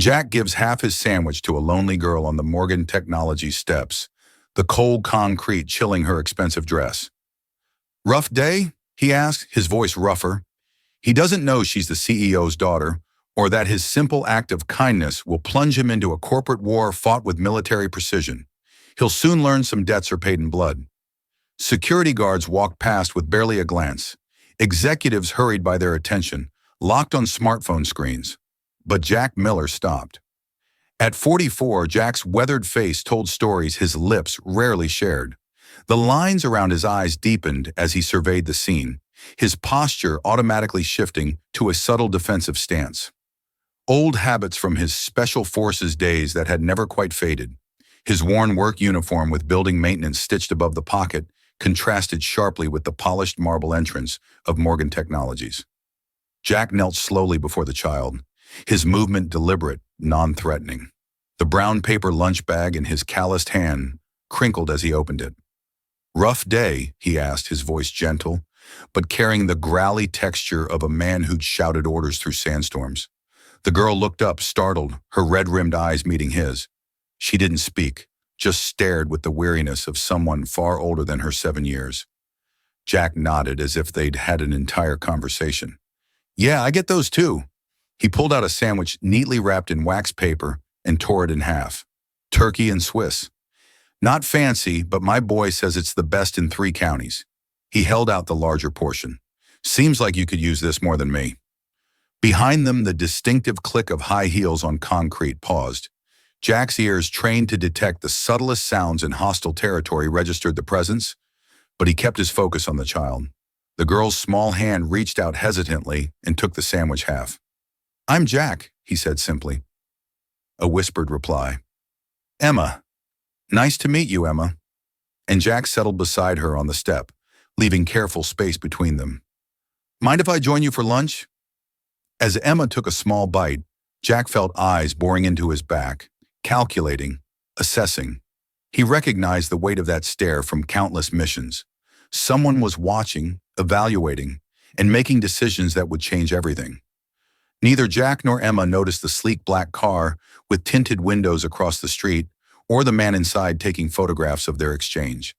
Jack gives half his sandwich to a lonely girl on the Morgan Technologies steps, the cold concrete chilling her expensive dress. "Rough day?" he asks, his voice rougher. He doesn't know she's the CEO's daughter, or that his simple act of kindness will plunge him into a corporate war fought with military precision. He'll soon learn some debts are paid in blood. Security guards walked past with barely a glance. Executives hurried by their attention, locked on smartphone screens. But Jack Miller stopped. At 44, Jack's weathered face told stories his lips rarely shared. The lines around his eyes deepened as he surveyed the scene, his posture automatically shifting to a subtle defensive stance. Old habits from his special forces days that had never quite faded. His worn work uniform with building maintenance stitched above the pocket contrasted sharply with the polished marble entrance of Morgan Technologies. Jack knelt slowly before the child, his movement deliberate, non-threatening. The brown paper lunch bag in his calloused hand crinkled as he opened it. "Rough day?" he asked, his voice gentle, but carrying the growly texture of a man who'd shouted orders through sandstorms. The girl looked up, startled, her red-rimmed eyes meeting his. She didn't speak, just stared with the weariness of someone far older than her 7 years. Jack nodded as if they'd had an entire conversation. "Yeah, I get those too." He pulled out a sandwich neatly wrapped in wax paper and tore it in half. "Turkey and Swiss. Not fancy, but my boy says it's the best in 3 counties. He held out the larger portion. "Seems like you could use this more than me." Behind them, the distinctive click of high heels on concrete paused. Jack's ears, trained to detect the subtlest sounds in hostile territory, registered the presence, but he kept his focus on the child. The girl's small hand reached out hesitantly and took the sandwich half. "I'm Jack," he said simply. A whispered reply. "Emma. Nice to meet you, Emma." And Jack settled beside her on the step, leaving careful space between them. "Mind if I join you for lunch?" As Emma took a small bite, Jack felt eyes boring into his back, calculating, assessing. He recognized the weight of that stare from countless missions. Someone was watching, evaluating, and making decisions that would change everything. Neither Jack nor Emma noticed the sleek black car with tinted windows across the street, or the man inside taking photographs of their exchange.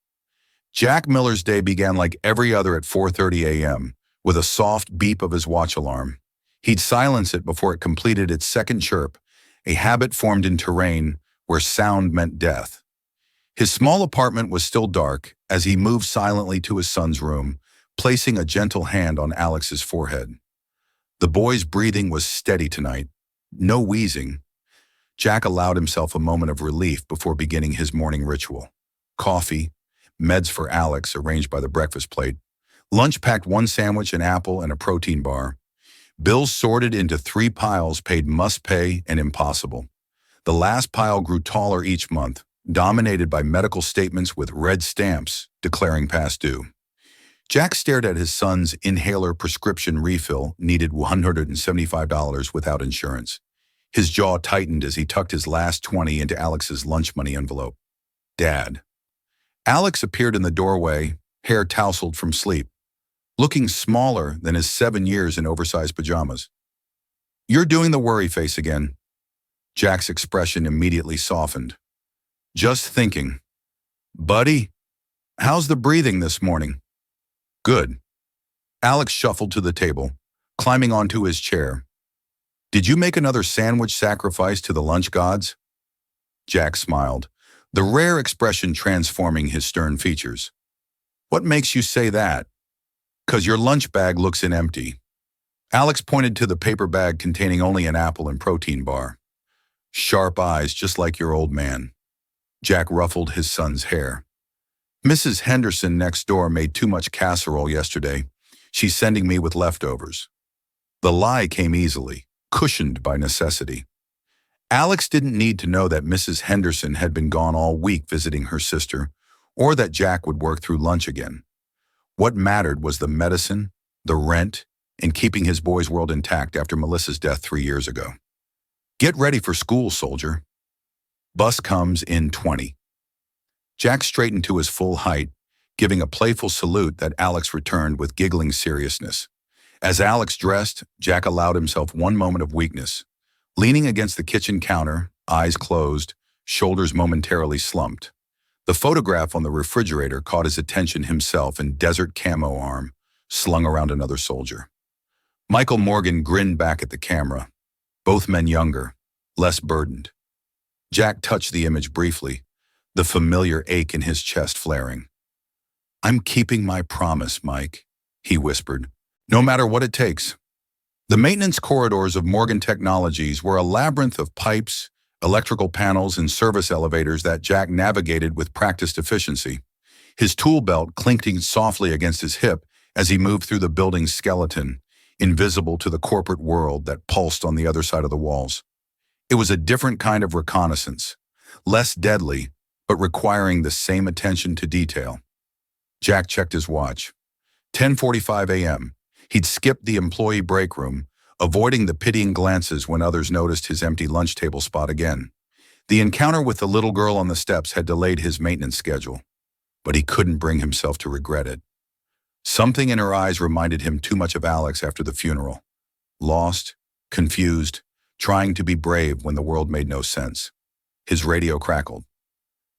Jack Miller's day began like every other at 4:30 a.m., with a soft beep of his watch alarm. He'd silence it before it completed its second chirp, a habit formed in terrain where sound meant death. His small apartment was still dark as he moved silently to his son's room, placing a gentle hand on Alex's forehead. The boy's breathing was steady tonight, no wheezing. Jack allowed himself a moment of relief before beginning his morning ritual. Coffee, meds for Alex arranged by the breakfast plate, lunch packed 1 sandwich, an apple, and a protein bar. Bills sorted into 3 piles paid must pay and impossible. The last pile grew taller each month, dominated by medical statements with red stamps declaring past due. Jack stared at his son's inhaler prescription refill needed $175 without insurance. His jaw tightened as he tucked his last 20 into Alex's lunch money envelope. "Dad." Alex appeared in the doorway, hair tousled from sleep, looking smaller than his 7 years in oversized pajamas. "You're doing the worry face again." Jack's expression immediately softened. "Just thinking. Buddy, how's the breathing this morning?" "Good." Alex shuffled to the table, climbing onto his chair. "Did you make another sandwich sacrifice to the lunch gods?" Jack smiled, the rare expression transforming his stern features. "What makes you say that?" "'Cause your lunch bag looks empty." Alex pointed to the paper bag containing only an apple and protein bar. "Sharp eyes, just like your old man." Jack ruffled his son's hair. "Mrs. Henderson next door made too much casserole yesterday. She's sending me with leftovers." The lie came easily, cushioned by necessity. Alex didn't need to know that Mrs. Henderson had been gone all week visiting her sister, or that Jack would work through lunch again. What mattered was the medicine, the rent, and keeping his boy's world intact after Melissa's death 3 years ago. "Get ready for school, soldier." Bus comes in 20. Jack straightened to his full height, giving a playful salute that Alex returned with giggling seriousness. As Alex dressed, Jack allowed himself one moment of weakness. Leaning against the kitchen counter, eyes closed, shoulders momentarily slumped. The photograph on the refrigerator caught his attention, himself in desert camo arm, slung around another soldier. Michael Morgan grinned back at the camera, both men younger, less burdened. Jack touched the image briefly, the familiar ache in his chest flaring. "I'm keeping my promise, Mike," he whispered, "no matter what it takes." The maintenance corridors of Morgan Technologies were a labyrinth of pipes, electrical panels, and service elevators that Jack navigated with practiced efficiency. His tool belt clinking softly against his hip as he moved through the building's skeleton, invisible to the corporate world that pulsed on the other side of the walls. It was a different kind of reconnaissance, less deadly, but requiring the same attention to detail. Jack checked his watch. 10:45 a.m. He'd skipped the employee break room, avoiding the pitying glances when others noticed his empty lunch table spot again. The encounter with the little girl on the steps had delayed his maintenance schedule, but he couldn't bring himself to regret it. Something in her eyes reminded him too much of Alex after the funeral. Lost, confused, trying to be brave when the world made no sense. His radio crackled.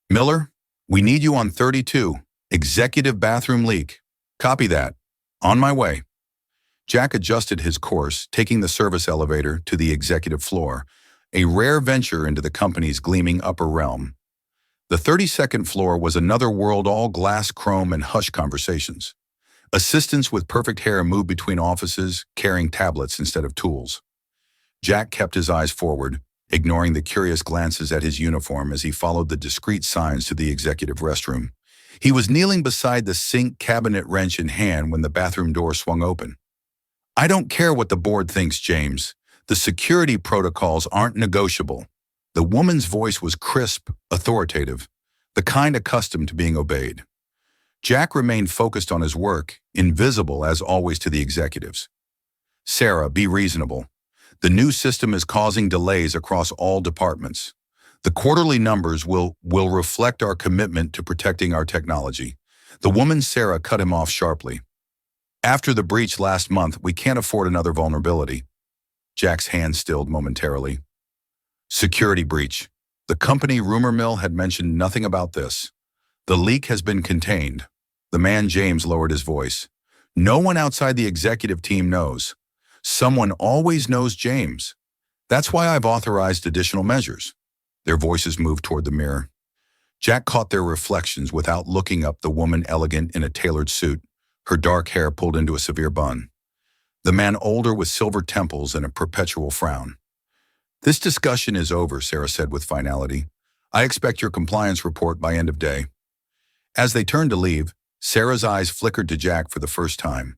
"Miller, we need you on 32. Executive bathroom leak. Copy that. On my way." Jack adjusted his course, taking the service elevator to the executive floor, a rare venture into the company's gleaming upper realm. The 32nd floor was another world, all glass, chrome, and hush conversations. Assistants with perfect hair moved between offices, carrying tablets instead of tools. Jack kept his eyes forward, ignoring the curious glances at his uniform as he followed the discreet signs to the executive restroom. He was kneeling beside the sink, cabinet wrench in hand, when the bathroom door swung open. "I don't care what the board thinks, James. The security protocols aren't negotiable." The woman's voice was crisp, authoritative, the kind accustomed to being obeyed. Jack remained focused on his work, invisible as always to the executives. "Sarah, be reasonable. The new system is causing delays across all departments. The quarterly numbers will reflect our commitment to protecting our technology." The woman Sarah cut him off sharply. "After the breach last month, we can't afford another vulnerability." Jack's hand stilled momentarily. Security breach. The company rumor mill had mentioned nothing about this. "The leak has been contained." The man James lowered his voice. "No one outside the executive team knows. Someone always knows James. That's why I've authorized additional measures." Their voices moved toward the mirror. Jack caught their reflections without looking up, the woman elegant in a tailored suit, her dark hair pulled into a severe bun. The man older with silver temples and a perpetual frown. "This discussion is over," Sarah said with finality. "I expect your compliance report by end of day." As they turned to leave, Sarah's eyes flickered to Jack for the first time.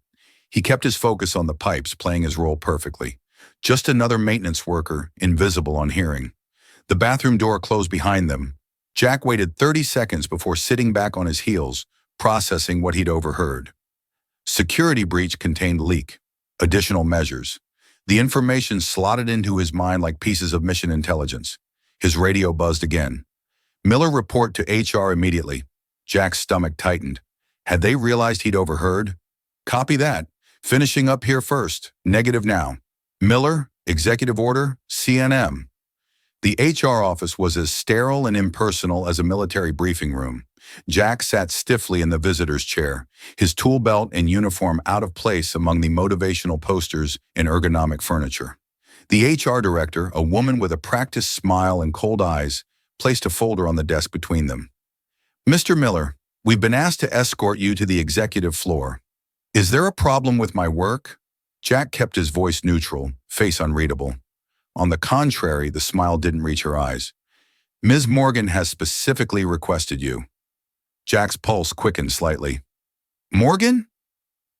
He kept his focus on the pipes, playing his role perfectly. Just another maintenance worker, invisible on hearing. The bathroom door closed behind them. Jack waited 30 seconds before sitting back on his heels, processing what he'd overheard. Security breach contained leak. Additional measures. The information slotted into his mind like pieces of mission intelligence. His radio buzzed again. "Miller, report to HR immediately." Jack's stomach tightened. Had they realized he'd overheard? "Copy that. Finishing up here first. Negative now." "Miller, executive order, CNM." The HR office was as sterile and impersonal as a military briefing room. Jack sat stiffly in the visitor's chair, his tool belt and uniform out of place among the motivational posters and ergonomic furniture. The HR director, a woman with a practiced smile and cold eyes, placed a folder on the desk between them. "Mr. Miller, we've been asked to escort you to the executive floor. Is there a problem with my work?" Jack kept his voice neutral, face unreadable. On the contrary, the smile didn't reach her eyes. "Ms. Morgan has specifically requested you." Jack's pulse quickened slightly. "Morgan?"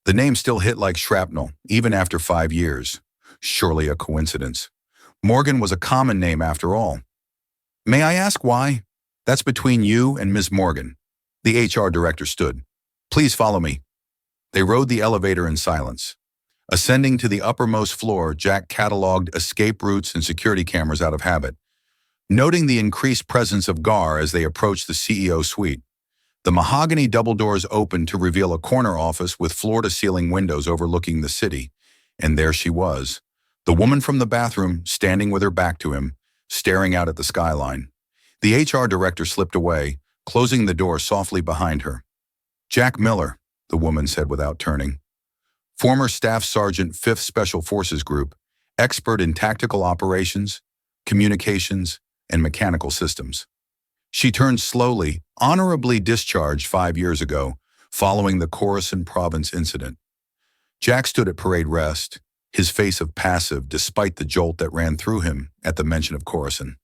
The name still hit like shrapnel, even after 5 years. Surely a coincidence. Morgan was a common name after all. "May I ask why?" "That's between you and Ms. Morgan." The HR director stood. "Please follow me." They rode the elevator in silence. Ascending to the uppermost floor, Jack cataloged escape routes and security cameras out of habit, noting the increased presence of GAR as they approached the CEO suite. The mahogany double doors opened to reveal a corner office with floor-to-ceiling windows overlooking the city, and there she was, The woman from the bathroom, standing with her back to him, staring out at the skyline. The HR director slipped away, closing the door softly behind her. Jack Miller, the woman said without turning. Former Staff Sergeant 5th Special Forces Group, expert in tactical operations, communications, and mechanical systems. She turned slowly, honorably discharged 5 years ago, following the Khorasan province incident. Jack stood at parade rest, his face passive despite the jolt that ran through him at the mention of Khorasan.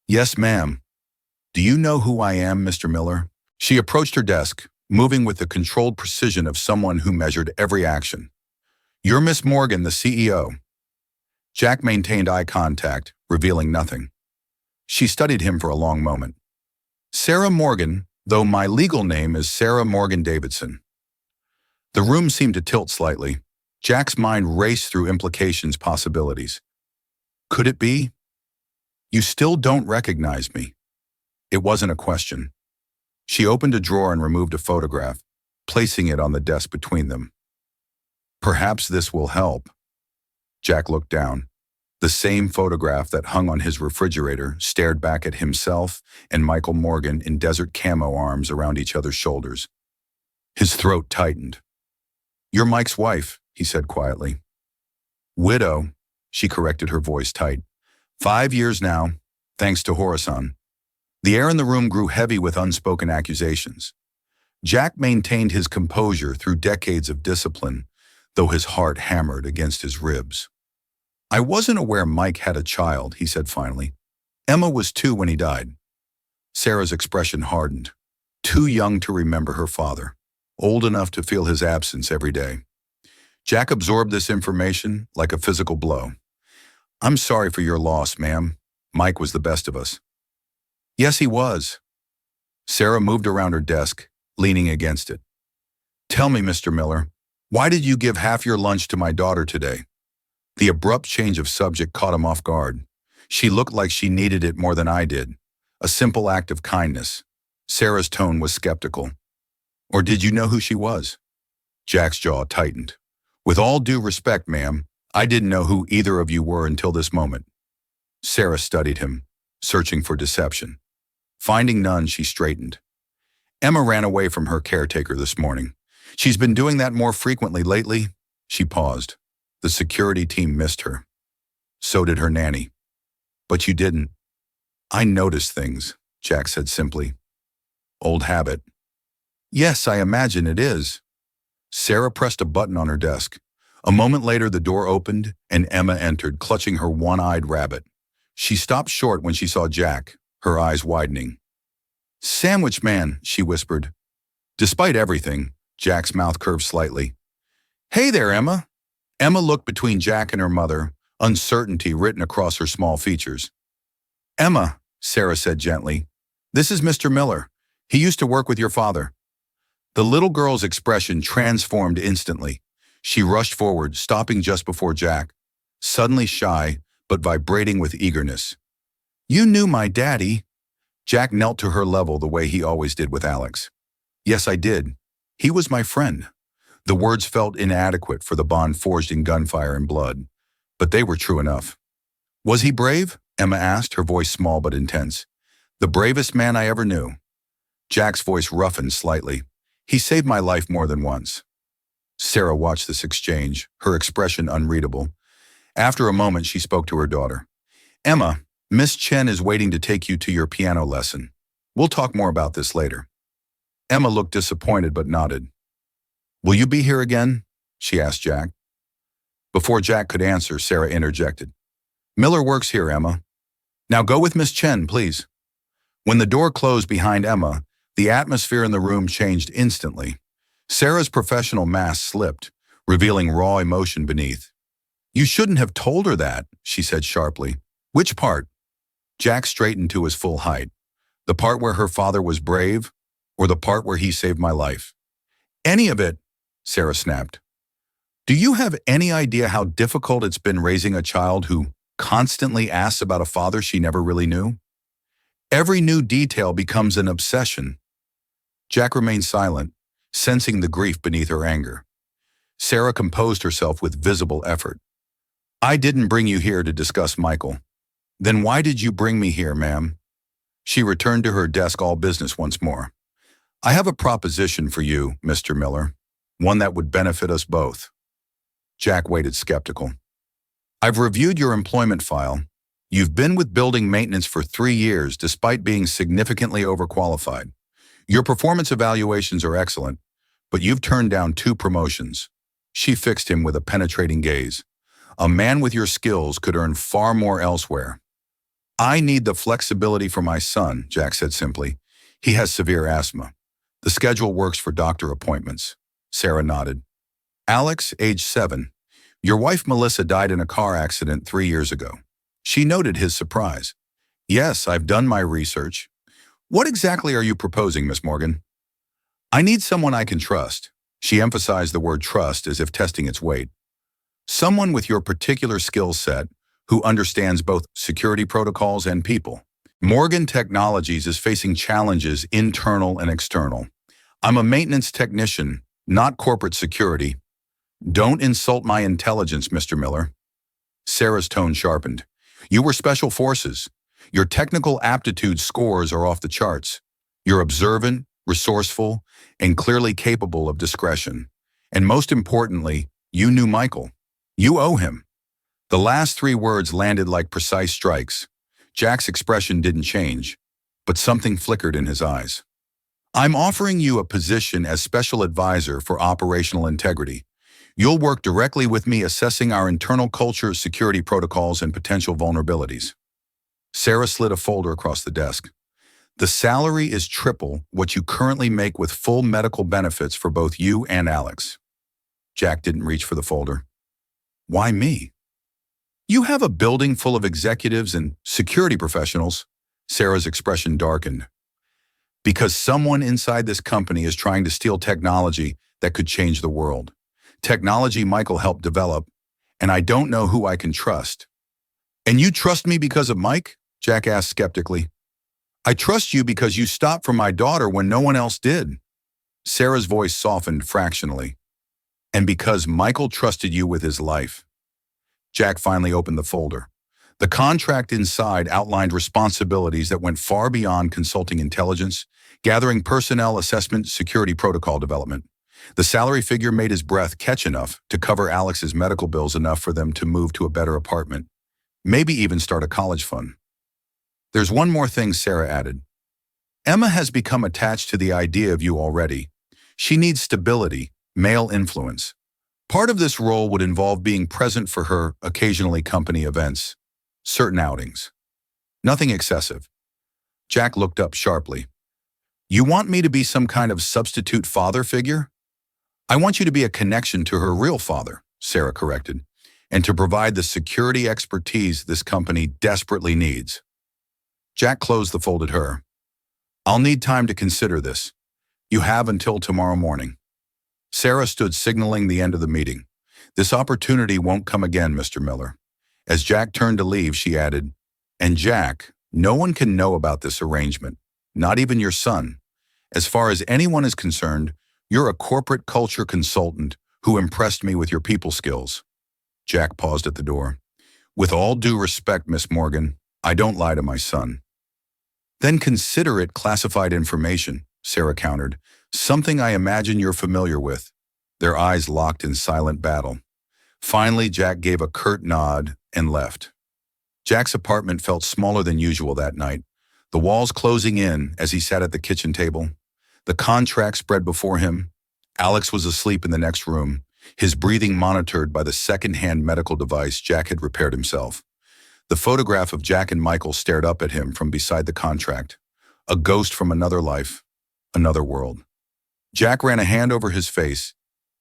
"Yes, ma'am. Do you know who I am, Mr. Miller?" She approached her desk, moving with the controlled precision of someone who measured every action. "You're Miss Morgan, the CEO." Jack maintained eye contact, revealing nothing. She studied him for a long moment. "Sarah Morgan, though my legal name is Sarah Morgan Davidson." The room seemed to tilt slightly. Jack's mind raced through implications, possibilities. Could it be? "You still don't recognize me." It wasn't a question. She opened a drawer and removed a photograph, placing it on the desk between them. "Perhaps this will help." Jack looked down. The same photograph that hung on his refrigerator stared back at himself and Michael Morgan in desert camo arms around each other's shoulders. His throat tightened. "You're Mike's wife," he said quietly. "Widow," she corrected, her voice tight. 5 years now, thanks to Khorasan." The air in the room grew heavy with unspoken accusations. Jack maintained his composure through decades of discipline, though his heart hammered against his ribs. "I wasn't aware Mike had a child," he said finally. "Emma was 2 when he died." Sarah's expression hardened. Too young to remember her father, old enough to feel his absence every day. Jack absorbed this information like a physical blow. "I'm sorry for your loss, ma'am. Mike was the best of us." "Yes, he was." Sarah moved around her desk, leaning against it. "Tell me, Mr. Miller, why did you give half your lunch to my daughter today?" The abrupt change of subject caught him off guard. She looked like she needed it more than I did. A simple act of kindness. Sarah's tone was skeptical. "Or did you know who she was?" Jack's jaw tightened. "With all due respect, ma'am, I didn't know who either of you were until this moment." Sarah studied him, searching for deception. Finding none, she straightened. "Emma ran away from her caretaker this morning. She's been doing that more frequently lately." She paused. "The security team missed her. So did her nanny." "But you didn't." "I noticed things," Jack said simply. "Old habit." "Yes, I imagine it is." Sarah pressed a button on her desk. A moment later, the door opened and Emma entered, clutching her one-eyed rabbit. She stopped short when she saw Jack, her eyes widening. "Sandwich man," she whispered. Despite everything, Jack's mouth curved slightly. "Hey there, Emma." Emma looked between Jack and her mother, uncertainty written across her small features. "Emma," Sarah said gently, "this is Mr. Miller. He used to work with your father." The little girl's expression transformed instantly. She rushed forward, stopping just before Jack, suddenly shy, but vibrating with eagerness. "You knew my daddy." Jack knelt to her level the way he always did with Alex. "Yes, I did. He was my friend." The words felt inadequate for the bond forged in gunfire and blood, but they were true enough. "Was he brave?" Emma asked, her voice small but intense. "The bravest man I ever knew." Jack's voice roughened slightly. "He saved my life more than once." Sarah watched this exchange, her expression unreadable. After a moment, she spoke to her daughter. "Emma, Miss Chen is waiting to take you to your piano lesson. We'll talk more about this later." Emma looked disappointed but nodded. "Will you be here again?" she asked Jack. Before Jack could answer, Sarah interjected. "Miller works here, Emma. Now go with Miss Chen, please." When the door closed behind Emma, the atmosphere in the room changed instantly. Sarah's professional mask slipped, revealing raw emotion beneath. "You shouldn't have told her that," she said sharply. "Which part?" Jack straightened to his full height. "The part where her father was brave, or the part where he saved my life?" "Any of it," Sarah snapped. "Do you have any idea how difficult it's been raising a child who constantly asks about a father she never really knew? Every new detail becomes an obsession." Jack remained silent, sensing the grief beneath her anger. Sarah composed herself with visible effort. I didn't bring you here to discuss Michael. Then why did you bring me here, ma'am? She returned to her desk all business once more. I have a proposition for you, Mr. Miller. One that would benefit us both. Jack waited skeptical. I've reviewed your employment file. You've been with building maintenance for 3 years despite being significantly overqualified. Your performance evaluations are excellent, but you've turned down 2 promotions. She fixed him with a penetrating gaze. A man with your skills could earn far more elsewhere. I need the flexibility for my son, Jack said simply. He has severe asthma. The schedule works for doctor appointments. Sarah nodded. Alex, age 7. Your wife Melissa died in a car accident 3 years ago. She noted his surprise. Yes, I've done my research. What exactly are you proposing, Miss Morgan? I need someone I can trust. She emphasized the word trust as if testing its weight. Someone with your particular skill set who understands both security protocols and people. Morgan Technologies is facing challenges internal and external. I'm a maintenance technician, not corporate security. Don't insult my intelligence, Mr. Miller. Sarah's tone sharpened. You were special forces. Your technical aptitude scores are off the charts. You're observant, resourceful, and clearly capable of discretion. And most importantly, you knew Michael. You owe him. The last 3 words landed like precise strikes. Jack's expression didn't change, but something flickered in his eyes. I'm offering you a position as special advisor for operational integrity. You'll work directly with me assessing our internal culture, security protocols, and potential vulnerabilities. Sarah slid a folder across the desk. The salary is triple what you currently make with full medical benefits for both you and Alex. Jack didn't reach for the folder. Why me? You have a building full of executives and security professionals. Sarah's expression darkened. Because someone inside this company is trying to steal technology that could change the world. Technology Michael helped develop, and I don't know who I can trust. And you trust me because of Mike? Jack asked skeptically. I trust you because you stopped for my daughter when no one else did. Sarah's voice softened fractionally. And because Michael trusted you with his life. Jack finally opened the folder. The contract inside outlined responsibilities that went far beyond consulting intelligence, gathering personnel assessment, security protocol development. The salary figure made his breath catch enough to cover Alex's medical bills enough for them to move to a better apartment, maybe even start a college fund. There's one more thing, Sarah added. Emma has become attached to the idea of you already. She needs stability, male influence. Part of this role would involve being present for her, occasionally company events, certain outings. Nothing excessive. Jack looked up sharply. You want me to be some kind of substitute father figure? I want you to be a connection to her real father, Sarah corrected, and to provide the security expertise this company desperately needs. Jack closed the folded her. I'll need time to consider this. You have until tomorrow morning. Sarah stood signaling the end of the meeting. This opportunity won't come again, Mr. Miller. As Jack turned to leave, she added, And Jack, no one can know about this arrangement, not even your son. As far as anyone is concerned, you're a corporate culture consultant who impressed me with your people skills. Jack paused at the door. With all due respect, Miss Morgan, I don't lie to my son. Then consider it classified information, Sarah countered, something I imagine you're familiar with. Their eyes locked in silent battle. Finally, Jack gave a curt nod and left. Jack's apartment felt smaller than usual that night, the walls closing in as he sat at the kitchen table. The contract spread before him. Alex was asleep in the next room, his breathing monitored by the second-hand medical device Jack had repaired himself. The photograph of Jack and Michael stared up at him from beside the contract, a ghost from another life, another world. Jack ran a hand over his face,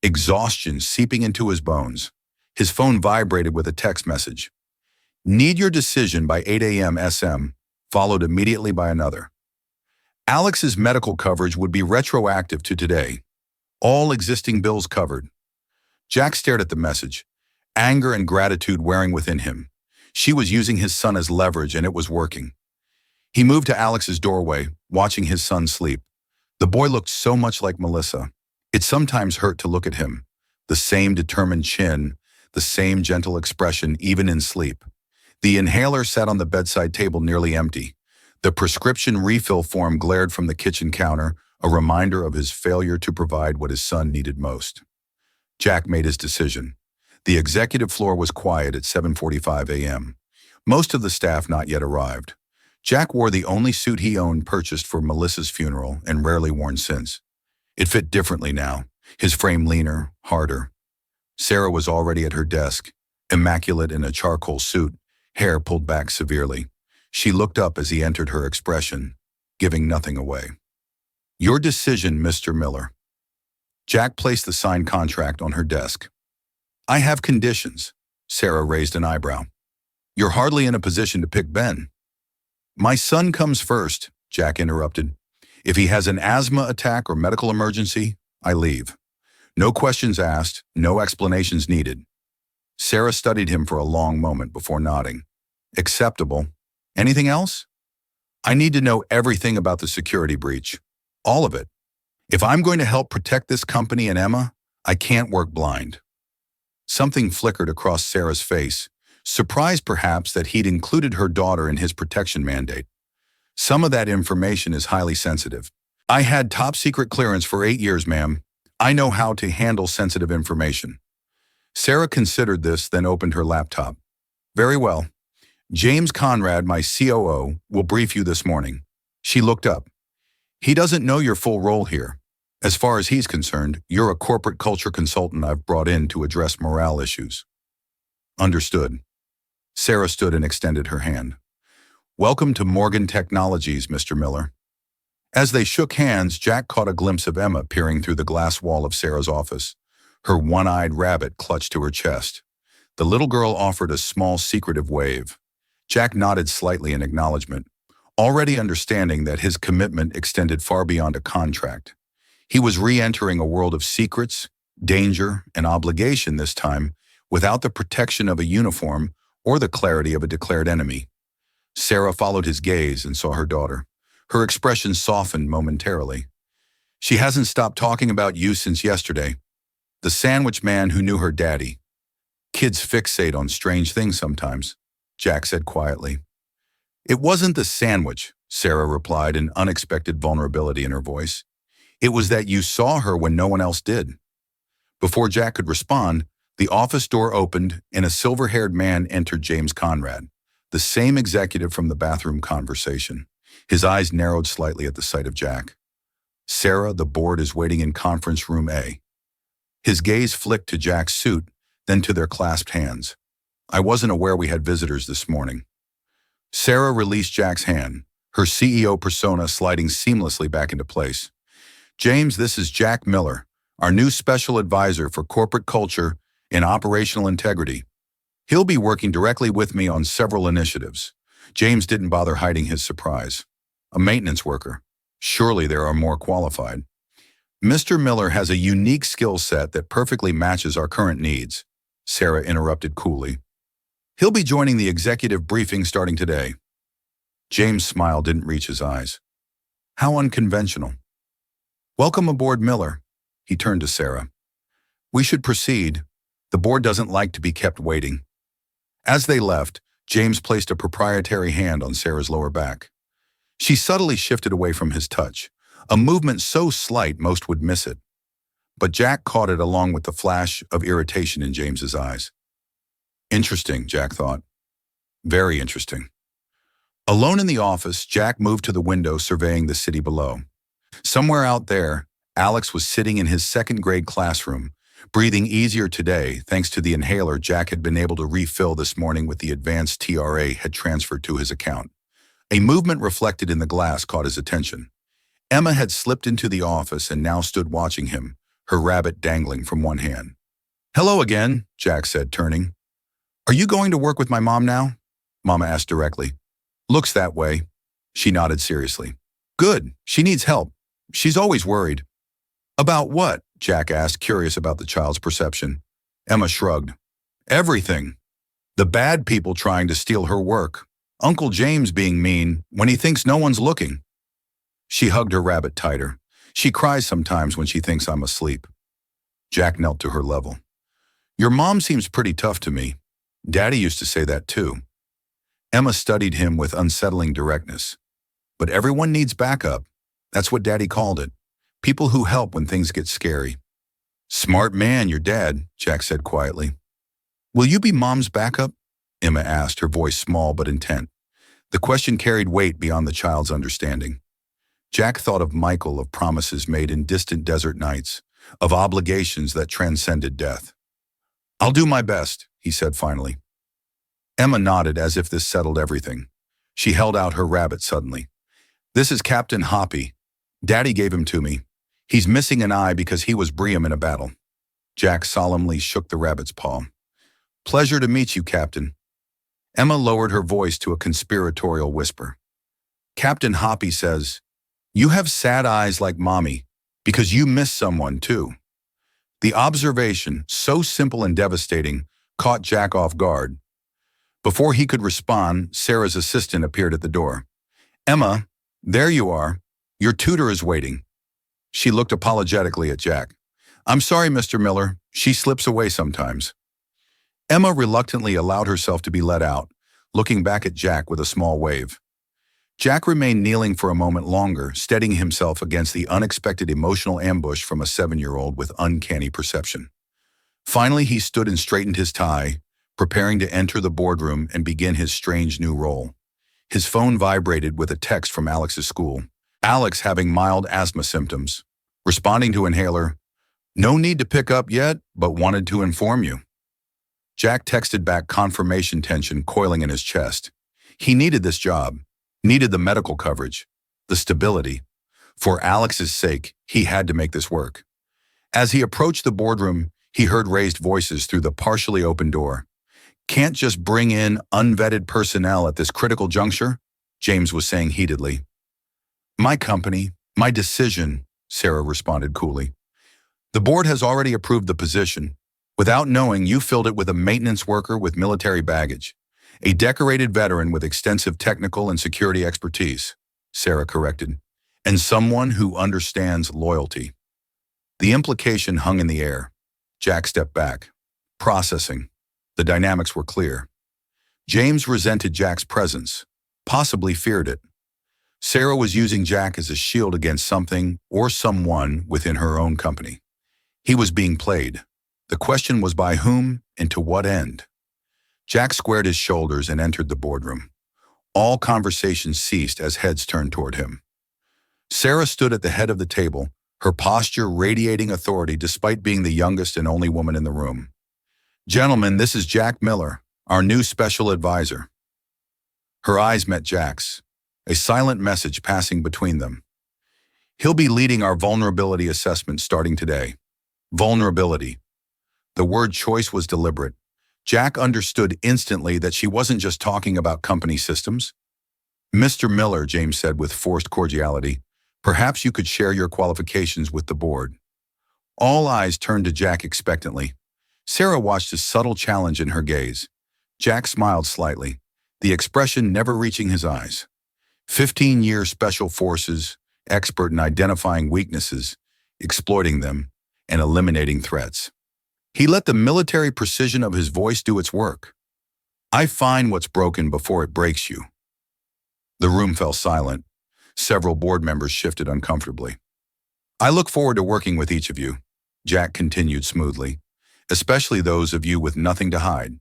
exhaustion seeping into his bones. His phone vibrated with a text message. Need your decision by 8 a.m. SM, followed immediately by another. Alex's medical coverage would be retroactive to today. All existing bills covered. Jack stared at the message, anger and gratitude wearing within him. She was using his son as leverage, and it was working. He moved to Alex's doorway, watching his son sleep. The boy looked so much like Melissa. It sometimes hurt to look at him. The same determined chin, the same gentle expression even in sleep. The inhaler sat on the bedside table nearly empty. The prescription refill form glared from the kitchen counter, a reminder of his failure to provide what his son needed most. Jack made his decision. The executive floor was quiet at 7:45 a.m. Most of the staff not yet arrived. Jack wore the only suit he owned purchased for Melissa's funeral and rarely worn since. It fit differently now, his frame leaner, harder. Sarah was already at her desk, immaculate in a charcoal suit, hair pulled back severely. She looked up as he entered, her expression, giving nothing away. "Your decision, Mr. Miller." Jack placed the signed contract on her desk. "I have conditions." Sarah raised an eyebrow. "You're hardly in a position to pick Ben." "My son comes first," Jack interrupted. "If he has an asthma attack or medical emergency, I leave. No questions asked, no explanations needed." Sarah studied him for a long moment before nodding. "Acceptable. Anything else?" "I need to know everything about the security breach. All of it. If I'm going to help protect this company and Emma, I can't work blind." Something flickered across Sarah's face, surprised perhaps that he'd included her daughter in his protection mandate. "Some of that information is highly sensitive. I had top secret clearance for 8 years, ma'am. I know how to handle sensitive information." Sarah considered this, then opened her laptop. "Very well. James Conrad, my COO, will brief you this morning." She looked up. "He doesn't know your full role here. As far as he's concerned, you're a corporate culture consultant I've brought in to address morale issues." "Understood." Sarah stood and extended her hand. "Welcome to Morgan Technologies, Mr. Miller." As they shook hands, Jack caught a glimpse of Emma peering through the glass wall of Sarah's office. Her one-eyed rabbit clutched to her chest. The little girl offered a small, secretive wave. Jack nodded slightly in acknowledgement, already understanding that his commitment extended far beyond a contract. He was re-entering a world of secrets, danger, and obligation this time, without the protection of a uniform or the clarity of a declared enemy. Sarah followed his gaze and saw her daughter. Her expression softened momentarily. "She hasn't stopped talking about you since yesterday. The sandwich man who knew her daddy." "Kids fixate on strange things sometimes," Jack said quietly. "It wasn't the sandwich," Sarah replied, an unexpected vulnerability in her voice. "It was that you saw her when no one else did." Before Jack could respond, the office door opened and a silver-haired man entered. James Conrad, the same executive from the bathroom conversation. His eyes narrowed slightly at the sight of Jack. "Sarah, the board is waiting in conference room A." His gaze flicked to Jack's suit, then to their clasped hands. "I wasn't aware we had visitors this morning." Sarah released Jack's hand, her CEO persona sliding seamlessly back into place. "James, this is Jack Miller, our new special advisor for corporate culture and operational integrity. He'll be working directly with me on several initiatives." James didn't bother hiding his surprise. "A maintenance worker. Surely there are more qualified." "Mr. Miller has a unique skill set that perfectly matches our current needs," Sarah interrupted coolly. "He'll be joining the executive briefing starting today." James' smile didn't reach his eyes. "How unconventional." "Welcome aboard, Miller." He turned to Sarah. "We should proceed. The board doesn't like to be kept waiting." As they left, James placed a proprietary hand on Sarah's lower back. She subtly shifted away from his touch, a movement so slight most would miss it. But Jack caught it along with the flash of irritation in James's eyes. Interesting, Jack thought. Very interesting. Alone in the office, Jack moved to the window surveying the city below. Somewhere out there, Alex was sitting in his second-grade classroom, breathing easier today thanks to the inhaler Jack had been able to refill this morning with the advanced TRA had transferred to his account. A movement reflected in the glass caught his attention. Emma had slipped into the office and now stood watching him, her rabbit dangling from one hand. "Hello again," Jack said, turning. "Are you going to work with my mom now?" Mama asked directly. "Looks that way." She nodded seriously. "Good. She needs help. She's always worried." "About what?" Jack asked, curious about the child's perception. Emma shrugged. "Everything. The bad people trying to steal her work. Uncle James being mean when he thinks no one's looking." She hugged her rabbit tighter. "She cries sometimes when she thinks I'm asleep." Jack knelt to her level. Your mom seems pretty tough to me. Daddy used to say that too. Emma studied him with unsettling directness. But everyone needs backup. That's what Daddy called it. People who help when things get scary. Smart man, your dad, Jack said quietly. Will you be Mom's backup? Emma asked, her voice small but intent. The question carried weight beyond the child's understanding. Jack thought of Michael, of promises made in distant desert nights, of obligations that transcended death. I'll do my best, he said finally. Emma nodded as if this settled everything. She held out her rabbit suddenly. This is Captain Hoppy. Daddy gave him to me. He's missing an eye because he was Briam in a battle. Jack solemnly shook the rabbit's paw. Pleasure to meet you, Captain. Emma lowered her voice to a conspiratorial whisper. Captain Hoppy says, you have sad eyes like Mommy, because you miss someone too. The observation, so simple and devastating, caught Jack off guard. Before he could respond, Sarah's assistant appeared at the door. Emma, there you are. Your tutor is waiting. She looked apologetically at Jack. I'm sorry, Mr. Miller. She slips away sometimes. Emma reluctantly allowed herself to be let out, looking back at Jack with a small wave. Jack remained kneeling for a moment longer, steadying himself against the unexpected emotional ambush from a 7-year-old with uncanny perception. Finally, he stood and straightened his tie, preparing to enter the boardroom and begin his strange new role. His phone vibrated with a text from Alex's school. Alex having mild asthma symptoms. Responding to inhaler, no need to pick up yet, but wanted to inform you. Jack texted back, confirmation tension coiling in his chest. He needed this job, needed the medical coverage, the stability. For Alex's sake, he had to make this work. As he approached the boardroom, he heard raised voices through the partially open door. Can't just bring in unvetted personnel at this critical juncture, James was saying heatedly. My company, my decision, Sarah responded coolly. The board has already approved the position. Without knowing, you filled it with a maintenance worker with military baggage, a decorated veteran with extensive technical and security expertise, Sarah corrected, and someone who understands loyalty. The implication hung in the air. Jack stepped back. Processing. The dynamics were clear. James resented Jack's presence, possibly feared it. Sarah was using Jack as a shield against something or someone within her own company. He was being played. The question was by whom and to what end? Jack squared his shoulders and entered the boardroom. All conversations ceased as heads turned toward him. Sarah stood at the head of the table, her posture radiating authority despite being the youngest and only woman in the room. Gentlemen, this is Jack Miller, our new special advisor. Her eyes met Jack's, a silent message passing between them. He'll be leading our vulnerability assessment starting today. Vulnerability. The word choice was deliberate. Jack understood instantly that she wasn't just talking about company systems. Mr. Miller, James said with forced cordiality, perhaps you could share your qualifications with the board. All eyes turned to Jack expectantly. Sarah watched a subtle challenge in her gaze. Jack smiled slightly, the expression never reaching his eyes. 15-year special forces, expert in identifying weaknesses, exploiting them, and eliminating threats. He let the military precision of his voice do its work. I find what's broken before it breaks you. The room fell silent. Several board members shifted uncomfortably. I look forward to working with each of you, Jack continued smoothly, especially those of you with nothing to hide.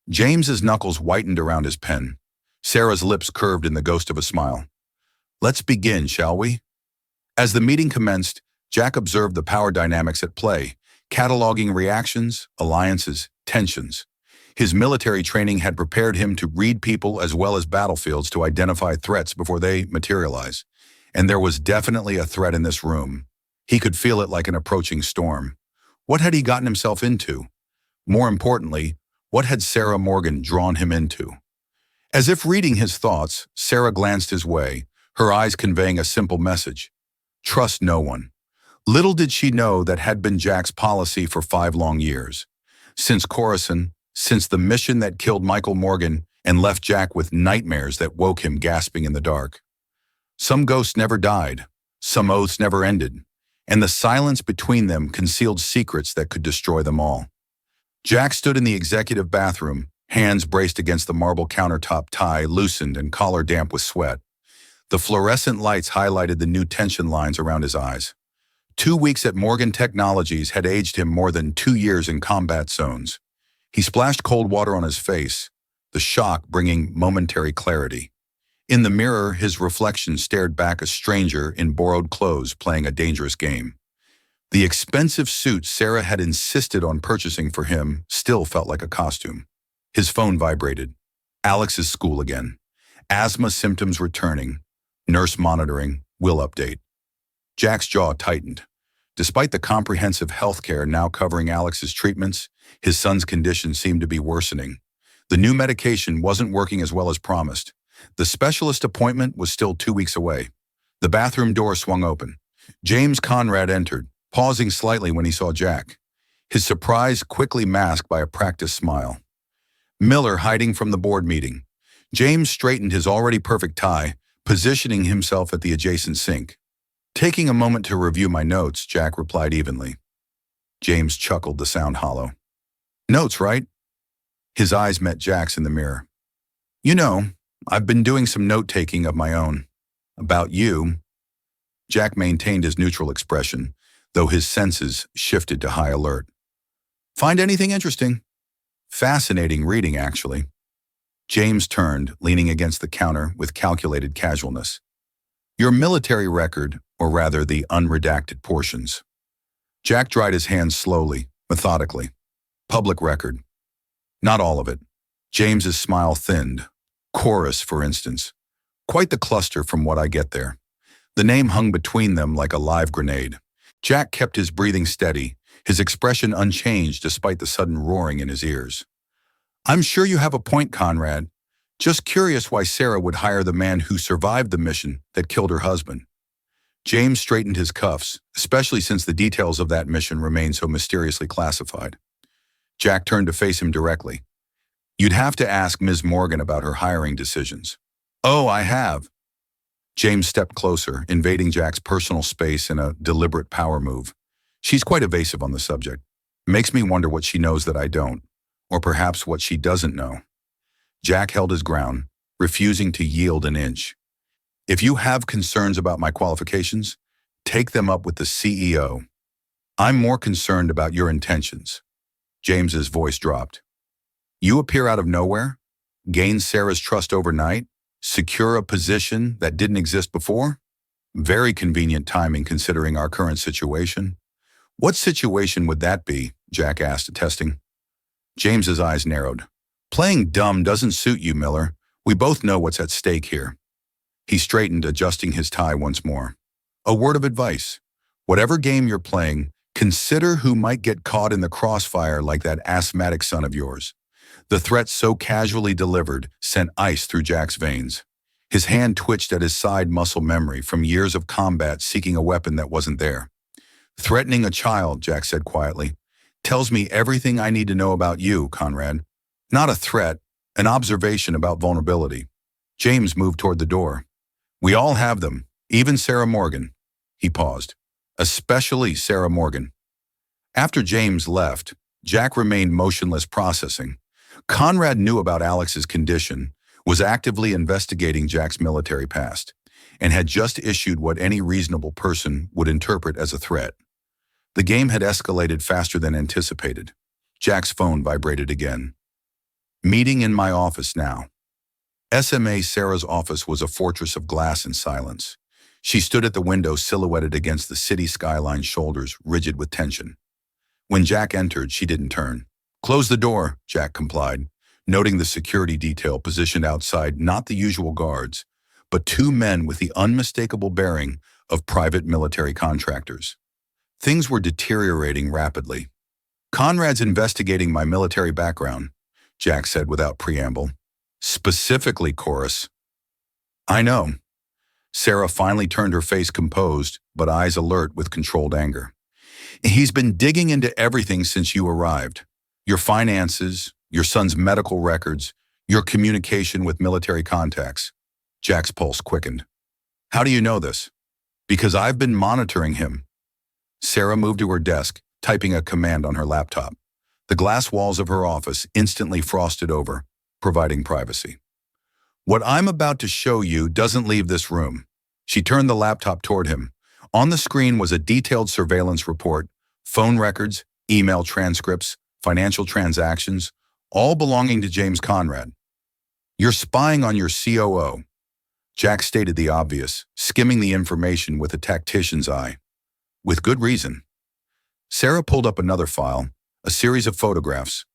James's knuckles whitened around his pen. Sarah's lips curved in the ghost of a smile. Let's begin, shall we? As the meeting commenced, Jack observed the power dynamics at play, cataloging reactions, alliances, tensions. His military training had prepared him to read people as well as battlefields to identify threats before they materialize. And there was definitely a threat in this room. He could feel it like an approaching storm. What had he gotten himself into? More importantly, what had Sarah Morgan drawn him into? As if reading his thoughts, Sarah glanced his way, her eyes conveying a simple message. Trust no one. Little did she know that had been Jack's policy for 5 long years. Since Coruscant, since the mission that killed Michael Morgan and left Jack with nightmares that woke him gasping in the dark. Some ghosts never died, some oaths never ended, and the silence between them concealed secrets that could destroy them all. Jack stood in the executive bathroom, hands braced against the marble countertop, tie loosened and collar damp with sweat. The fluorescent lights highlighted the new tension lines around his eyes. 2 weeks at Morgan Technologies had aged him more than 2 years in combat zones. He splashed cold water on his face, the shock bringing momentary clarity. In the mirror, his reflection stared back, a stranger in borrowed clothes playing a dangerous game. The expensive suit Sarah had insisted on purchasing for him still felt like a costume. His phone vibrated. Alex's school again. Asthma symptoms returning. Nurse monitoring. Will update. Jack's jaw tightened. Despite the comprehensive health care now covering Alex's treatments, his son's condition seemed to be worsening. The new medication wasn't working as well as promised. The specialist appointment was still 2 weeks away. The bathroom door swung open. James Conrad entered, pausing slightly when he saw Jack. His surprise quickly masked by a practiced smile. Miller hiding from the board meeting. James straightened his already perfect tie, positioning himself at the adjacent sink. Taking a moment to review my notes, Jack replied evenly. James chuckled, the sound hollow. Notes, right? His eyes met Jack's in the mirror. You know, I've been doing some note-taking of my own. About you. Jack maintained his neutral expression, though his senses shifted to high alert. Find anything interesting? Fascinating reading, actually. James turned, leaning against the counter with calculated casualness. Your military record, or rather the unredacted portions. Jack dried his hands slowly, methodically. Public record. Not all of it. James's smile thinned. Chorus, for instance. Quite the cluster from what I get there. The name hung between them like a live grenade. Jack kept his breathing steady, his expression unchanged despite the sudden roaring in his ears. I'm sure you have a point, Conrad. Just curious why Sarah would hire the man who survived the mission that killed her husband. James straightened his cuffs, especially since the details of that mission remained so mysteriously classified. Jack turned to face him directly. You'd have to ask Ms. Morgan about her hiring decisions. Oh, I have. James stepped closer, invading Jack's personal space in a deliberate power move. She's quite evasive on the subject. Makes me wonder what she knows that I don't, or perhaps what she doesn't know. Jack held his ground, refusing to yield an inch. If you have concerns about my qualifications, take them up with the CEO. I'm more concerned about your intentions. James's voice dropped. You appear out of nowhere, gain Sarah's trust overnight, secure a position that didn't exist before? Very convenient timing considering our current situation. What situation would that be? Jack asked, testing. James's eyes narrowed. Playing dumb doesn't suit you, Miller. We both know what's at stake here. He straightened, adjusting his tie once more. A word of advice. Whatever game you're playing, consider who might get caught in the crossfire like that asthmatic son of yours. The threat so casually delivered sent ice through Jack's veins. His hand twitched at his side muscle memory from years of combat seeking a weapon that wasn't there. Threatening a child, Jack said quietly, tells me everything I need to know about you, Conrad. Not a threat, an observation about vulnerability. James moved toward the door. We all have them, even Sarah Morgan. He paused. Especially Sarah Morgan. After James left, Jack remained motionless, processing. Conrad knew about Alex's condition, was actively investigating Jack's military past, and had just issued what any reasonable person would interpret as a threat. The game had escalated faster than anticipated. Jack's phone vibrated again. Meeting in my office now. SMA Sarah's office was a fortress of glass and silence. She stood at the window silhouetted against the city skyline's shoulders, rigid with tension. When Jack entered, she didn't turn. Close the door, Jack complied, noting the security detail positioned outside, not the usual guards, but two men with the unmistakable bearing of private military contractors. Things were deteriorating rapidly. Conrad's investigating my military background, Jack said without preamble. Specifically, Chorus. I know. Sarah finally turned her face composed, but eyes alert with controlled anger. He's been digging into everything since you arrived. Your finances, your son's medical records, your communication with military contacts. Jack's pulse quickened. How do you know this? Because I've been monitoring him. Sarah moved to her desk, typing a command on her laptop. The glass walls of her office instantly frosted over, providing privacy. What I'm about to show you doesn't leave this room. She turned the laptop toward him. On the screen was a detailed surveillance report, phone records, email transcripts, financial transactions, all belonging to James Conrad. You're spying on your COO. Jack stated the obvious, skimming the information with a tactician's eye. With good reason. Sarah pulled up another file, a series of photographs.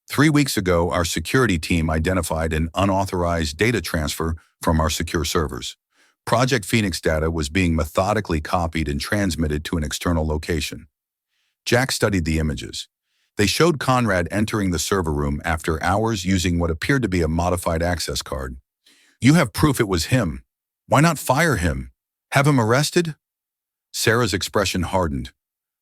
3 weeks ago, our security team identified an unauthorized data transfer from our secure servers. Project Phoenix data was being methodically copied and transmitted to an external location. Jack studied the images. They showed Conrad entering the server room after hours using what appeared to be a modified access card. You have proof it was him. Why not fire him? Have him arrested? Sarah's expression hardened.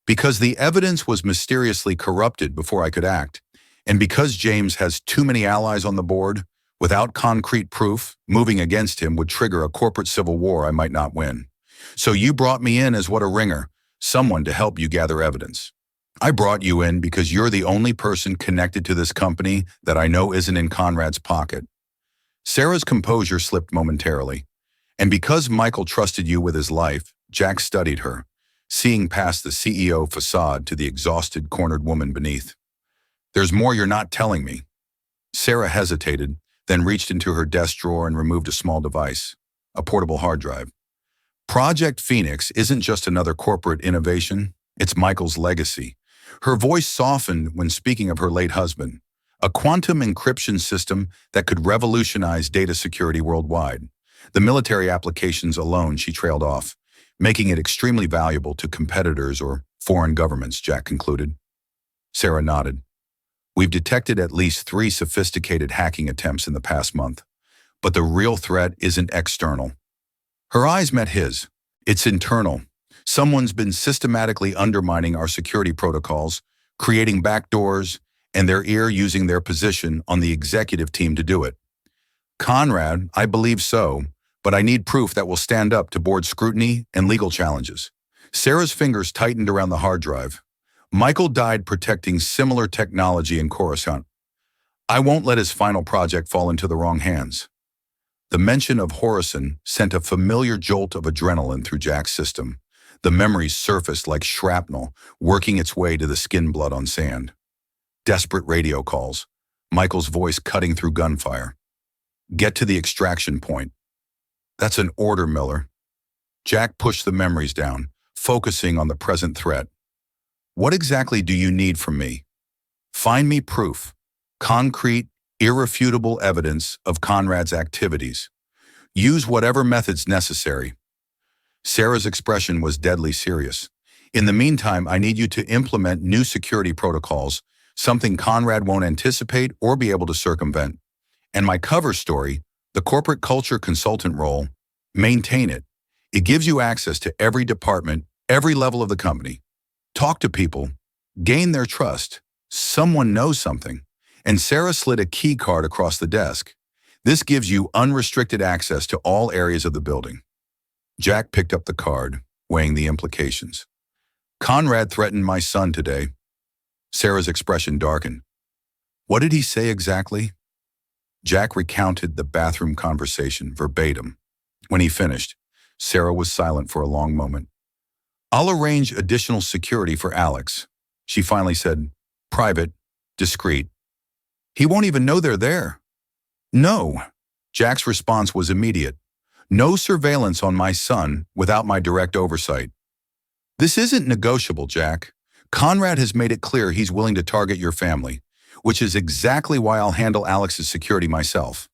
Because the evidence was mysteriously corrupted before I could act, and because James has too many allies on the board, without concrete proof, moving against him would trigger a corporate civil war I might not win. So you brought me in as what a ringer, someone to help you gather evidence. I brought you in because you're the only person connected to this company that I know isn't in Conrad's pocket. Sarah's composure slipped momentarily. And because Michael trusted you with his life, Jack studied her, seeing past the CEO facade to the exhausted, cornered woman beneath. There's more you're not telling me. Sarah hesitated, then reached into her desk drawer and removed a small device, a portable hard drive. Project Phoenix isn't just another corporate innovation, it's Michael's legacy. Her voice softened when speaking of her late husband, a quantum encryption system that could revolutionize data security worldwide. The military applications alone, she trailed off, making it extremely valuable to competitors or foreign governments, Jack concluded. Sarah nodded. We've detected at least 3 sophisticated hacking attempts in the past month, but the real threat isn't external. Her eyes met his. It's internal. Someone's been systematically undermining our security protocols, creating backdoors, and their ear using their position on the executive team to do it. Conrad, I believe so, but I need proof that will stand up to board scrutiny and legal challenges. Sarah's fingers tightened around the hard drive. Michael died protecting similar technology in Coruscant. I won't let his final project fall into the wrong hands. The mention of Horizon sent a familiar jolt of adrenaline through Jack's system. The memories surfaced like shrapnel, working its way to the skin blood on sand. Desperate radio calls, Michael's voice cutting through gunfire. Get to the extraction point. That's an order, Miller. Jack pushed the memories down, focusing on the present threat. What exactly do you need from me? Find me proof, concrete, irrefutable evidence of Conrad's activities. Use whatever methods necessary. Sarah's expression was deadly serious. In the meantime, I need you to implement new security protocols, something Conrad won't anticipate or be able to circumvent. And my cover story, the corporate culture consultant role, maintain it. It gives you access to every department, every level of the company. Talk to people, gain their trust. Someone knows something. And Sarah slid a key card across the desk. This gives you unrestricted access to all areas of the building. Jack picked up the card, weighing the implications. Conrad threatened my son today. Sarah's expression darkened. What did he say exactly? Jack recounted the bathroom conversation verbatim. When he finished, Sarah was silent for a long moment. I'll arrange additional security for Alex. She finally said, private, discreet. He won't even know they're there. No. Jack's response was immediate. No surveillance on my son without my direct oversight. This isn't negotiable, Jack. Conrad has made it clear he's willing to target your family, which is exactly why I'll handle Alex's security myself.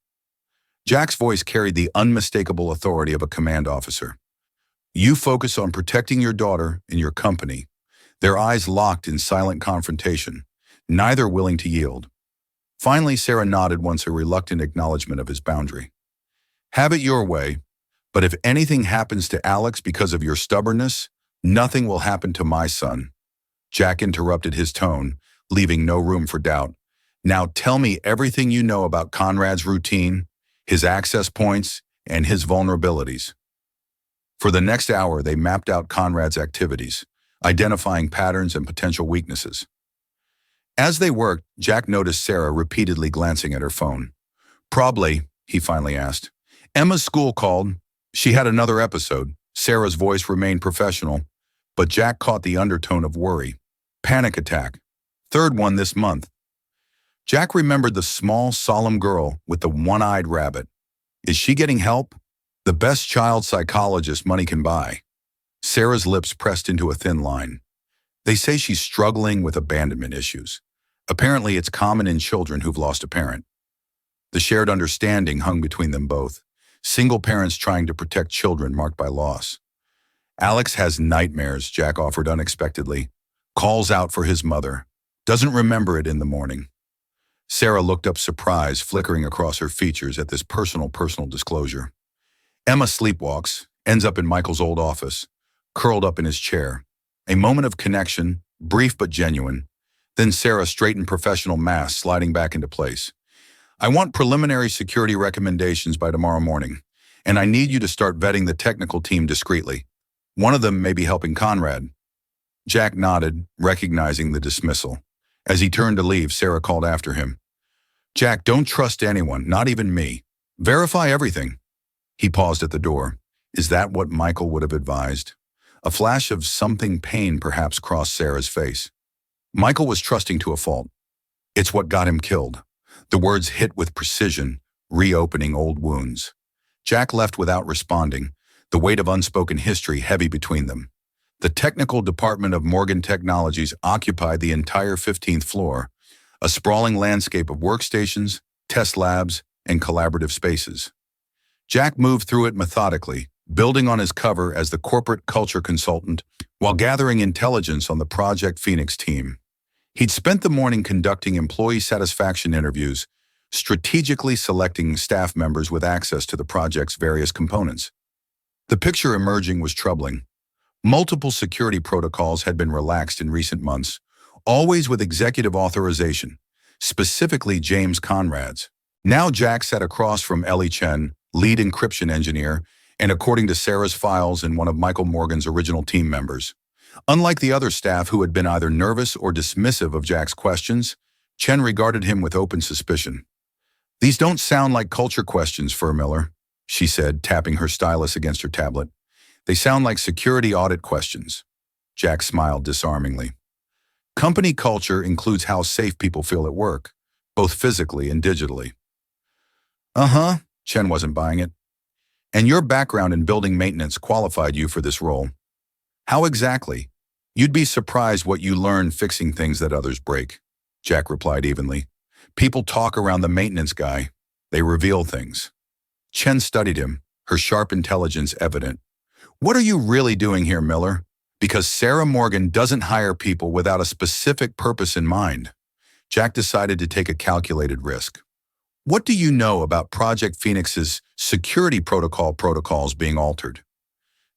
Jack's voice carried the unmistakable authority of a command officer. You focus on protecting your daughter and your company. Their eyes locked in silent confrontation, neither willing to yield. Finally, Sarah nodded once a reluctant acknowledgement of his boundary. Have it your way, but if anything happens to Alex because of your stubbornness, nothing will happen to my son. Jack interrupted his tone, leaving no room for doubt. Now tell me everything you know about Conrad's routine, his access points, and his vulnerabilities. For the next hour, they mapped out Conrad's activities, identifying patterns and potential weaknesses. As they worked, Jack noticed Sarah repeatedly glancing at her phone. Probably, he finally asked. Emma's school called. She had another episode. Sarah's voice remained professional, but Jack caught the undertone of worry. Panic attack. Third one this month. Jack remembered the small, solemn girl with the one-eyed rabbit. Is she getting help? The best child psychologist money can buy. Sarah's lips pressed into a thin line. They say she's struggling with abandonment issues. Apparently, it's common in children who've lost a parent. The shared understanding hung between them both. Single parents trying to protect children marked by loss. Alex has nightmares, Jack offered unexpectedly. Calls out for his mother. Doesn't remember it in the morning. Sarah looked up, surprise flickering across her features at this personal disclosure. Emma sleepwalks, ends up in Michael's old office, curled up in his chair. A moment of connection, brief but genuine. Then Sarah straightened professional mask, sliding back into place. I want preliminary security recommendations by tomorrow morning, and I need you to start vetting the technical team discreetly. One of them may be helping Conrad. Jack nodded, recognizing the dismissal. As he turned to leave, Sarah called after him. Jack, don't trust anyone, not even me. Verify everything. He paused at the door. Is that what Michael would have advised? A flash of something pain perhaps crossed Sarah's face. Michael was trusting to a fault. It's what got him killed. The words hit with precision, reopening old wounds. Jack left without responding, the weight of unspoken history heavy between them. The technical department of Morgan Technologies occupied the entire 15th floor, a sprawling landscape of workstations, test labs, and collaborative spaces. Jack moved through it methodically, building on his cover as the corporate culture consultant while gathering intelligence on the Project Phoenix team. He'd spent the morning conducting employee satisfaction interviews, strategically selecting staff members with access to the project's various components. The picture emerging was troubling. Multiple security protocols had been relaxed in recent months, always with executive authorization, specifically James Conrad's. Now Jack sat across from Ellie Chen, lead encryption engineer, and according to Sarah's files and one of Michael Morgan's original team members. Unlike the other staff who had been either nervous or dismissive of Jack's questions, Chen regarded him with open suspicion. These don't sound like culture questions, Miller, she said, tapping her stylus against her tablet. They sound like security audit questions. Jack smiled disarmingly. Company culture includes how safe people feel at work, both physically and digitally. Uh-huh, Chen wasn't buying it. And your background in building maintenance qualified you for this role. How exactly? You'd be surprised what you learn fixing things that others break, Jack replied evenly. People talk around the maintenance guy. They reveal things. Chen studied him, her sharp intelligence evident. What are you really doing here, Miller? Because Sarah Morgan doesn't hire people without a specific purpose in mind. Jack decided to take a calculated risk. What do you know about Project Phoenix's security protocols being altered?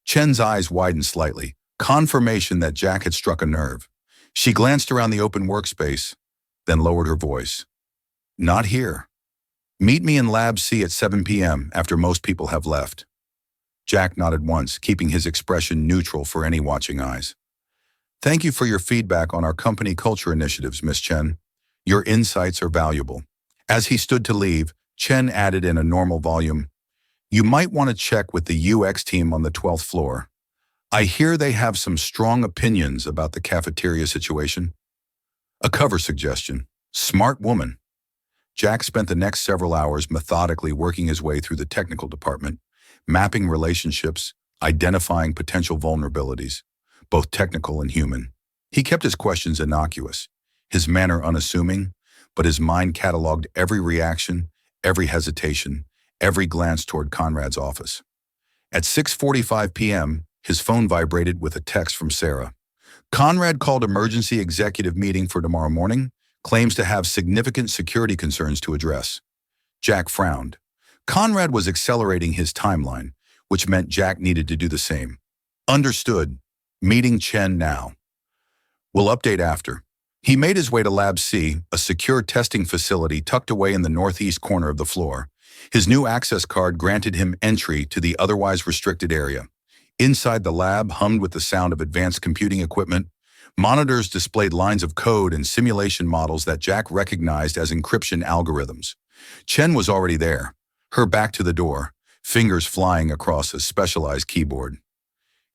Chen's eyes widened slightly, confirmation that Jack had struck a nerve. She glanced around the open workspace, then lowered her voice. Not here. Meet me in Lab C at 7 p.m. after most people have left. Jack nodded once, keeping his expression neutral for any watching eyes. Thank you for your feedback on our company culture initiatives, Miss Chen. Your insights are valuable. As he stood to leave, Chen added in a normal volume, you might want to check with the UX team on the 12th floor. I hear they have some strong opinions about the cafeteria situation. A cover suggestion. Smart woman. Jack spent the next several hours methodically working his way through the technical department, mapping relationships, identifying potential vulnerabilities, both technical and human. He kept his questions innocuous, his manner unassuming, but his mind cataloged every reaction, every hesitation, every glance toward Conrad's office. At 6:45 p.m., his phone vibrated with a text from Sarah. Conrad called emergency executive meeting for tomorrow morning, claims to have significant security concerns to address. Jack frowned. Conrad was accelerating his timeline, which meant Jack needed to do the same. Understood. Meeting Chen now. We'll update after. He made his way to Lab C, a secure testing facility tucked away in the northeast corner of the floor. His new access card granted him entry to the otherwise restricted area. Inside the lab hummed with the sound of advanced computing equipment, Monitors displayed lines of code and simulation models that Jack recognized as encryption algorithms. Chen was already there, her back to the door, fingers flying across a specialized keyboard.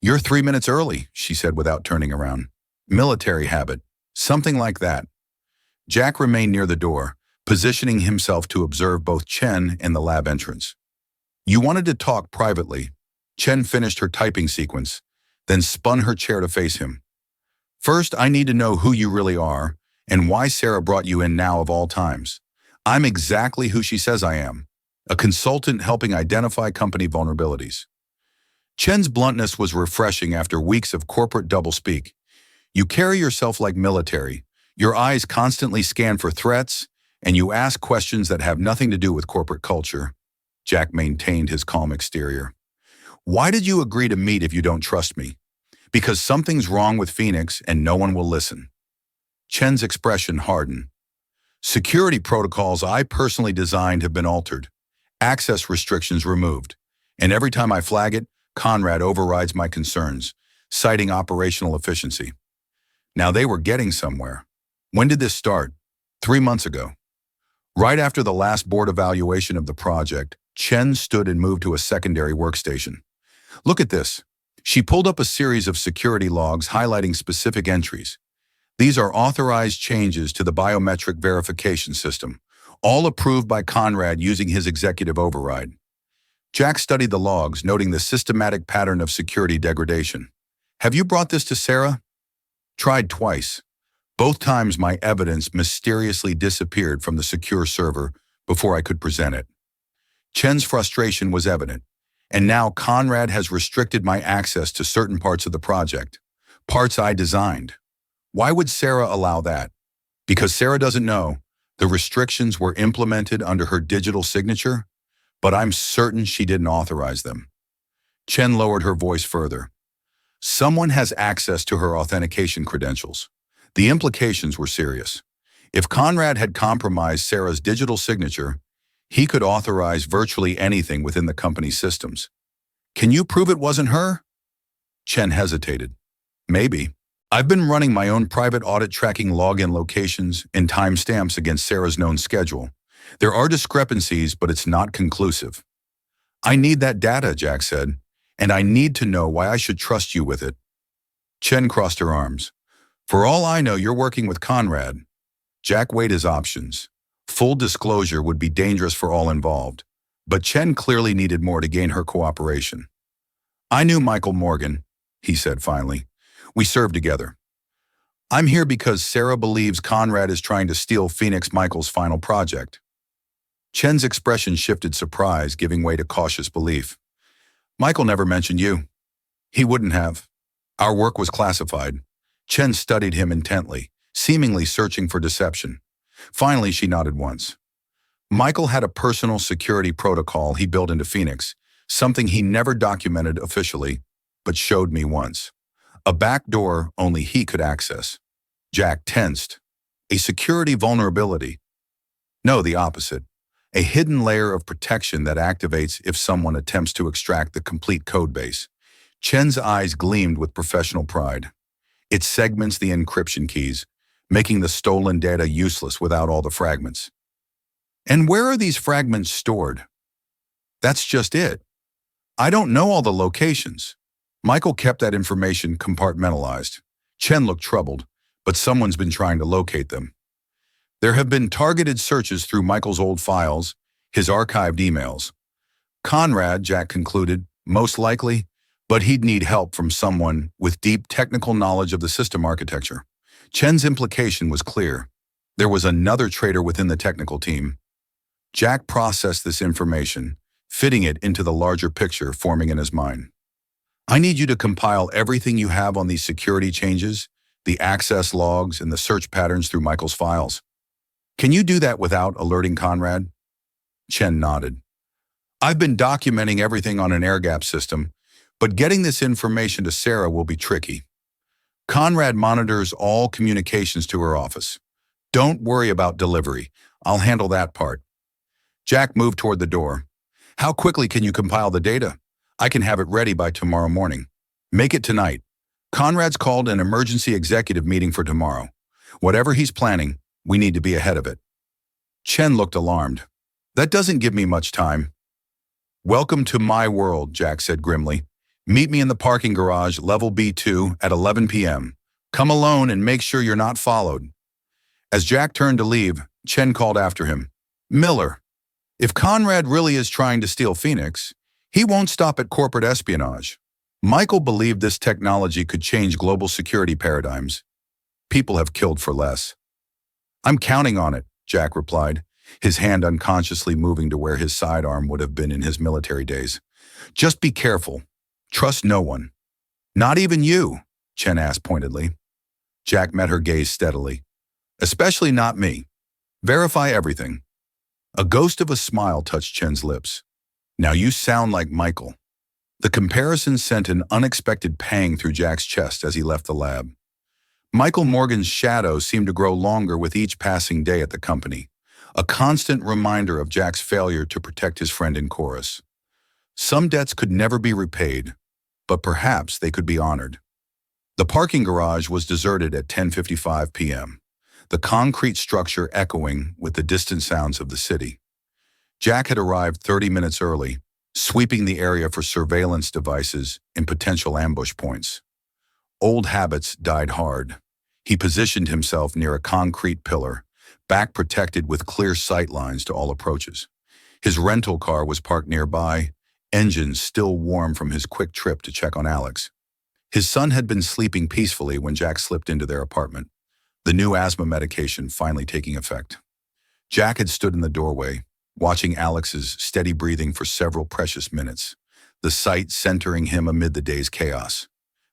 "You're 3 minutes early," she said without turning around. "Military habit. Something like that." Jack remained near the door, positioning himself to observe both Chen and the lab entrance. "You wanted to talk privately." Chen finished her typing sequence, then spun her chair to face him. "First, I need to know who you really are and why Sarah brought you in now of all times." "I'm exactly who she says I am, a consultant helping identify company vulnerabilities." Chen's bluntness was refreshing after weeks of corporate doublespeak. "You carry yourself like military. Your eyes constantly scan for threats, and you ask questions that have nothing to do with corporate culture." Jack maintained his calm exterior. "Why did you agree to meet if you don't trust me?" "Because something's wrong with Phoenix and no one will listen." Chen's expression hardened. "Security protocols I personally designed have been altered, access restrictions removed, and every time I flag it, Conrad overrides my concerns, citing operational efficiency." Now they were getting somewhere. "When did this start?" 3 months ago. Right after the last board evaluation of the project, Chen stood and moved to a secondary workstation. "Look at this." She pulled up a series of security logs highlighting specific entries. "These are authorized changes to the biometric verification system, all approved by Conrad using his executive override." Jack studied the logs, noting the systematic pattern of security degradation. "Have you brought this to Sarah?" "Tried twice. Both times my evidence mysteriously disappeared from the secure server before I could present it." Chen's frustration was evident. "And now Conrad has restricted my access to certain parts of the project, parts I designed. Why would Sarah allow that?" "Because Sarah doesn't know. The restrictions were implemented under her digital signature, but I'm certain she didn't authorize them." Chen lowered her voice further. "Someone has access to her authentication credentials." The implications were serious. If Conrad had compromised Sarah's digital signature, he could authorize virtually anything within the company's systems. "Can you prove it wasn't her?" Chen hesitated. "Maybe. I've been running my own private audit tracking login locations and timestamps against Sarah's known schedule. There are discrepancies, but it's not conclusive." "I need that data," Jack said, "and I need to know why I should trust you with it." Chen crossed her arms. "For all I know, you're working with Conrad." Jack weighed his options. Full disclosure would be dangerous for all involved, but Chen clearly needed more to gain her cooperation. "I knew Michael Morgan," he said finally. "We served together. I'm here because Sarah believes Conrad is trying to steal Phoenix Michael's final project." Chen's expression shifted surprise, giving way to cautious belief. "Michael never mentioned you." "He wouldn't have. Our work was classified." Chen studied him intently, seemingly searching for deception. Finally, she nodded once. "Michael had a personal security protocol he built into Phoenix, something he never documented officially, but showed me once. A back door only he could access." Jack tensed. "A security vulnerability?" "No, the opposite. A hidden layer of protection that activates if someone attempts to extract the complete codebase." Chen's eyes gleamed with professional pride. "It segments the encryption keys, making the stolen data useless without all the fragments." "And where are these fragments stored?" "That's just it. I don't know all the locations." Michael kept that information compartmentalized. Chen looked troubled, but someone's been trying to locate them. "There have been targeted searches through Michael's old files, his archived emails." Conrad, Jack concluded, most likely, but he'd need help from someone with deep technical knowledge of the system architecture. Chen's implication was clear. There was another traitor within the technical team. Jack processed this information, fitting it into the larger picture forming in his mind. "I need you to compile everything you have on these security changes, the access logs, and the search patterns through Michael's files. Can you do that without alerting Conrad?" Chen nodded. "I've been documenting everything on an air-gap system, but getting this information to Sarah will be tricky. Conrad monitors all communications to her office. Don't worry about delivery. I'll handle that part." Jack moved toward the door. "How quickly can you compile the data? I can have it ready by tomorrow morning." "Make it tonight. Conrad's called an emergency executive meeting for tomorrow. Whatever he's planning, we need to be ahead of it. Chen looked alarmed. That doesn't give me much time. Welcome to my world, Jack said grimly. Meet me in the parking garage, level B2, at 11 p.m. Come alone and make sure you're not followed. As Jack turned to leave, Chen called after him. Miller, if Conrad really is trying to steal Phoenix, he won't stop at corporate espionage. Michael believed this technology could change global security paradigms. People have killed for less. I'm counting on it, Jack replied, his hand unconsciously moving to where his sidearm would have been in his military days. Just be careful. Trust no one. Not even you, Chen asked pointedly. Jack met her gaze steadily. Especially not me. Verify everything. A ghost of a smile touched Chen's lips. Now you sound like Michael. The comparison sent an unexpected pang through Jack's chest as he left the lab. Michael Morgan's shadow seemed to grow longer with each passing day at the company, a constant reminder of Jack's failure to protect his friend in chorus. Some debts could never be repaid, but perhaps they could be honored. The parking garage was deserted at 10:55 p.m., the concrete structure echoing with the distant sounds of the city. Jack had arrived 30 minutes early, sweeping the area for surveillance devices and potential ambush points. Old habits died hard. He positioned himself near a concrete pillar, back protected with clear sight lines to all approaches. His rental car was parked nearby, engines still warm from his quick trip to check on Alex. His son had been sleeping peacefully when Jack slipped into their apartment, the new asthma medication finally taking effect. Jack had stood in the doorway, watching Alex's steady breathing for several precious minutes, the sight centering him amid the day's chaos.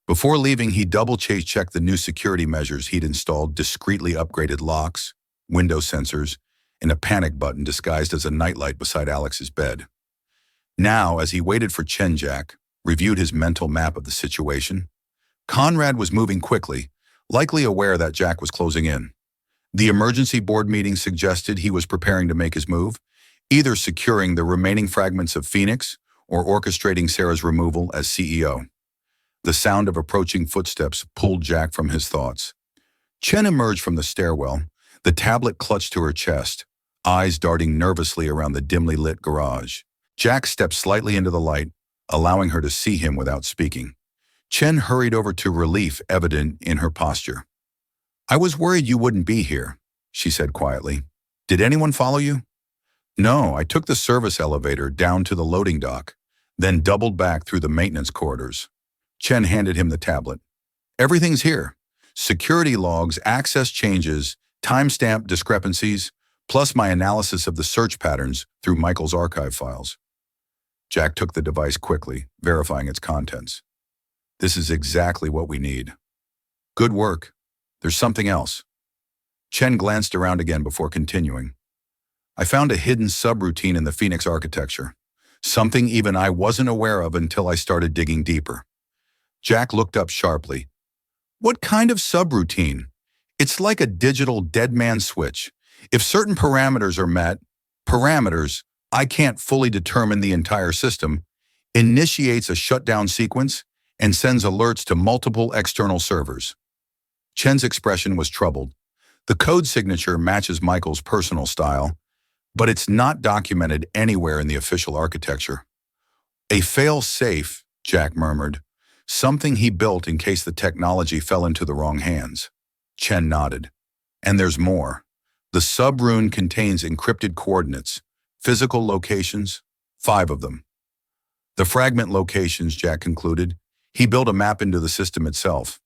Before leaving, he double-checked the new security measures he'd installed: discreetly upgraded locks, window sensors, and a panic button disguised as a nightlight beside Alex's bed. Now, as he waited for Chen, Jack reviewed his mental map of the situation. Conrad was moving quickly, likely aware that Jack was closing in. The emergency board meeting suggested he was preparing to make his move, either securing the remaining fragments of Phoenix or orchestrating Sarah's removal as CEO. The sound of approaching footsteps pulled Jack from his thoughts. Chen emerged from the stairwell, the tablet clutched to her chest, eyes darting nervously around the dimly lit garage. Jack stepped slightly into the light, allowing her to see him without speaking. Chen hurried over to relief evident in her posture. I was worried you wouldn't be here, she said quietly. Did anyone follow you? No, I took the service elevator down to the loading dock, then doubled back through the maintenance corridors. Chen handed him the tablet. Everything's here. Security logs, access changes, timestamp discrepancies, plus my analysis of the search patterns through Michael's archive files. Jack took the device quickly, verifying its contents. This is exactly what we need. Good work. There's something else. Chen glanced around again before continuing. I found a hidden subroutine in the Phoenix architecture, something even I wasn't aware of until I started digging deeper. Jack looked up sharply. What kind of subroutine? It's like a digital dead man switch. If certain parameters are met, I can't fully determine the entire system, initiates a shutdown sequence, and sends alerts to multiple external servers. Chen's expression was troubled. The code signature matches Michael's personal style, but it's not documented anywhere in the official architecture. A fail-safe, Jack murmured, something he built in case the technology fell into the wrong hands. Chen nodded. And there's more. The sub-rune contains encrypted coordinates, physical locations, 5 of them. The fragment locations, Jack concluded. He built a map into the system itself.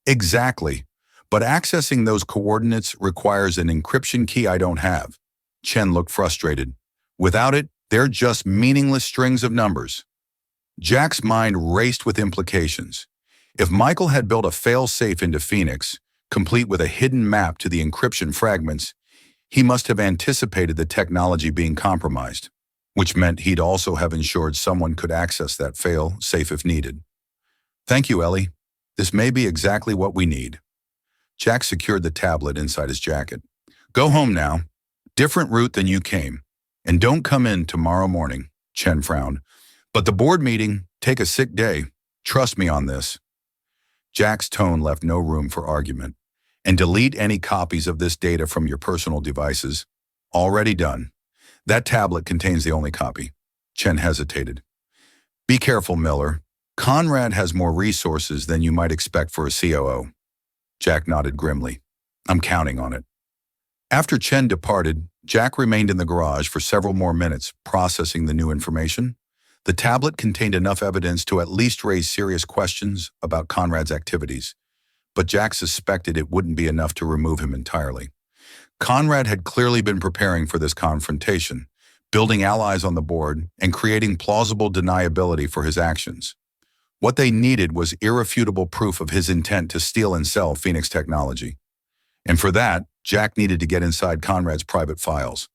Exactly, but accessing those coordinates requires an encryption key I don't have. Chen looked frustrated. Without it, they're just meaningless strings of numbers. Jack's mind raced with implications. If Michael had built a fail-safe into Phoenix, complete with a hidden map to the encryption fragments, he must have anticipated the technology being compromised, which meant he'd also have ensured someone could access that fail-safe if needed. Thank you, Ellie. This may be exactly what we need. Jack secured the tablet inside his jacket. Go home now. Different route than you came. And don't come in tomorrow morning, Chen frowned. But the board meeting, take a sick day. Trust me on this. Jack's tone left no room for argument. And delete any copies of this data from your personal devices. Already done. That tablet contains the only copy. Chen hesitated. Be careful, Miller. Conrad has more resources than you might expect for a COO. Jack nodded grimly. I'm counting on it. After Chen departed, Jack remained in the garage for several more minutes, processing the new information. The tablet contained enough evidence to at least raise serious questions about Conrad's activities, but Jack suspected it wouldn't be enough to remove him entirely. Conrad had clearly been preparing for this confrontation, building allies on the board and creating plausible deniability for his actions. What they needed was irrefutable proof of his intent to steal and sell Phoenix technology. And for that, Jack needed to get inside Conrad's private files.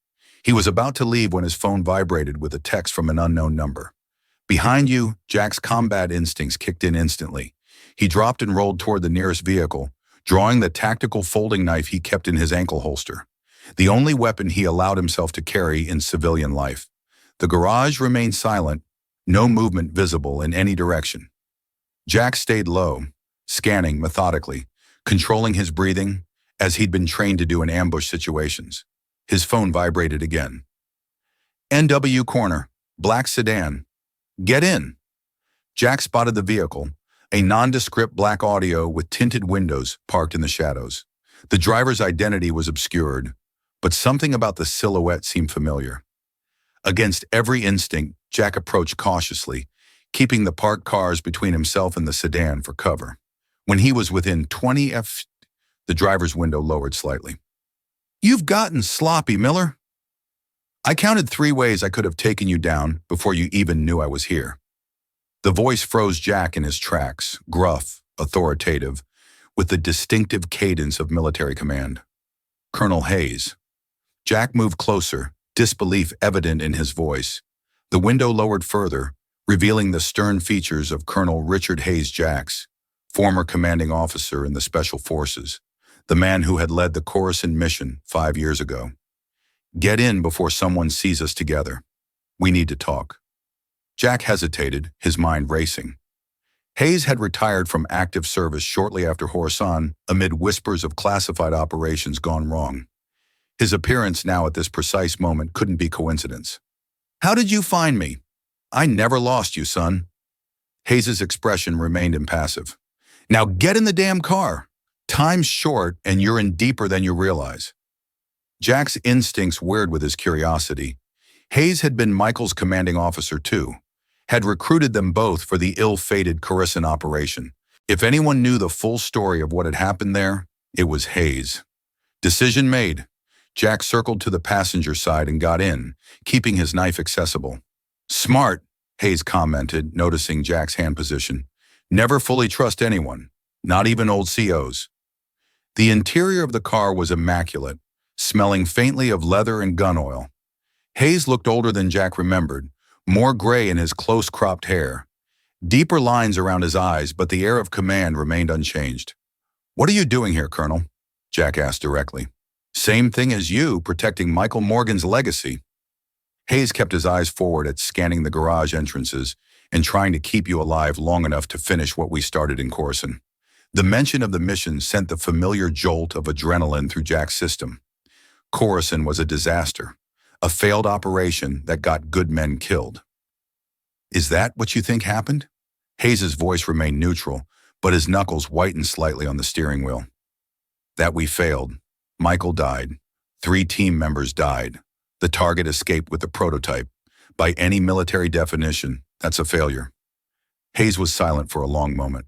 He was about to leave when his phone vibrated with a text from an unknown number. Behind you, Jack's combat instincts kicked in instantly. He dropped and rolled toward the nearest vehicle, drawing the tactical folding knife he kept in his ankle holster, the only weapon he allowed himself to carry in civilian life. The garage remained silent, no movement visible in any direction. Jack stayed low, scanning methodically, controlling his breathing, as he'd been trained to do in ambush situations. His phone vibrated again. NW Corner, black sedan. Get in. Jack spotted the vehicle, a nondescript black audio with tinted windows parked in the shadows. The driver's identity was obscured, but something about the silhouette seemed familiar. Against every instinct, Jack approached cautiously, keeping the parked cars between himself and the sedan for cover. When he was within 20 feet, the driver's window lowered slightly. You've gotten sloppy, Miller. I counted 3 ways I could have taken you down before you even knew I was here. The voice froze Jack in his tracks, gruff, authoritative, with the distinctive cadence of military command. Colonel Hayes. Jack moved closer, disbelief evident in his voice. The window lowered further, revealing the stern features of Colonel Richard Hayes Jacks, former commanding officer in the Special Forces, the man who had led the Coruscant mission 5 years ago. Get in before someone sees us together. We need to talk. Jack hesitated, his mind racing. Hayes had retired from active service shortly after Coruscant amid whispers of classified operations gone wrong. His appearance now at this precise moment couldn't be coincidence. How did you find me? I never lost you, son. Hayes's expression remained impassive. Now get in the damn car. Time's short and you're in deeper than you realize. Jack's instincts whirred with his curiosity. Hayes had been Michael's commanding officer too, had recruited them both for the ill-fated Coruscant operation. If anyone knew the full story of what had happened there, it was Hayes. Decision made. Jack circled to the passenger side and got in, keeping his knife accessible. Smart, Hayes commented, noticing Jack's hand position. Never fully trust anyone, not even old COs. The interior of the car was immaculate, smelling faintly of leather and gun oil. Hayes looked older than Jack remembered, more gray in his close-cropped hair. Deeper lines around his eyes, but the air of command remained unchanged. What are you doing here, Colonel? Jack asked directly. Same thing as you, protecting Michael Morgan's legacy. Hayes kept his eyes forward at scanning the garage entrances and trying to keep you alive long enough to finish what we started in Coruscant. The mention of the mission sent the familiar jolt of adrenaline through Jack's system. Coruscant was a disaster, a failed operation that got good men killed. Is that what you think happened? Hayes's voice remained neutral, but his knuckles whitened slightly on the steering wheel. That we failed. Michael died. 3 team members died. The target escaped with the prototype. By any military definition, that's a failure. Hayes was silent for a long moment.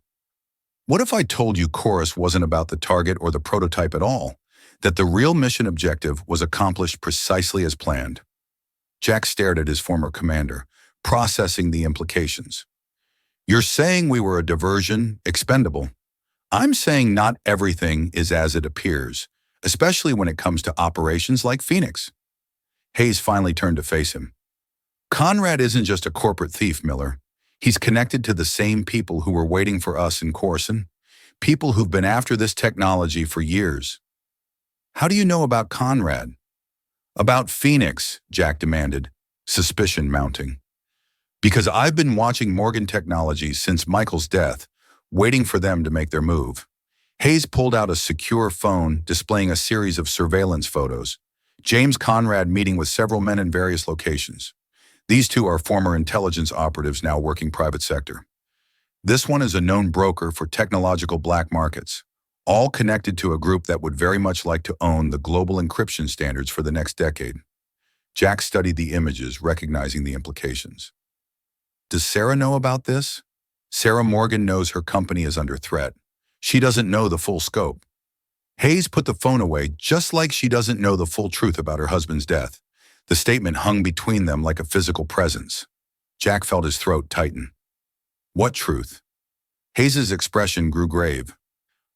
What if I told you Chorus wasn't about the target or the prototype at all? That the real mission objective was accomplished precisely as planned? Jack stared at his former commander, processing the implications. You're saying we were a diversion, expendable. I'm saying not everything is as it appears, especially when it comes to operations like Phoenix. Hayes finally turned to face him. Conrad isn't just a corporate thief, Miller. He's connected to the same people who were waiting for us in Coruscant, people who've been after this technology for years. How do you know about Conrad? About Phoenix, Jack demanded, suspicion mounting. Because I've been watching Morgan Technologies since Michael's death, waiting for them to make their move. Hayes pulled out a secure phone displaying a series of surveillance photos. James Conrad meeting with several men in various locations. These two are former intelligence operatives now working private sector. This one is a known broker for technological black markets, all connected to a group that would very much like to own the global encryption standards for the next decade. Jack studied the images, recognizing the implications. Does Sarah know about this? Sarah Morgan knows her company is under threat. She doesn't know the full scope. Hayes put the phone away just like she doesn't know the full truth about her husband's death. The statement hung between them like a physical presence. Jack felt his throat tighten. What truth? Hayes's expression grew grave.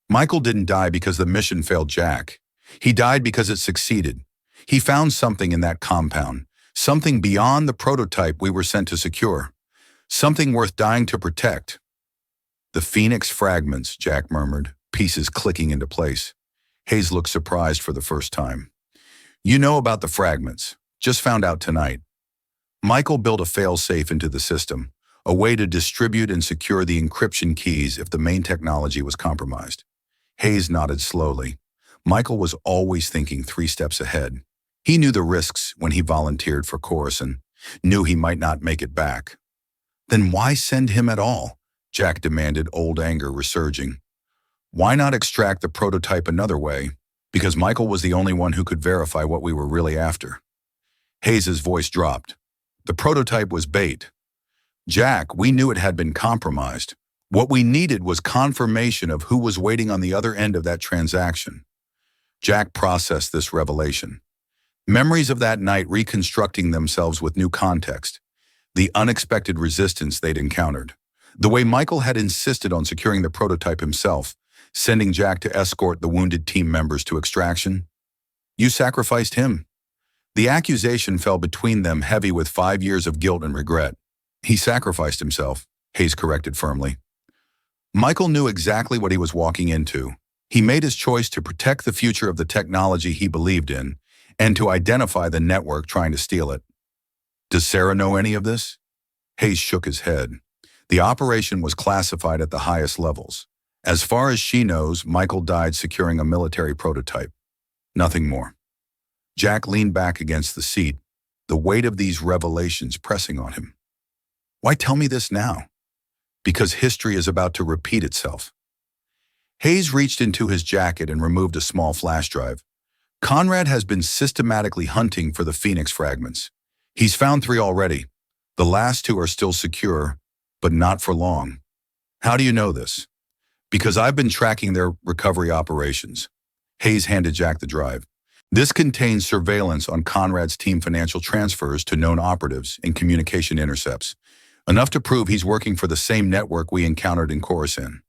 Michael didn't die because the mission failed Jack. He died because it succeeded. He found something in that compound, something beyond the prototype we were sent to secure, something worth dying to protect. The Phoenix fragments, Jack murmured, pieces clicking into place. Hayes looked surprised for the first time. You know about the fragments. Just found out tonight. Michael built a fail-safe into the system, a way to distribute and secure the encryption keys if the main technology was compromised. Hayes nodded slowly. Michael was always thinking 3 steps ahead. He knew the risks when he volunteered for Coruscant, knew he might not make it back. Then why send him at all? Jack demanded, old anger resurging. Why not extract the prototype another way? Because Michael was the only one who could verify what we were really after. Hayes's voice dropped. The prototype was bait. Jack, we knew it had been compromised. What we needed was confirmation of who was waiting on the other end of that transaction. Jack processed this revelation. Memories of that night reconstructing themselves with new context. The unexpected resistance they'd encountered. The way Michael had insisted on securing the prototype himself, sending Jack to escort the wounded team members to extraction. You sacrificed him. The accusation fell between them heavy with 5 years of guilt and regret. He sacrificed himself, Hayes corrected firmly. Michael knew exactly what he was walking into. He made his choice to protect the future of the technology he believed in and to identify the network trying to steal it. Does Sarah know any of this? Hayes shook his head. The operation was classified at the highest levels. As far as she knows, Michael died securing a military prototype. Nothing more. Jack leaned back against the seat, the weight of these revelations pressing on him. Why tell me this now? Because history is about to repeat itself. Hayes reached into his jacket and removed a small flash drive. Conrad has been systematically hunting for the Phoenix fragments. He's found 3 already. The last 2 are still secure, but not for long. How do you know this? Because I've been tracking their recovery operations. Hayes handed Jack the drive. This contains surveillance on Conrad's team financial transfers to known operatives and communication intercepts, enough to prove he's working for the same network we encountered in Coruscant.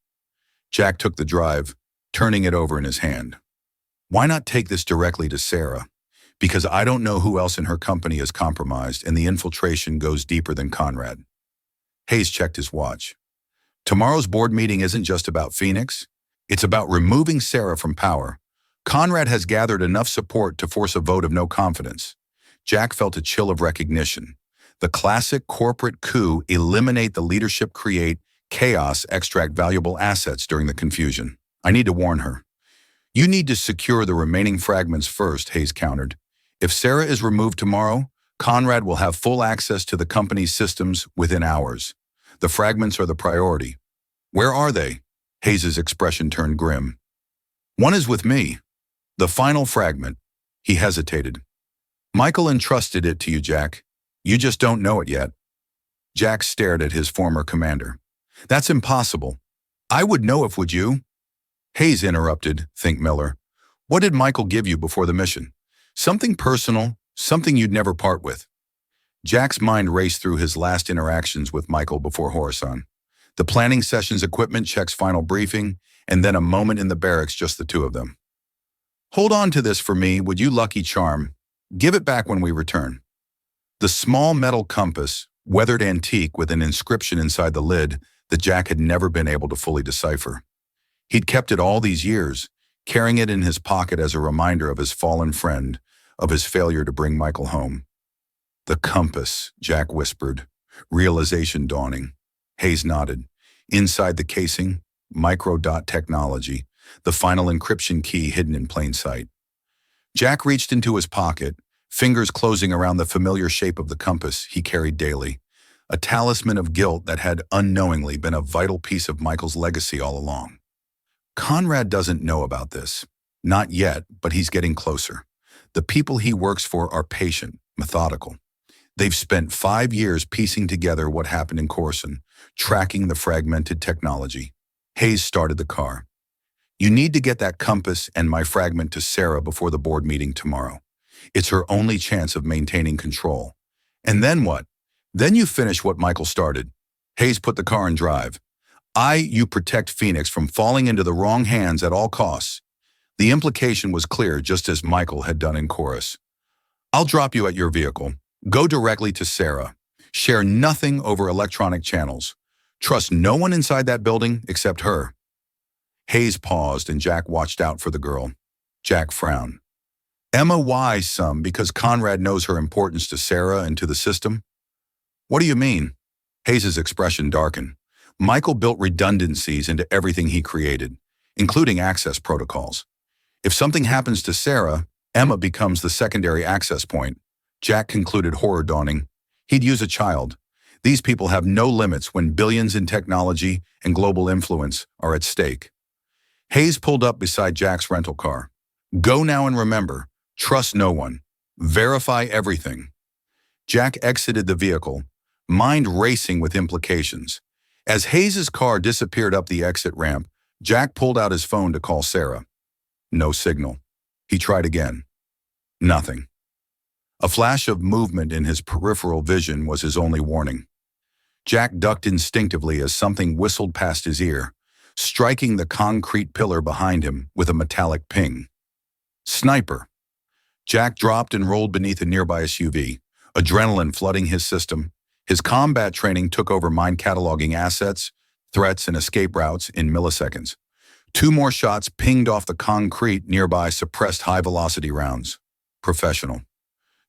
Jack took the drive, turning it over in his hand. Why not take this directly to Sarah? Because I don't know who else in her company is compromised and the infiltration goes deeper than Conrad. Hayes checked his watch. Tomorrow's board meeting isn't just about Phoenix. It's about removing Sarah from power. Conrad has gathered enough support to force a vote of no confidence. Jack felt a chill of recognition. The classic corporate coup: eliminate the leadership, create chaos, extract valuable assets during the confusion. I need to warn her. You need to secure the remaining fragments first, Hayes countered. If Sarah is removed tomorrow, Conrad will have full access to the company's systems within hours. The fragments are the priority. Where are they? Hayes's expression turned grim. One is with me. The final fragment. He hesitated. Michael entrusted it to you, Jack. You just don't know it yet. Jack stared at his former commander. That's impossible. I would know if, would you? Hayes interrupted, think Miller. What did Michael give you before the mission? Something personal, something you'd never part with. Jack's mind raced through his last interactions with Michael before Coruscant. The planning session's equipment checks, final briefing, and then a moment in the barracks, just the 2 of them. Hold on to this for me, would you, lucky charm? Give it back when we return. The small metal compass, weathered antique with an inscription inside the lid that Jack had never been able to fully decipher. He'd kept it all these years, carrying it in his pocket as a reminder of his fallen friend, of his failure to bring Michael home. The compass, Jack whispered, realization dawning. Hayes nodded. Inside the casing, microdot technology, the final encryption key hidden in plain sight. Jack reached into his pocket, fingers closing around the familiar shape of the compass he carried daily, a talisman of guilt that had unknowingly been a vital piece of Michael's legacy all along. Conrad doesn't know about this. Not yet, but he's getting closer. The people he works for are patient, methodical. They've spent 5 years piecing together what happened in Corson, tracking the fragmented technology. Hayes started the car. You need to get that compass and my fragment to Sarah before the board meeting tomorrow. It's her only chance of maintaining control. And then what? Then you finish what Michael started. Hayes put the car in drive. You protect Phoenix from falling into the wrong hands at all costs. The implication was clear, just as Michael had done in chorus. I'll drop you at your vehicle. Go directly to Sarah. Share nothing over electronic channels. Trust no one inside that building except her. Hayes paused and Jack watched out for the girl. Jack frowned. Emma wise some because Conrad knows her importance to Sarah and to the system? What do you mean? Hayes' expression darkened. Michael built redundancies into everything he created, including access protocols. If something happens to Sarah, Emma becomes the secondary access point. Jack concluded, horror dawning. He'd use a child. These people have no limits when billions in technology and global influence are at stake. Hayes pulled up beside Jack's rental car. Go now and remember, trust no one. Verify everything. Jack exited the vehicle, mind racing with implications. As Hayes' car disappeared up the exit ramp, Jack pulled out his phone to call Sarah. No signal. He tried again. Nothing. A flash of movement in his peripheral vision was his only warning. Jack ducked instinctively as something whistled past his ear, striking the concrete pillar behind him with a metallic ping. Sniper. Jack dropped and rolled beneath a nearby SUV, adrenaline flooding his system. His combat training took over mind cataloging assets, threats, and escape routes in milliseconds. 2 more shots pinged off the concrete nearby, suppressed high-velocity rounds. Professional.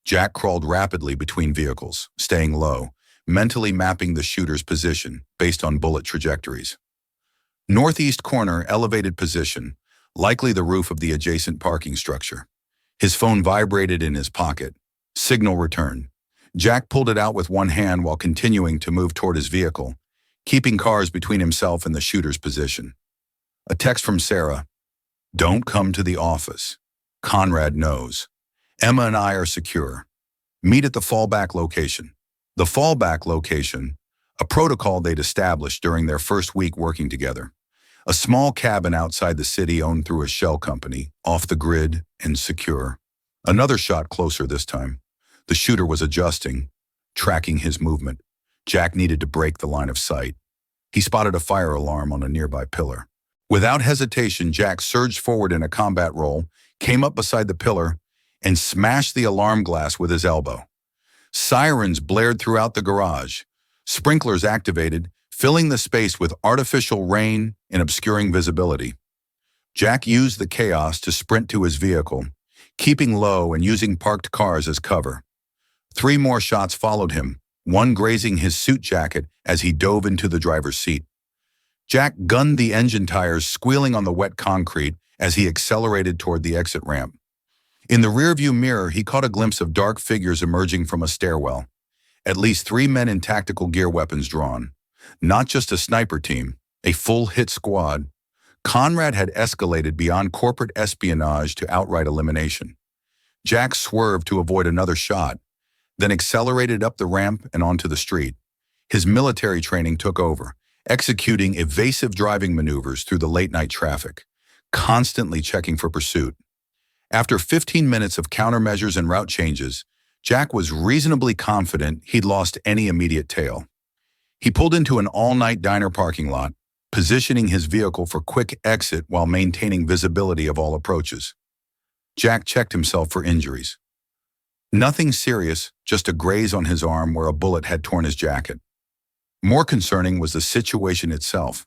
Jack crawled rapidly between vehicles, staying low, mentally mapping the shooter's position based on bullet trajectories. Northeast corner, elevated position, likely the roof of the adjacent parking structure. His phone vibrated in his pocket. Signal returned. Jack pulled it out with one hand while continuing to move toward his vehicle, keeping cars between himself and the shooter's position. A text from Sarah. Don't come to the office. Conrad knows. Emma and I are secure. Meet at the fallback location. The fallback location, a protocol they'd established during their first week working together. A small cabin outside the city owned through a shell company, off the grid and secure. Another shot closer this time. The shooter was adjusting, tracking his movement. Jack needed to break the line of sight. He spotted a fire alarm on a nearby pillar. Without hesitation, Jack surged forward in a combat roll, came up beside the pillar, and smashed the alarm glass with his elbow. Sirens blared throughout the garage. Sprinklers activated, filling the space with artificial rain and obscuring visibility. Jack used the chaos to sprint to his vehicle, keeping low and using parked cars as cover. 3 more shots followed him, one grazing his suit jacket as he dove into the driver's seat. Jack gunned the engine tires, squealing on the wet concrete as he accelerated toward the exit ramp. In the rearview mirror, he caught a glimpse of dark figures emerging from a stairwell. At least 3 men in tactical gear, weapons drawn. Not just a sniper team, a full hit squad. Conrad had escalated beyond corporate espionage to outright elimination. Jack swerved to avoid another shot, then accelerated up the ramp and onto the street. His military training took over, executing evasive driving maneuvers through the late-night traffic, constantly checking for pursuit. After 15 minutes of countermeasures and route changes, Jack was reasonably confident he'd lost any immediate tail. He pulled into an all-night diner parking lot, positioning his vehicle for quick exit while maintaining visibility of all approaches. Jack checked himself for injuries. Nothing serious, just a graze on his arm where a bullet had torn his jacket. More concerning was the situation itself.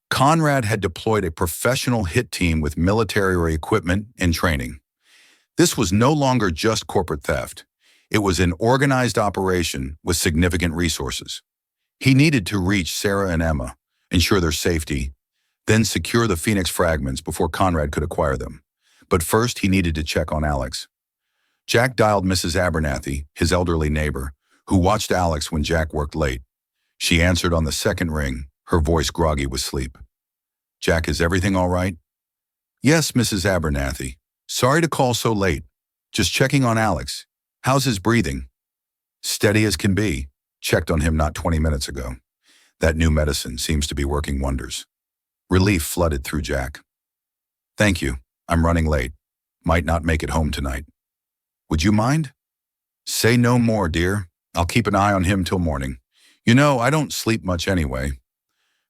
Conrad had deployed a professional hit team with military equipment and training. This was no longer just corporate theft. It was an organized operation with significant resources. He needed to reach Sarah and Emma, ensure their safety, Then secure the Phoenix fragments before Conrad could acquire them. But first, he needed to check on Alex. Jack dialed Mrs. Abernathy, his elderly neighbor, who watched Alex when Jack worked late. She answered on the second ring, her voice groggy with sleep. "Jack, is everything all right?" "Yes, Mrs. Abernathy. Sorry to call so late. Just checking on Alex. How's his breathing?" "Steady as can be. Checked on him not 20 minutes ago. That new medicine seems to be working wonders." Relief flooded through Jack. "Thank you. I'm running late. Might not make it home tonight. Would you mind?" "Say no more, dear. I'll keep an eye on him till morning. You know, I don't sleep much anyway."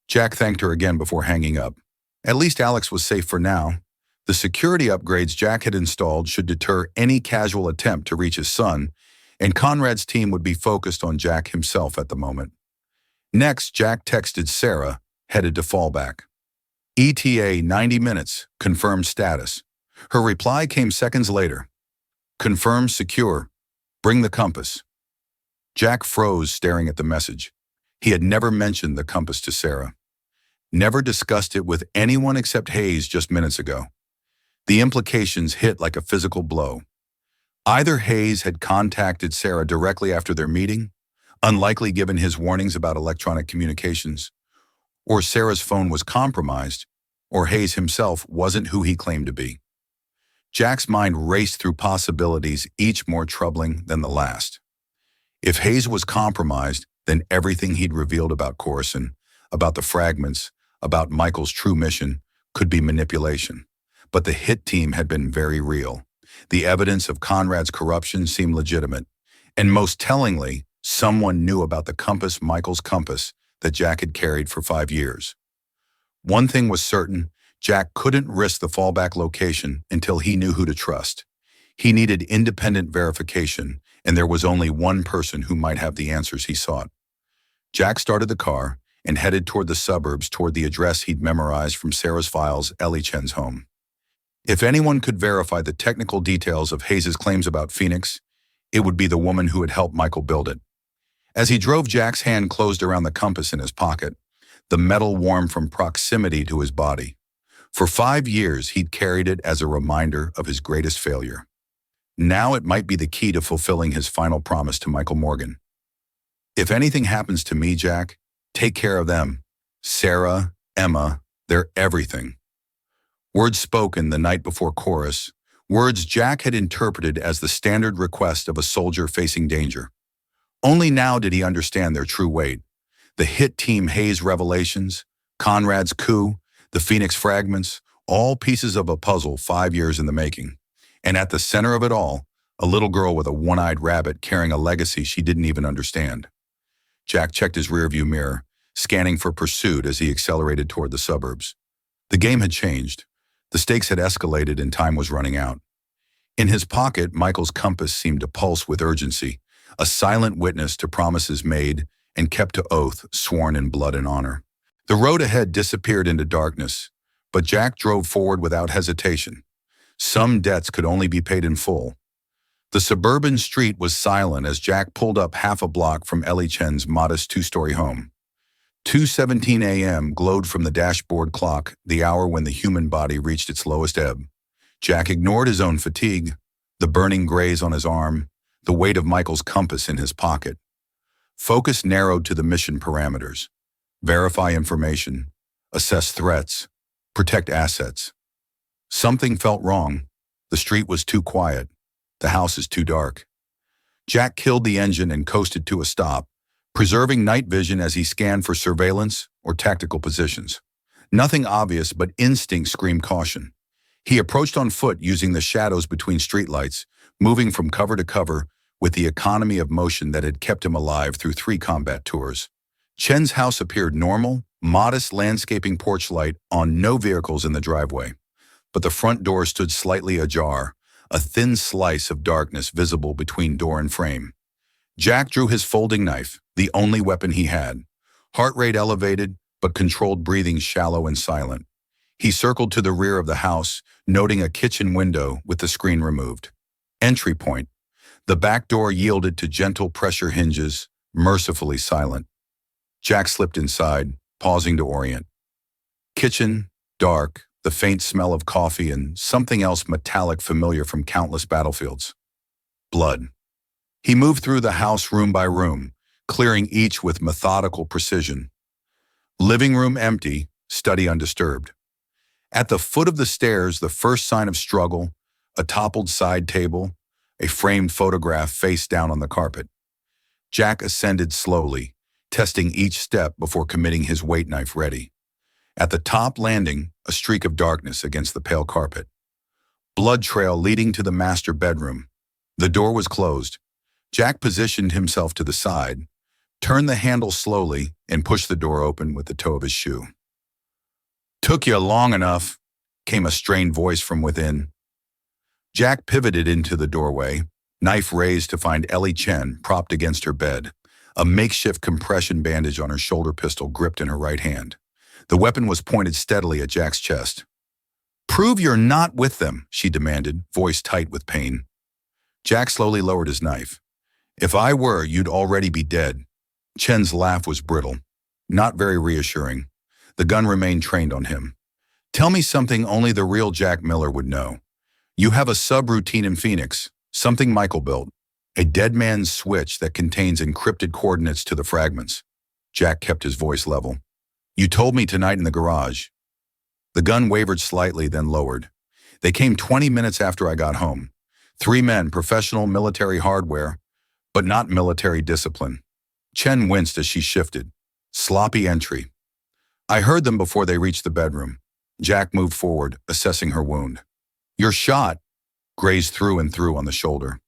Jack thanked her again before hanging up. At least Alex was safe for now. The security upgrades Jack had installed should deter any casual attempt to reach his son, and Conrad's team would be focused on Jack himself at the moment. Next, Jack texted Sarah, headed to fallback. "ETA 90 minutes, confirmed status." Her reply came seconds later. "Confirmed secure. Bring the compass." Jack froze, staring at the message. He had never mentioned the compass to Sarah. Never discussed it with anyone except Hayes just minutes ago. The implications hit like a physical blow. Either Hayes had contacted Sarah directly after their meeting, unlikely given his warnings about electronic communications, or Sarah's phone was compromised, or Hayes himself wasn't who he claimed to be. Jack's mind raced through possibilities, each more troubling than the last. If Hayes was compromised, then everything he'd revealed about Corson, about the fragments, about Michael's true mission, could be manipulation. But the hit team had been very real. The evidence of Conrad's corruption seemed legitimate. And most tellingly, someone knew about the compass, Michael's compass, that Jack had carried for 5 years. One thing was certain, Jack couldn't risk the fallback location until he knew who to trust. He needed independent verification, and there was only one person who might have the answers he sought. Jack started the car and headed toward the suburbs, toward the address he'd memorized from Sarah's files, Ellie Chen's home. If anyone could verify the technical details of Hayes' claims about Phoenix, it would be the woman who had helped Michael build it. As he drove, Jack's hand closed around the compass in his pocket, the metal warm from proximity to his body. For 5 years, he'd carried it as a reminder of his greatest failure. Now it might be the key to fulfilling his final promise to Michael Morgan. "If anything happens to me, Jack, take care of them. Sarah, Emma, they're everything." Words spoken the night before chorus, words Jack had interpreted as the standard request of a soldier facing danger. Only now did he understand their true weight. The hit team Hayes revelations, Conrad's coup, the Phoenix fragments, all pieces of a puzzle 5 years in the making. And at the center of it all, a little girl with a one-eyed rabbit carrying a legacy she didn't even understand. Jack checked his rearview mirror, scanning for pursuit as he accelerated toward the suburbs. The game had changed. The stakes had escalated and time was running out. In his pocket, Michael's compass seemed to pulse with urgency, a silent witness to promises made and kept to oath sworn in blood and honor. The road ahead disappeared into darkness, but Jack drove forward without hesitation. Some debts could only be paid in full. The suburban street was silent as Jack pulled up half a block from Ellie Chen's modest 2-story home. 2:17 a.m. glowed from the dashboard clock, the hour when the human body reached its lowest ebb. Jack ignored his own fatigue, the burning graze on his arm, the weight of Michael's compass in his pocket. Focus narrowed to the mission parameters. Verify information, assess threats, protect assets. Something felt wrong. The street was too quiet. The house is too dark. Jack killed the engine and coasted to a stop, preserving night vision as he scanned for surveillance or tactical positions. Nothing obvious, but instinct screamed caution. He approached on foot using the shadows between streetlights, moving from cover to cover with the economy of motion that had kept him alive through 3 combat tours. Chen's house appeared normal, modest landscaping porch light on, no vehicles in the driveway. But the front door stood slightly ajar, a thin slice of darkness visible between door and frame. Jack drew his folding knife, the only weapon he had. Heart rate elevated, but controlled breathing shallow and silent. He circled to the rear of the house, noting a kitchen window with the screen removed. Entry point. The back door yielded to gentle pressure hinges, mercifully silent. Jack slipped inside, pausing to orient. kitchen, dark, the faint smell of coffee and something else metallic familiar from countless battlefields. Blood. He moved through the house room by room, clearing each with methodical precision. Living room empty, study undisturbed. At the foot of the stairs, the first sign of struggle, a toppled side table, a framed photograph face down on the carpet. Jack ascended slowly, testing each step before committing his weight knife ready. At the top landing, a streak of darkness against the pale carpet. Blood trail leading to the master bedroom. The door was closed. Jack positioned himself to the side, turned the handle slowly, and pushed the door open with the toe of his shoe. "Took you long enough," came a strained voice from within. Jack pivoted into the doorway, knife raised to find Ellie Chen propped against her bed, a makeshift compression bandage on her shoulder pistol gripped in her right hand. The weapon was pointed steadily at Jack's chest. "Prove you're not with them," she demanded, voice tight with pain. Jack slowly lowered his knife. "If I were, you'd already be dead." Chen's laugh was brittle, not very reassuring. The gun remained trained on him. "Tell me something only the real Jack Miller would know. You have a subroutine in Phoenix, something Michael built, a dead man's switch that contains encrypted coordinates to the fragments." Jack kept his voice level. "You told me tonight in the garage." The gun wavered slightly, then lowered. "They came 20 minutes after I got home. 3 men, professional military hardware, but not military discipline." Chen winced as she shifted. "Sloppy entry." "I heard them before they reached the bedroom." Jack moved forward, assessing her wound. "Your shot," grazed through and through on the shoulder.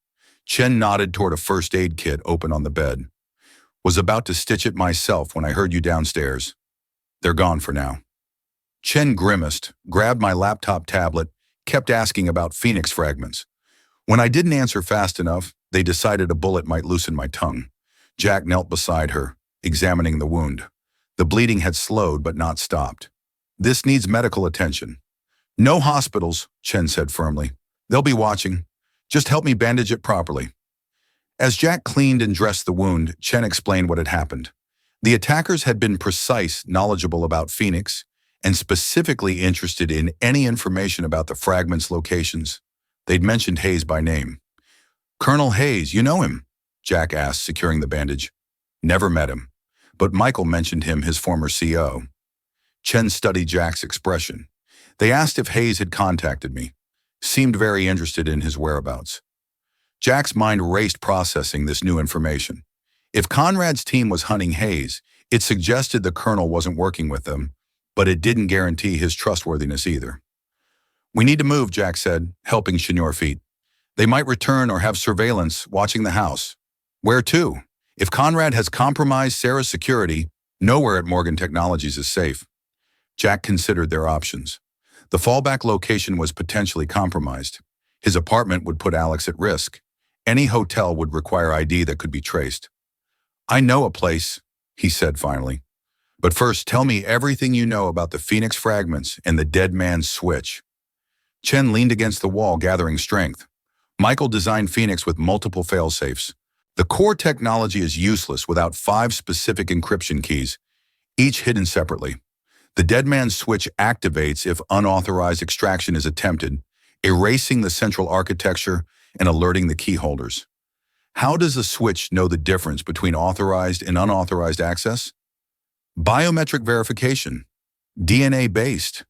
Chen nodded toward a first aid kit open on the bed. "Was about to stitch it myself when I heard you downstairs. They're gone for now." Chen grimaced, grabbed my laptop tablet, kept asking about Phoenix fragments. When I didn't answer fast enough, they decided a bullet might loosen my tongue. Jack knelt beside her, examining the wound. The bleeding had slowed but not stopped. "This needs medical attention." "No hospitals," Chen said firmly. "They'll be watching. Just help me bandage it properly." As Jack cleaned and dressed the wound, Chen explained what had happened. The attackers had been precise, knowledgeable about Phoenix, and specifically interested in any information about the fragments' locations. They'd mentioned Hayes by name. "Colonel Hayes, you know him?" Jack asked, securing the bandage. "Never met him, but Michael mentioned him, his former CO. Chen studied Jack's expression. "They asked if Hayes had contacted me. Seemed very interested in his whereabouts." Jack's mind raced processing this new information. If Conrad's team was hunting Hayes, it suggested the colonel wasn't working with them, but it didn't guarantee his trustworthiness either. "We need to move," Jack said, helping Senior feet. "They might return or have surveillance watching the house." "Where to? If Conrad has compromised Sarah's security, nowhere at Morgan Technologies is safe." Jack considered their options. The fallback location was potentially compromised. His apartment would put Alex at risk. Any hotel would require ID that could be traced. "I know a place," he said finally. "But first, tell me everything you know about the Phoenix fragments and the dead man's switch." Chen leaned against the wall, gathering strength. "Michael designed Phoenix with multiple failsafes. The core technology is useless without 5 specific encryption keys, each hidden separately. The dead man's switch activates if unauthorized extraction is attempted, erasing the central architecture and alerting the key holders. How does the switch know the difference between authorized and unauthorized access? Biometric verification. DNA-based."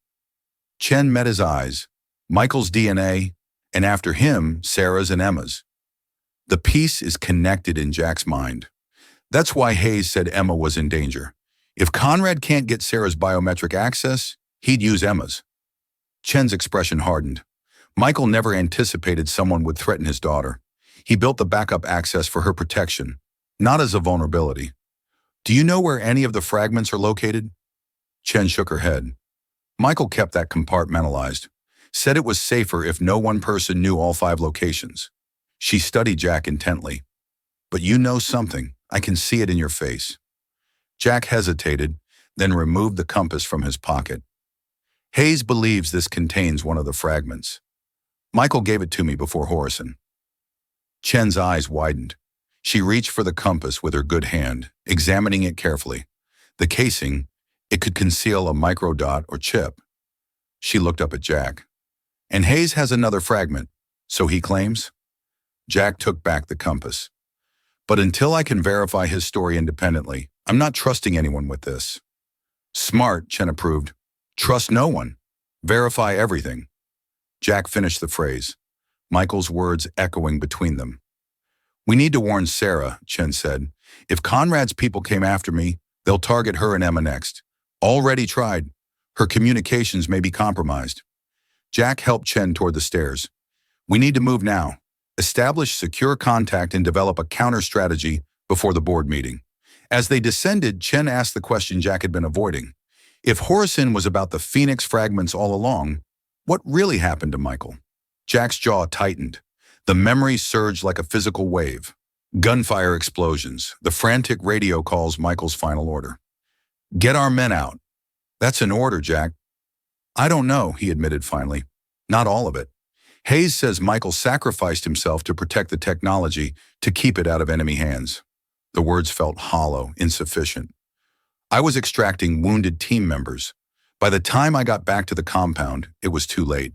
Chen met his eyes. Michael's DNA, and after him, Sarah's and Emma's. The piece is connected in Jack's mind. That's why Hayes said Emma was in danger. If Conrad can't get Sarah's biometric access, he'd use Emma's. Chen's expression hardened. Michael never anticipated someone would threaten his daughter. He built the backup access for her protection, not as a vulnerability. "Do you know where any of the fragments are located?" Chen shook her head. "Michael kept that compartmentalized. Said it was safer if no one person knew all 5 locations." She studied Jack intently. "But you know something. I can see it in your face." Jack hesitated, then removed the compass from his pocket. "Hayes believes this contains one of the fragments. Michael gave it to me before Horison." Chen's eyes widened. She reached for the compass with her good hand, examining it carefully. The casing, It could conceal a microdot or chip. She looked up at Jack. And Hayes has another fragment, so he claims? Jack took back the compass. But until I can verify his story independently, I'm not trusting anyone with this. Smart, Chen approved. Trust no one. Verify everything. Jack finished the phrase, Michael's words echoing between them. We need to warn Sarah, Chen said. If Conrad's people came after me, they'll target her and Emma next. Already tried. Her communications may be compromised. Jack helped Chen toward the stairs. We need to move now. Establish secure contact and develop a counter-strategy before the board meeting. As they descended, Chen asked the question Jack had been avoiding. If Horace was about the Phoenix fragments all along, what really happened to Michael? Jack's jaw tightened. The memory surged like a physical wave. Gunfire explosions, the frantic radio calls Michael's final order. Get our men out. That's an order, Jack. I don't know, he admitted finally. Not all of it. Hayes says Michael sacrificed himself to protect the technology to keep it out of enemy hands. The words felt hollow, insufficient. I was extracting wounded team members. By the time I got back to the compound, it was too late.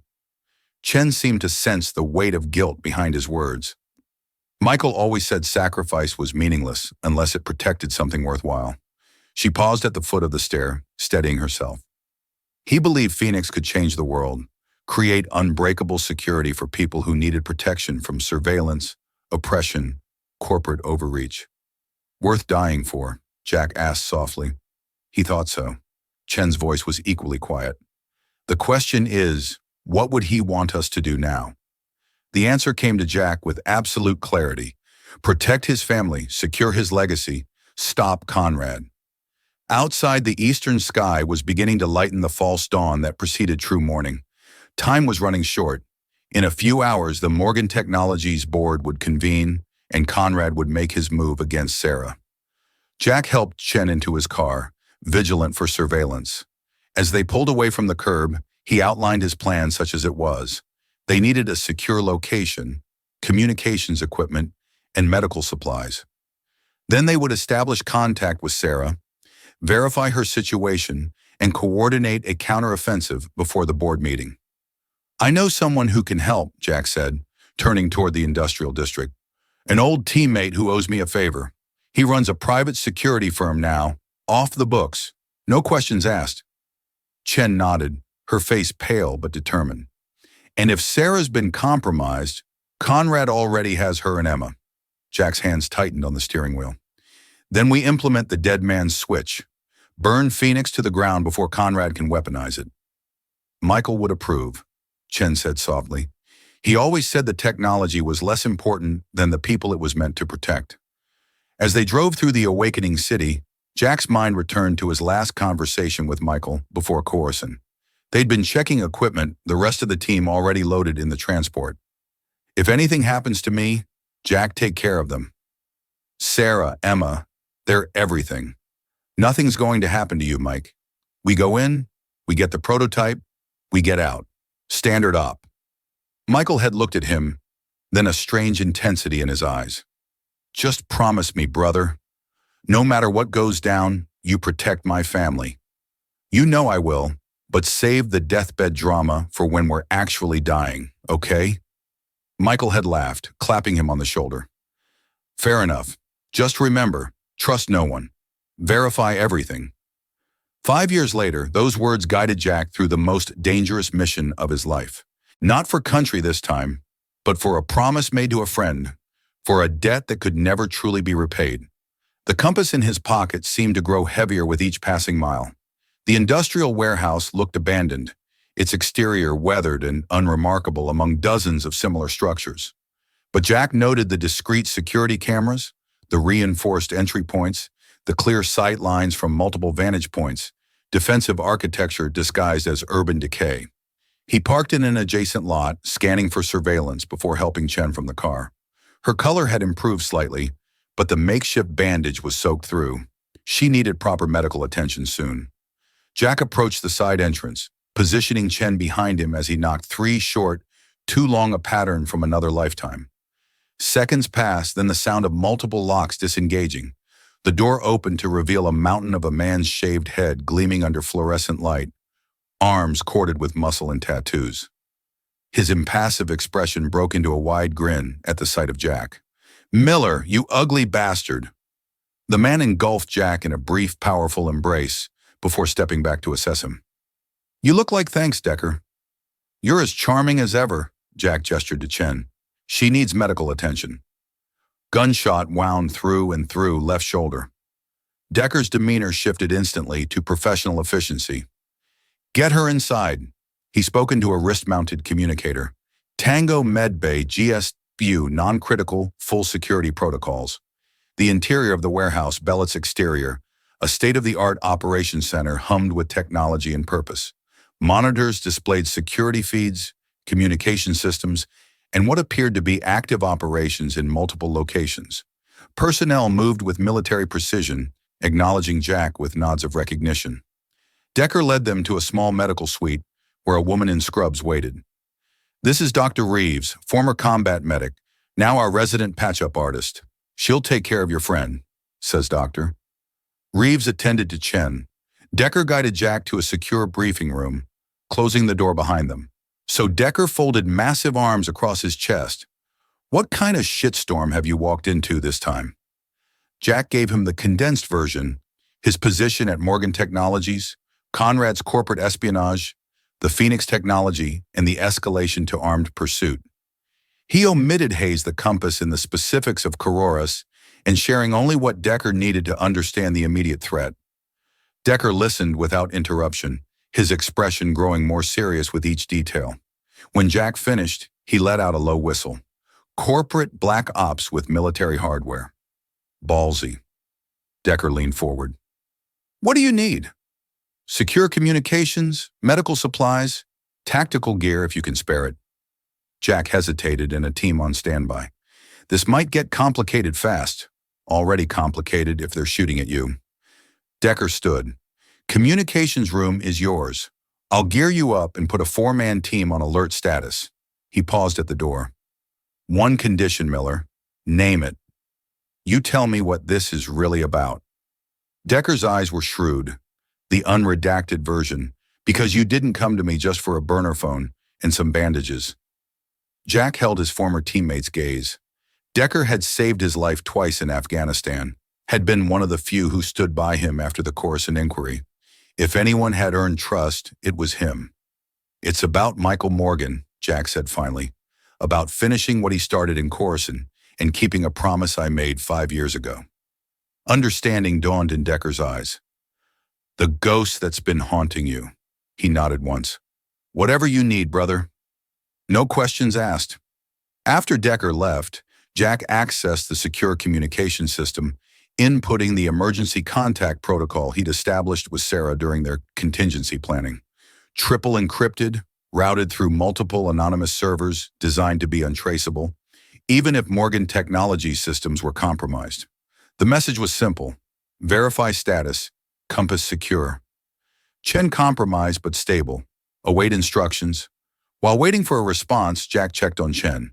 Chen seemed to sense the weight of guilt behind his words. Michael always said sacrifice was meaningless unless it protected something worthwhile. She paused at the foot of the stair, steadying herself. He believed Phoenix could change the world, create unbreakable security for people who needed protection from surveillance, oppression, corporate overreach. Worth dying for? Jack asked softly. He thought so. Chen's voice was equally quiet. The question is, what would he want us to do now? The answer came to Jack with absolute clarity. Protect his family, secure his legacy, stop Conrad. Outside, the eastern sky was beginning to lighten the false dawn that preceded true morning. Time was running short. In a few hours, the Morgan Technologies board would convene, and Conrad would make his move against Sarah. Jack helped Chen into his car, vigilant for surveillance. As they pulled away from the curb, he outlined his plan such as it was. They needed a secure location, communications equipment, and medical supplies. Then they would establish contact with Sarah, verify her situation, and coordinate a counteroffensive before the board meeting. I know someone who can help, Jack said, turning toward the industrial district. An old teammate who owes me a favor. He runs a private security firm now, off the books. No questions asked. Chen nodded, her face pale but determined. And if Sarah's been compromised, Conrad already has her and Emma. Jack's hands tightened on the steering wheel. Then we implement the dead man's switch. Burn Phoenix to the ground before Conrad can weaponize it. Michael would approve, Chen said softly. He always said the technology was less important than the people it was meant to protect. As they drove through the awakening city, Jack's mind returned to his last conversation with Michael before Coruscant. They'd been checking equipment, the rest of the team already loaded in the transport. If anything happens to me, Jack, take care of them. Sarah, Emma, they're everything. Nothing's going to happen to you, Mike. We go in, we get the prototype, we get out. Standard op. Michael had looked at him, then a strange intensity in his eyes. Just promise me, brother. No matter what goes down, you protect my family. You know I will, but save the deathbed drama for when we're actually dying, okay? Michael had laughed, clapping him on the shoulder. Fair enough. Just remember, trust no one. Verify everything. 5 years later, those words guided Jack through the most dangerous mission of his life. Not for country this time, but for a promise made to a friend, for a debt that could never truly be repaid. The compass in his pocket seemed to grow heavier with each passing mile. The industrial warehouse looked abandoned, its exterior weathered and unremarkable among dozens of similar structures. But Jack noted the discreet security cameras, the reinforced entry points, the clear sight lines from multiple vantage points, defensive architecture disguised as urban decay. He parked in an adjacent lot, scanning for surveillance before helping Chen from the car. Her color had improved slightly, but the makeshift bandage was soaked through. She needed proper medical attention soon. Jack approached the side entrance, positioning Chen behind him as he knocked 3 short, too long a pattern from another lifetime. Seconds passed, then the sound of multiple locks disengaging. The door opened to reveal a mountain of a man's shaved head gleaming under fluorescent light, arms corded with muscle and tattoos. His impassive expression broke into a wide grin at the sight of Jack. "Miller, you ugly bastard!" The man engulfed Jack in a brief, powerful embrace before stepping back to assess him. "You look like thanks, Decker." "You're as charming as ever," Jack gestured to Chen. "She needs medical attention." Gunshot wound through and through left shoulder. Decker's demeanor shifted instantly to professional efficiency. "Get her inside." He spoke into a wrist-mounted communicator. "Tango Medbay GSU non-critical full security protocols." The interior of the warehouse, Bellett's exterior, a state-of-the-art operations center hummed with technology and purpose. Monitors displayed security feeds, communication systems, and what appeared to be active operations in multiple locations. Personnel moved with military precision, acknowledging Jack with nods of recognition. Decker led them to a small medical suite where a woman in scrubs waited. "This is Dr. Reeves, former combat medic, now our resident patch-up artist. She'll take care of your friend," says Doctor. Reeves attended to Chen. Decker guided Jack to a secure briefing room, closing the door behind them. So Decker folded massive arms across his chest. "What kind of shitstorm have you walked into this time?" Jack gave him the condensed version, his position at Morgan Technologies, Conrad's corporate espionage, the Phoenix technology, and the escalation to armed pursuit. He omitted Hayes the compass in the specifics of Cororas and sharing only what Decker needed to understand the immediate threat. Decker listened without interruption, his expression growing more serious with each detail. When Jack finished, he let out a low whistle. "Corporate black ops with military hardware. Ballsy." Decker leaned forward. "What do you need?" "Secure communications, medical supplies, tactical gear if you can spare it." Jack hesitated and a team on standby. "This might get complicated fast. Already complicated if they're shooting at you." Decker stood. "Communications room is yours. I'll gear you up and put a 4-man team on alert status." He paused at the door. "One condition, Miller. Name it. You tell me what this is really about." Decker's eyes were shrewd. "The unredacted version, because you didn't come to me just for a burner phone and some bandages." Jack held his former teammate's gaze. Decker had saved his life twice in Afghanistan, had been one of the few who stood by him after the Coruscant inquiry. If anyone had earned trust, it was him. "It's about Michael Morgan," Jack said finally, "about finishing what he started in Coruscant and keeping a promise I made 5 years ago." Understanding dawned in Decker's eyes. "The ghost that's been haunting you." He nodded once. "Whatever you need, brother." No questions asked. After Decker left, Jack accessed the secure communication system, inputting the emergency contact protocol he'd established with Sarah during their contingency planning. Triple encrypted, routed through multiple anonymous servers designed to be untraceable, even if Morgan Technology systems were compromised. The message was simple: verify status, compass secure. Chen compromised but stable. Await instructions. While waiting for a response, Jack checked on Chen.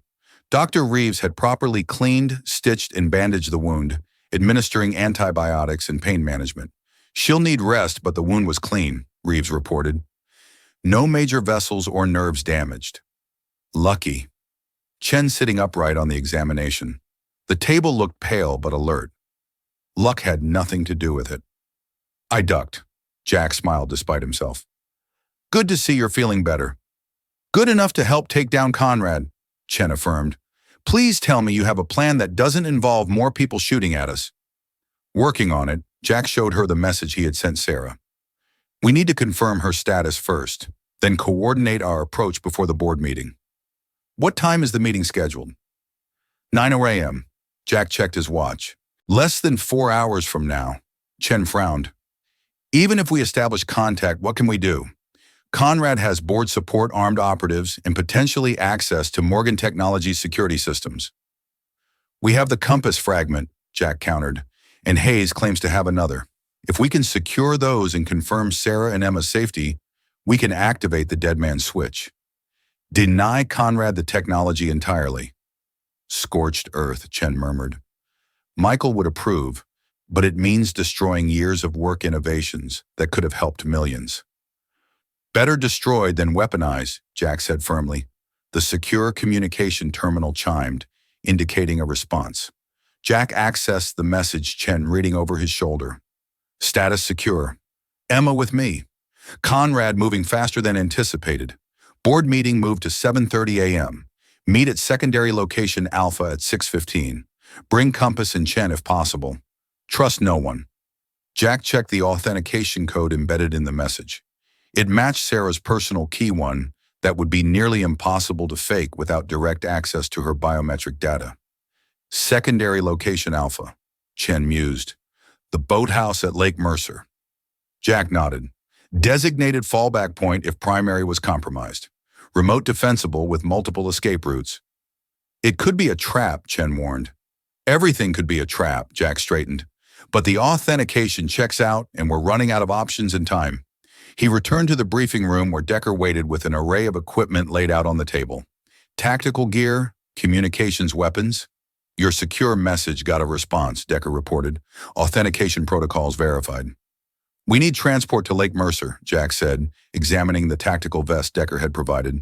Dr. Reeves had properly cleaned, stitched, and bandaged the wound, administering antibiotics and pain management. "She'll need rest, but the wound was clean," Reeves reported. "No major vessels or nerves damaged." "Lucky." Chen sitting upright on the examination. The table looked pale but alert. Luck had nothing to do with it. I ducked. Jack smiled despite himself. "Good to see you're feeling better." "Good enough to help take down Conrad," Chen affirmed. "Please tell me you have a plan that doesn't involve more people shooting at us." Working on it, Jack showed her the message he had sent Sarah. "We need to confirm her status first, then coordinate our approach before the board meeting." "What time is the meeting scheduled?" 9 a.m. Jack checked his watch. "Less than 4 hours from now." Chen frowned. "Even if we establish contact, what can we do? Conrad has board support armed operatives and potentially access to Morgan Technologies security systems." "We have the compass fragment," Jack countered, "and Hayes claims to have another. If we can secure those and confirm Sarah and Emma's safety, we can activate the dead man switch. Deny Conrad the technology entirely." "Scorched earth," Chen murmured. "Michael would approve, but it means destroying years of work innovations that could have helped millions. Better destroyed than weaponized, Jack said firmly. The secure communication terminal chimed, indicating a response. Jack accessed the message, Chen reading over his shoulder. Status secure. Emma with me. Conrad moving faster than anticipated. Board meeting moved to 7:30 a.m. Meet at secondary location Alpha at 6:15. Bring Compass and Chen if possible. Trust no one. Jack checked the authentication code embedded in the message. It matched Sarah's personal key, one that would be nearly impossible to fake without direct access to her biometric data. Secondary location Alpha, Chen mused. The boathouse at Lake Mercer. Jack nodded. Designated fallback point if primary was compromised. Remote defensible with multiple escape routes. It could be a trap, Chen warned. Everything could be a trap, Jack straightened. But the authentication checks out and we're running out of options and time. He returned to the briefing room where Decker waited with an array of equipment laid out on the table. Tactical gear, communications weapons. Your secure message got a response, Decker reported. Authentication protocols verified. We need transport to Lake Mercer, Jack said, examining the tactical vest Decker had provided.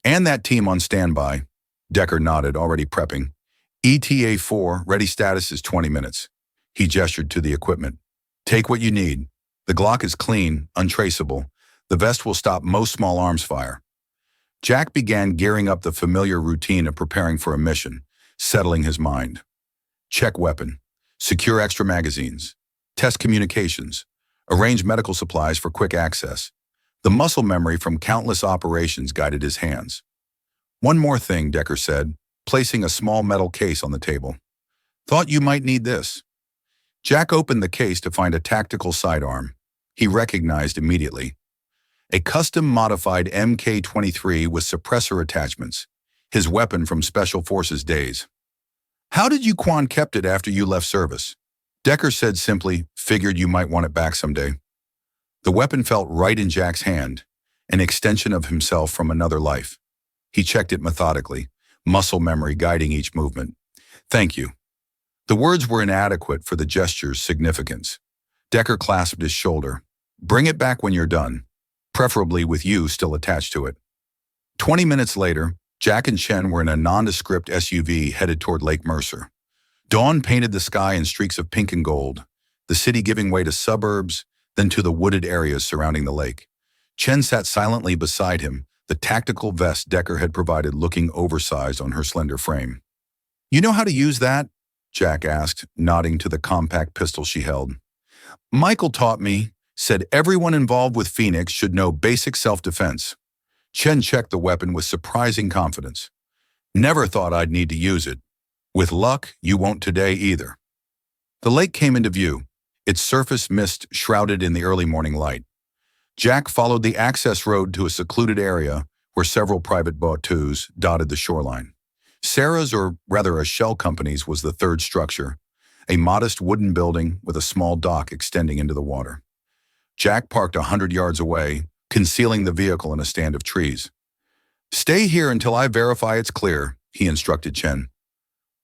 And that team on standby. Decker nodded, already prepping. ETA-4, ready status is 20 minutes. He gestured to the equipment. Take what you need. The Glock is clean, untraceable. The vest will stop most small arms fire. Jack began gearing up the familiar routine of preparing for a mission, settling his mind. Check weapon. Secure extra magazines. Test communications. Arrange medical supplies for quick access. The muscle memory from countless operations guided his hands. One more thing, Decker said, placing a small metal case on the table. Thought you might need this. Jack opened the case to find a tactical sidearm. He recognized immediately. A custom-modified Mk-23 with suppressor attachments, his weapon from Special Forces days. How did you kept it after you left service? Decker said simply, figured you might want it back someday. The weapon felt right in Jack's hand, an extension of himself from another life. He checked it methodically, muscle memory guiding each movement. Thank you. The words were inadequate for the gesture's significance. Decker clasped his shoulder. Bring it back when you're done, preferably with you still attached to it. 20 minutes later, Jack and Chen were in a nondescript SUV headed toward Lake Mercer. Dawn painted the sky in streaks of pink and gold, the city giving way to suburbs, then to the wooded areas surrounding the lake. Chen sat silently beside him, the tactical vest Decker had provided looking oversized on her slender frame. You know how to use that? Jack asked, nodding to the compact pistol she held. Michael taught me, said everyone involved with Phoenix should know basic self-defense. Chen checked the weapon with surprising confidence. Never thought I'd need to use it. With luck, you won't today either. The lake came into view, its surface mist shrouded in the early morning light. Jack followed the access road to a secluded area where several private boats dotted the shoreline. Sarah's, or rather a shell company's, was the third structure, a modest wooden building with a small dock extending into the water. Jack parked 100 yards away, concealing the vehicle in a stand of trees. Stay here until I verify it's clear, he instructed Chen.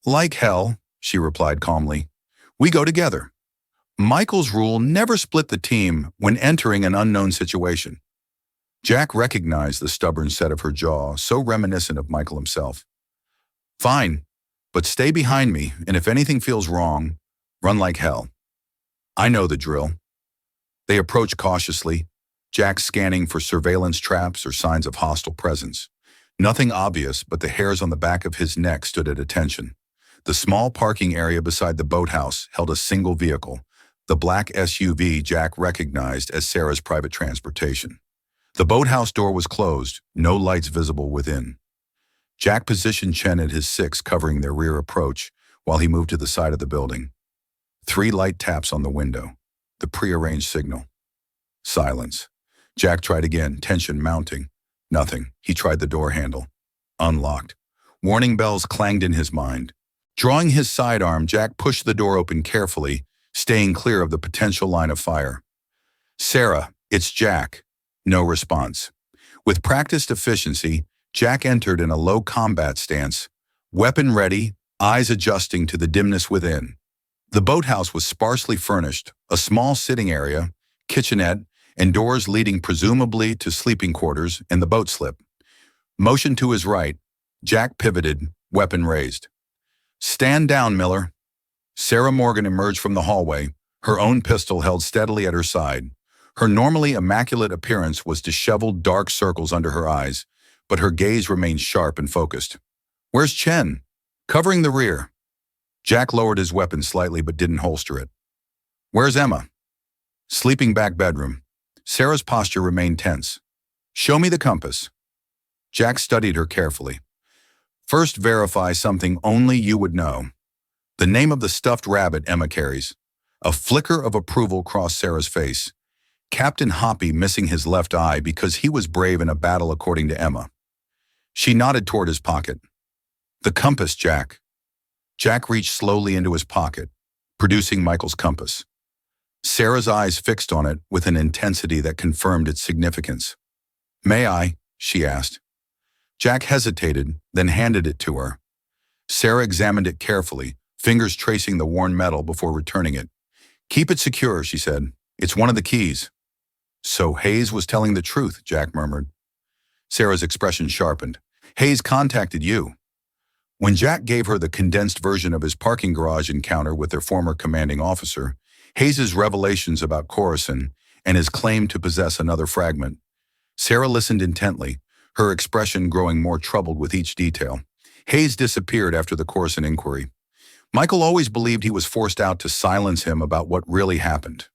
Like hell, she replied calmly. We go together. Michael's rule never split the team when entering an unknown situation. Jack recognized the stubborn set of her jaw, so reminiscent of Michael himself. Fine, but stay behind me, and if anything feels wrong, run like hell. I know the drill. They approached cautiously, Jack scanning for surveillance traps or signs of hostile presence. Nothing obvious, but the hairs on the back of his neck stood at attention. The small parking area beside the boathouse held a single vehicle, the black SUV Jack recognized as Sarah's private transportation. The boathouse door was closed, no lights visible within. Jack positioned Chen at his 6, covering their rear approach, while he moved to the side of the building. 3 light taps on the window, the prearranged signal. Silence. Jack tried again, tension mounting. Nothing. He tried the door handle. Unlocked. Warning bells clanged in his mind. Drawing his sidearm, Jack pushed the door open carefully, staying clear of the potential line of fire. Sarah, it's Jack. No response. With practiced efficiency, Jack entered in a low combat stance, weapon ready, eyes adjusting to the dimness within. The boathouse was sparsely furnished, a small sitting area, kitchenette, and doors leading presumably to sleeping quarters and the boat slip. Motioned to his right, Jack pivoted, weapon raised. "Stand down, Miller." Sarah Morgan emerged from the hallway, her own pistol held steadily at her side. Her normally immaculate appearance was disheveled dark circles under her eyes, but her gaze remained sharp and focused. "Where's Chen?" "Covering the rear." Jack lowered his weapon slightly but didn't holster it. "Where's Emma?" "Sleeping back bedroom." Sarah's posture remained tense. "Show me the compass." Jack studied her carefully. "First verify something only you would know. The name of the stuffed rabbit Emma carries." A flicker of approval crossed Sarah's face. Captain Hoppy missing his left eye because he was brave in a battle according to Emma. She nodded toward his pocket. "The compass, Jack." Jack reached slowly into his pocket, producing Michael's compass. Sarah's eyes fixed on it with an intensity that confirmed its significance. "May I?" she asked. Jack hesitated, then handed it to her. Sarah examined it carefully, fingers tracing the worn metal before returning it. "Keep it secure," she said. "It's one of the keys." "So Hayes was telling the truth," Jack murmured. Sarah's expression sharpened. "Hayes contacted you." When Jack gave her the condensed version of his parking garage encounter with their former commanding officer, Hayes's revelations about Coruscant, and his claim to possess another fragment, Sarah listened intently, her expression growing more troubled with each detail. Hayes disappeared after the Coruscant inquiry. Michael always believed he was forced out to silence him about what really happened.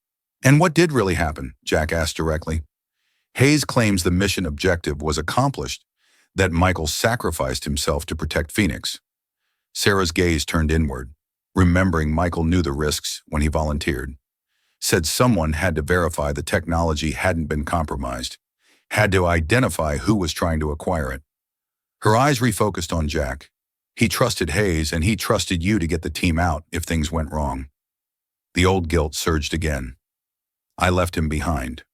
"And what did really happen?" Jack asked directly. Hayes claims the mission objective was accomplished, that Michael sacrificed himself to protect Phoenix. Sarah's gaze turned inward, remembering Michael knew the risks when he volunteered. Said someone had to verify the technology hadn't been compromised, had to identify who was trying to acquire it. Her eyes refocused on Jack. He trusted Hayes, and he trusted you to get the team out if things went wrong. The old guilt surged again. "I left him behind."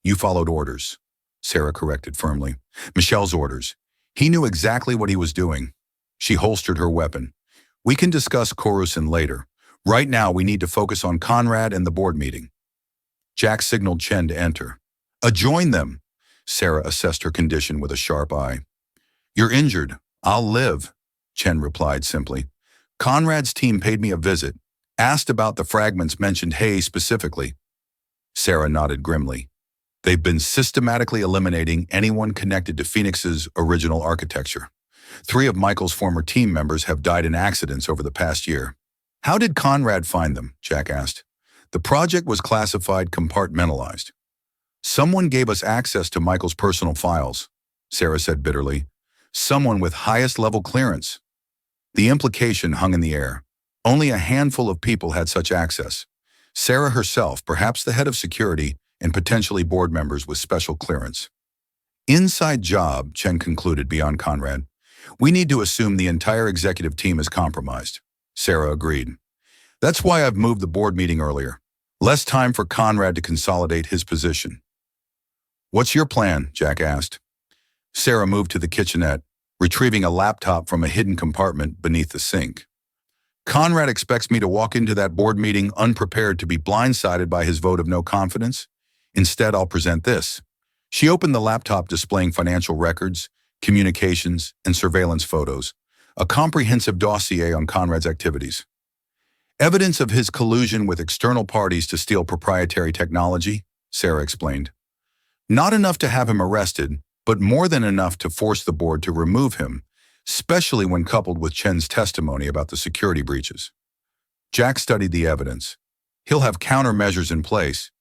"You followed orders," Sarah corrected firmly. "Michelle's orders. He knew exactly what he was doing." She holstered her weapon. "We can discuss Coruscant later. Right now, we need to focus on Conrad and the board meeting." Jack signaled Chen to enter. "Join them." Sarah assessed her condition with a sharp eye. "You're injured. I'll live," Chen replied simply. "Conrad's team paid me a visit, asked about the fragments, mentioned Hayes specifically." Sarah nodded grimly. "They've been systematically eliminating anyone connected to Phoenix's original architecture. 3 of Michael's former team members have died in accidents over the past year." "How did Conrad find them?" Jack asked. "The project was classified compartmentalized." "Someone gave us access to Michael's personal files," Sarah said bitterly. "Someone with highest level clearance." The implication hung in the air. Only a handful of people had such access. Sarah herself, perhaps the head of security, and potentially board members with special clearance. "Inside job," Chen concluded beyond Conrad. "We need to assume the entire executive team is compromised." Sarah agreed. "That's why I've moved the board meeting earlier. Less time for Conrad to consolidate his position." "What's your plan?" Jack asked. Sarah moved to the kitchenette, retrieving a laptop from a hidden compartment beneath the sink. "Conrad expects me to walk into that board meeting unprepared, to be blindsided by his vote of no confidence. Instead, I'll present this." She opened the laptop displaying financial records, communications, and surveillance photos, a comprehensive dossier on Conrad's activities. "Evidence of his collusion with external parties to steal proprietary technology," Sarah explained. "Not enough to have him arrested, but more than enough to force the board to remove him, especially when coupled with Chen's testimony about the security breaches." Jack studied the evidence. "He'll have countermeasures in place,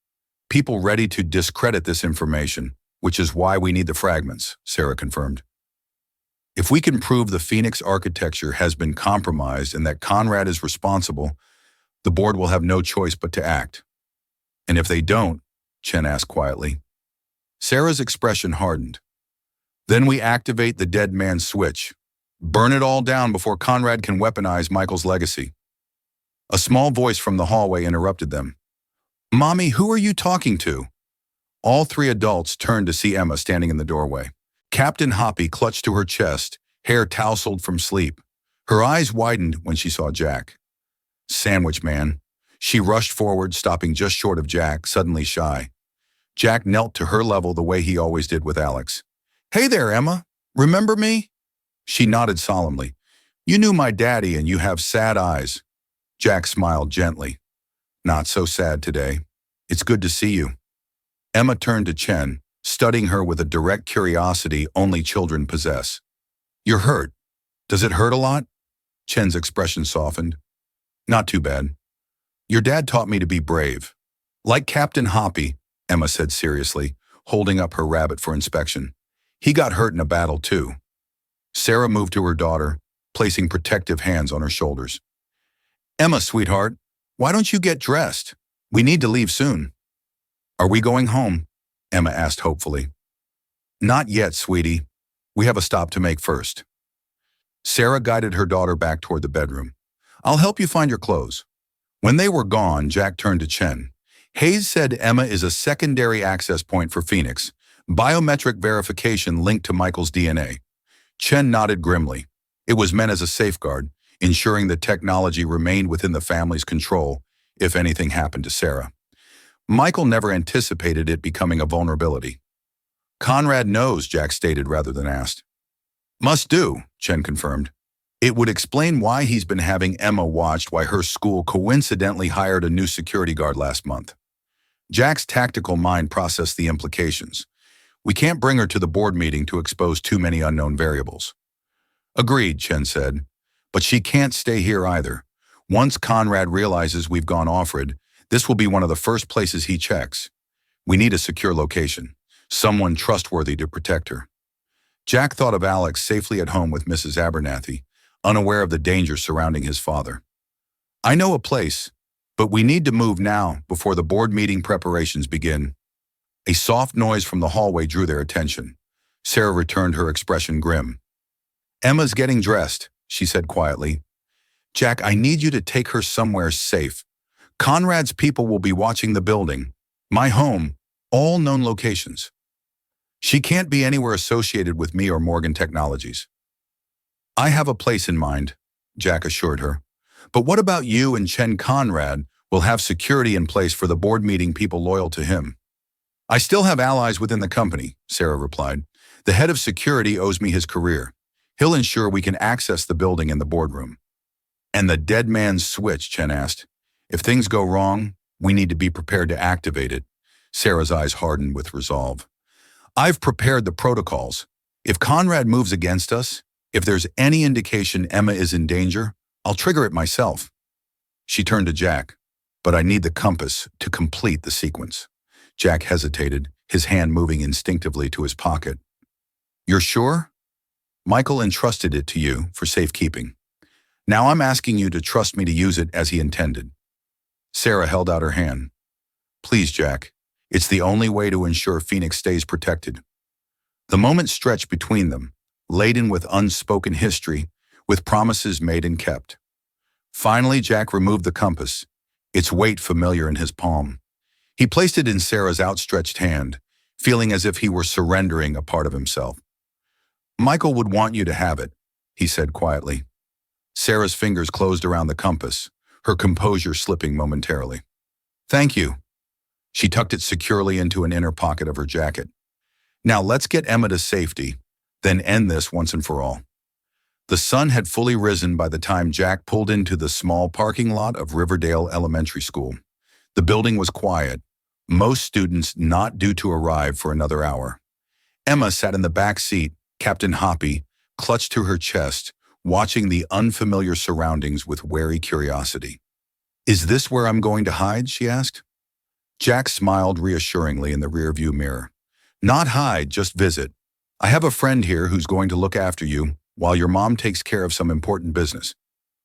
people ready to discredit this information, which is why we need the fragments," Sarah confirmed. "If we can prove the Phoenix architecture has been compromised and that Conrad is responsible, the board will have no choice but to act." "And if they don't?" Chen asked quietly. Sarah's expression hardened. "Then we activate the dead man's switch. Burn it all down before Conrad can weaponize Michael's legacy." A small voice from the hallway interrupted them. "Mommy, who are you talking to?" All 3 adults turned to see Emma standing in the doorway. Captain Hoppy clutched to her chest, hair tousled from sleep. Her eyes widened when she saw Jack. Sandwich man. She rushed forward, stopping just short of Jack, suddenly shy. Jack knelt to her level the way he always did with Alex. Hey there, Emma. Remember me? She nodded solemnly. You knew my daddy and you have sad eyes. Jack smiled gently. Not so sad today. It's good to see you. Emma turned to Chen, studying her with a direct curiosity only children possess. You're hurt. Does it hurt a lot? Chen's expression softened. Not too bad. Your dad taught me to be brave. Like Captain Hoppy, Emma said seriously, holding up her rabbit for inspection. He got hurt in a battle too. Sarah moved to her daughter, placing protective hands on her shoulders. Emma, sweetheart, why don't you get dressed? We need to leave soon. Are we going home? Emma asked hopefully. Not yet, sweetie. We have a stop to make first. Sarah guided her daughter back toward the bedroom. I'll help you find your clothes. When they were gone, Jack turned to Chen. Hayes said Emma is a secondary access point for Phoenix, biometric verification linked to Michael's DNA. Chen nodded grimly. It was meant as a safeguard, ensuring the technology remained within the family's control if anything happened to Sarah. Michael never anticipated it becoming a vulnerability. Conrad knows, Jack stated rather than asked. Must do, Chen confirmed. It would explain why he's been having Emma watched while her school coincidentally hired a new security guard last month. Jack's tactical mind processed the implications. We can't bring her to the board meeting to expose too many unknown variables. Agreed, Chen said. But she can't stay here either. Once Conrad realizes we've gone off-grid, this will be one of the first places he checks. We need a secure location, someone trustworthy to protect her. Jack thought of Alex safely at home with Mrs. Abernathy, unaware of the danger surrounding his father. I know a place, but we need to move now before the board meeting preparations begin. A soft noise from the hallway drew their attention. Sarah returned, her expression grim. Emma's getting dressed, she said quietly. Jack, I need you to take her somewhere safe. Conrad's people will be watching the building, my home, all known locations. She can't be anywhere associated with me or Morgan Technologies. I have a place in mind, Jack assured her. But what about you and Chen? Conrad will have security in place for the board meeting people loyal to him. I still have allies within the company, Sarah replied. The head of security owes me his career. He'll ensure we can access the building and the boardroom. And the dead man's switch, Chen asked. If things go wrong, we need to be prepared to activate it. Sarah's eyes hardened with resolve. I've prepared the protocols. If Conrad moves against us, if there's any indication Emma is in danger, I'll trigger it myself. She turned to Jack. But I need the compass to complete the sequence. Jack hesitated, his hand moving instinctively to his pocket. You're sure? Michael entrusted it to you for safekeeping. Now I'm asking you to trust me to use it as he intended. Sarah held out her hand. Please, Jack. It's the only way to ensure Phoenix stays protected. The moment stretched between them, laden with unspoken history, with promises made and kept. Finally, Jack removed the compass, its weight familiar in his palm. He placed it in Sarah's outstretched hand, feeling as if he were surrendering a part of himself. Michael would want you to have it, he said quietly. Sarah's fingers closed around the compass, her composure slipping momentarily. Thank you. She tucked it securely into an inner pocket of her jacket. Now let's get Emma to safety, then end this once and for all. The sun had fully risen by the time Jack pulled into the small parking lot of Riverdale Elementary School. The building was quiet, most students not due to arrive for another hour. Emma sat in the back seat, Captain Hoppy, clutched to her chest, watching the unfamiliar surroundings with wary curiosity. Is this where I'm going to hide? She asked. Jack smiled reassuringly in the rearview mirror. Not hide, just visit. I have a friend here who's going to look after you while your mom takes care of some important business.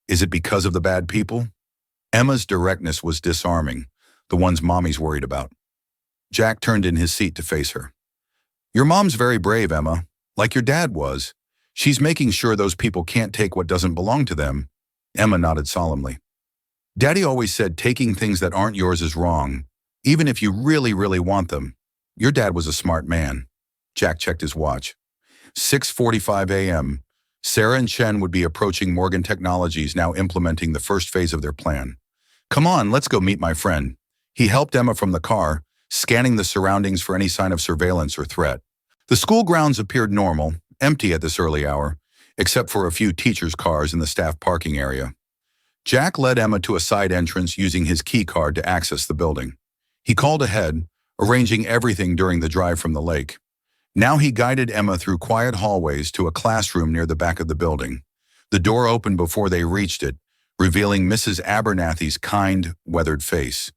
Is it because of the bad people? Emma's directness was disarming, the ones Mommy's worried about. Jack turned in his seat to face her. Your mom's very brave, Emma, like your dad was. She's making sure those people can't take what doesn't belong to them. Emma nodded solemnly. Daddy always said taking things that aren't yours is wrong, even if you really, really want them. Your dad was a smart man. Jack checked his watch. 6:45 a.m. Sarah and Chen would be approaching Morgan Technologies, now implementing the first phase of their plan. Come on, let's go meet my friend. He helped Emma from the car, scanning the surroundings for any sign of surveillance or threat. The school grounds appeared normal, empty at this early hour, except for a few teachers' cars in the staff parking area. Jack led Emma to a side entrance using his key card to access the building. He called ahead, arranging everything during the drive from the lake. Now he guided Emma through quiet hallways to a classroom near the back of the building. The door opened before they reached it, revealing Mrs. Abernathy's kind, weathered face.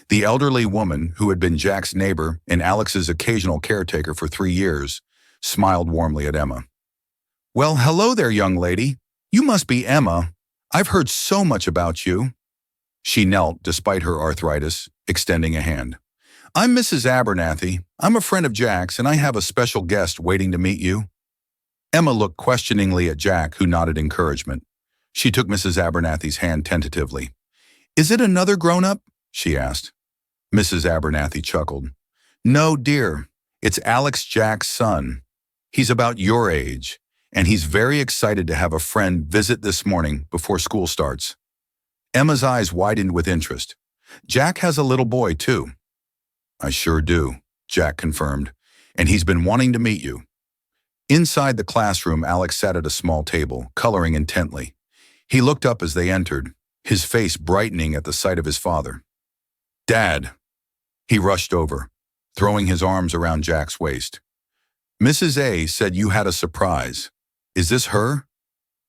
The elderly woman, who had been Jack's neighbor and Alex's occasional caretaker for 3 years, smiled warmly at Emma. "Well, hello there, young lady. You must be Emma. I've heard so much about you." She knelt, despite her arthritis, extending a hand. "I'm Mrs. Abernathy. I'm a friend of Jack's, and I have a special guest waiting to meet you." Emma looked questioningly at Jack, who nodded encouragement. She took Mrs. Abernathy's hand tentatively. "Is it another grown-up?" she asked. Mrs. Abernathy chuckled. "No, dear. It's Alex, Jack's son. He's about your age, and he's very excited to have a friend visit this morning before school starts." Emma's eyes widened with interest. "Jack has a little boy, too." "I sure do," Jack confirmed, "and he's been wanting to meet you." Inside the classroom, Alex sat at a small table, coloring intently. He looked up as they entered, his face brightening at the sight of his father. "Dad!" He rushed over, throwing his arms around Jack's waist. "Mrs. A said you had a surprise. Is this her?"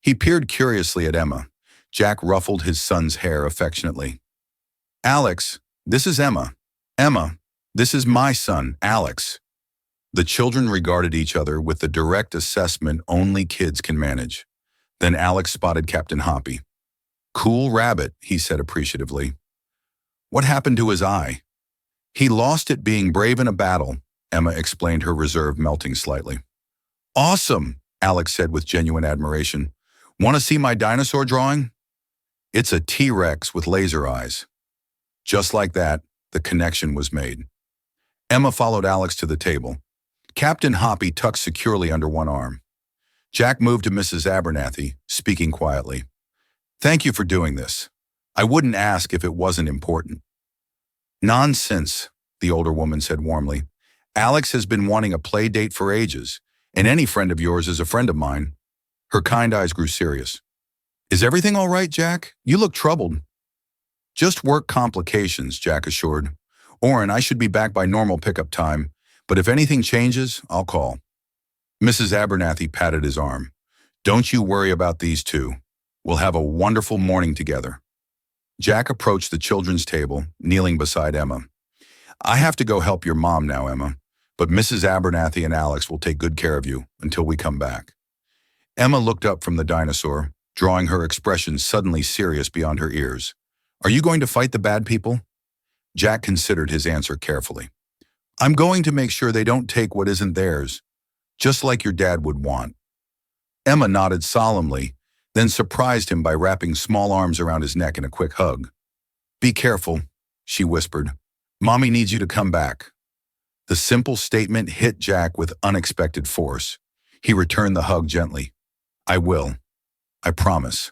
He peered curiously at Emma. Jack ruffled his son's hair affectionately. "Alex, this is Emma. Emma, this is my son, Alex." The children regarded each other with the direct assessment only kids can manage. Then Alex spotted Captain Hoppy. "Cool rabbit," he said appreciatively. "What happened to his eye?" "He lost it being brave in a battle," Emma explained, her reserve melting slightly. "Awesome," Alex said with genuine admiration. "Want to see my dinosaur drawing?" "It's a T-Rex with laser eyes." Just like that, the connection was made. Emma followed Alex to the table. Captain Hoppy tucked securely under one arm. Jack moved to Mrs. Abernathy, speaking quietly. "Thank you for doing this. I wouldn't ask if it wasn't important." "Nonsense," the older woman said warmly. "Alex has been wanting a play date for ages, and any friend of yours is a friend of mine." Her kind eyes grew serious. "Is everything all right, Jack? You look troubled." "Just work complications," Jack assured. "Oren, I should be back by normal pickup time, but if anything changes, I'll call." Mrs. Abernathy patted his arm. "Don't you worry about these two. We'll have a wonderful morning together." Jack approached the children's table, kneeling beside Emma. "I have to go help your mom now, Emma, but Mrs. Abernathy and Alex will take good care of you until we come back." Emma looked up from the dinosaur, drawing her expression suddenly serious beyond her ears. "Are you going to fight the bad people?" Jack considered his answer carefully. "I'm going to make sure they don't take what isn't theirs, just like your dad would want." Emma nodded solemnly, then surprised him by wrapping small arms around his neck in a quick hug. "Be careful," she whispered. "Mommy needs you to come back." The simple statement hit Jack with unexpected force. He returned the hug gently. "I will. I promise."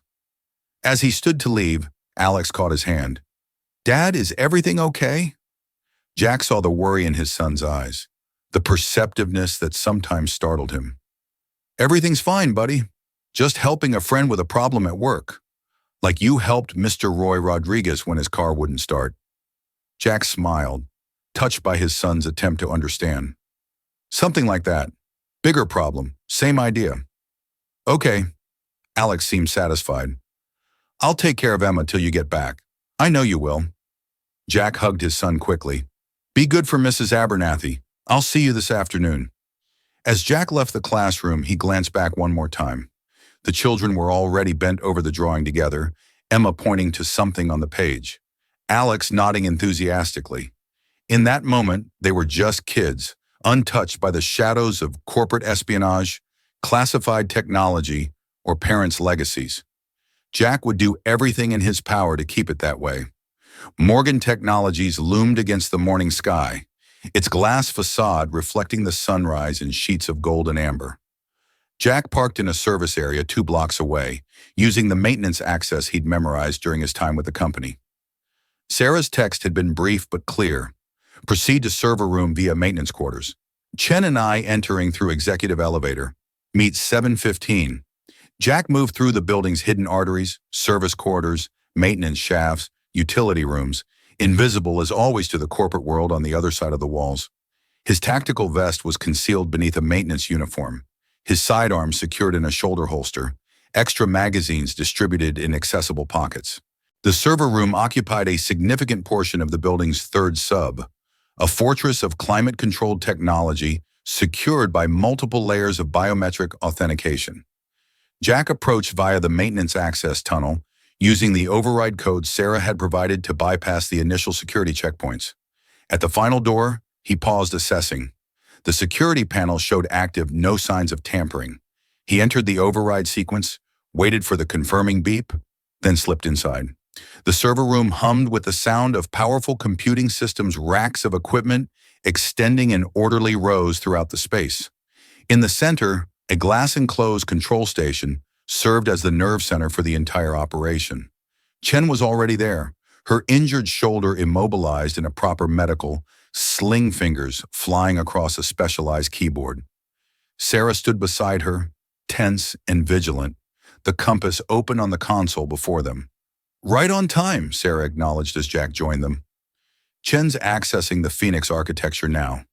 As he stood to leave, Alex caught his hand. "Dad, is everything okay?" Jack saw the worry in his son's eyes, the perceptiveness that sometimes startled him. "Everything's fine, buddy. Just helping a friend with a problem at work. Like you helped Mr. Roy Rodriguez when his car wouldn't start." Jack smiled, touched by his son's attempt to understand. "Something like that. Bigger problem. Same idea." "Okay." Alex seemed satisfied. "I'll take care of Emma till you get back. I know you will." Jack hugged his son quickly. "Be good for Mrs. Abernathy. I'll see you this afternoon." As Jack left the classroom, he glanced back one more time. The children were already bent over the drawing together, Emma pointing to something on the page, Alex nodding enthusiastically. In that moment, they were just kids, untouched by the shadows of corporate espionage, classified technology, or parents' legacies. Jack would do everything in his power to keep it that way. Morgan Technologies loomed against the morning sky, its glass facade reflecting the sunrise in sheets of gold and amber. Jack parked in a service area 2 blocks away, using the maintenance access he'd memorized during his time with the company. Sarah's text had been brief but clear. Proceed to server room via maintenance quarters. Chen and I entering through executive elevator. Meet 7:15. Jack moved through the building's hidden arteries, service quarters, maintenance shafts, utility rooms, invisible as always to the corporate world on the other side of the walls. His tactical vest was concealed beneath a maintenance uniform, his sidearm secured in a shoulder holster, extra magazines distributed in accessible pockets. The server room occupied a significant portion of the building's third sub, a fortress of climate-controlled technology secured by multiple layers of biometric authentication. Jack approached via the maintenance access tunnel, using the override code Sarah had provided to bypass the initial security checkpoints. At the final door, he paused, assessing. The security panel showed active, no signs of tampering. He entered the override sequence, waited for the confirming beep, then slipped inside. The server room hummed with the sound of powerful computing systems, racks of equipment extending in orderly rows throughout the space. In the center, a glass-enclosed control station served as the nerve center for the entire operation. Chen was already there, her injured shoulder immobilized in a proper medical, sling fingers flying across a specialized keyboard. Sarah stood beside her, tense and vigilant, the compass open on the console before them. Right on time, Sarah acknowledged as Jack joined them. Chen's accessing the Phoenix architecture now.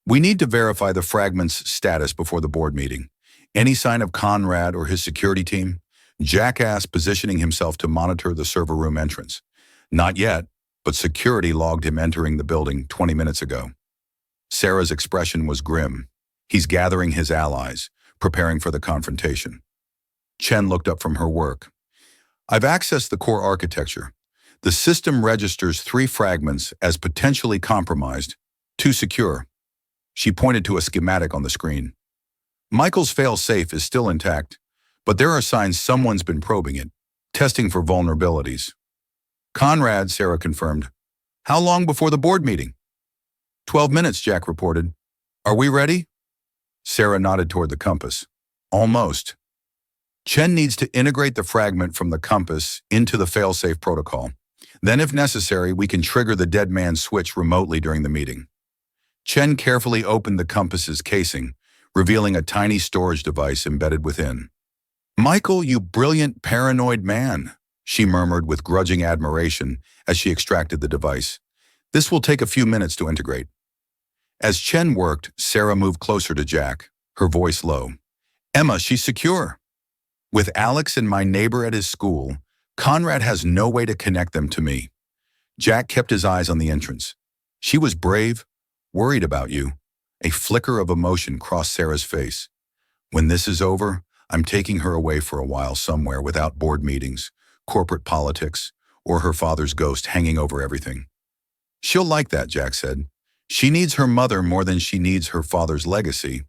We need to verify the fragment's status before the board meeting. Any sign of Conrad or his security team? Jack asked, positioning himself to monitor the server room entrance. Not yet, but security logged him entering the building 20 minutes ago. Sarah's expression was grim. He's gathering his allies, preparing for the confrontation. Chen looked up from her work. I've accessed the core architecture. The system registers 3 fragments as potentially compromised, 2 secure. She pointed to a schematic on the screen. Michael's fail-safe is still intact, but there are signs someone's been probing it, testing for vulnerabilities. Conrad, Sarah confirmed. How long before the board meeting? 12 minutes, Jack reported. Are we ready? Sarah nodded toward the compass. Almost. Chen needs to integrate the fragment from the compass into the fail-safe protocol. Then, if necessary, we can trigger the dead man switch remotely during the meeting. Chen carefully opened the compass's casing, revealing a tiny storage device embedded within. Michael, you brilliant, paranoid man, she murmured with grudging admiration as she extracted the device. This will take a few minutes to integrate. As Chen worked, Sarah moved closer to Jack, her voice low. Emma, she's secure. With Alex and my neighbor at his school, Conrad has no way to connect them to me. Jack kept his eyes on the entrance. She was brave, worried about you. A flicker of emotion crossed Sarah's face. When this is over, I'm taking her away for a while somewhere without board meetings, corporate politics, or her father's ghost hanging over everything. She'll like that, Jack said. She needs her mother more than she needs her father's legacy.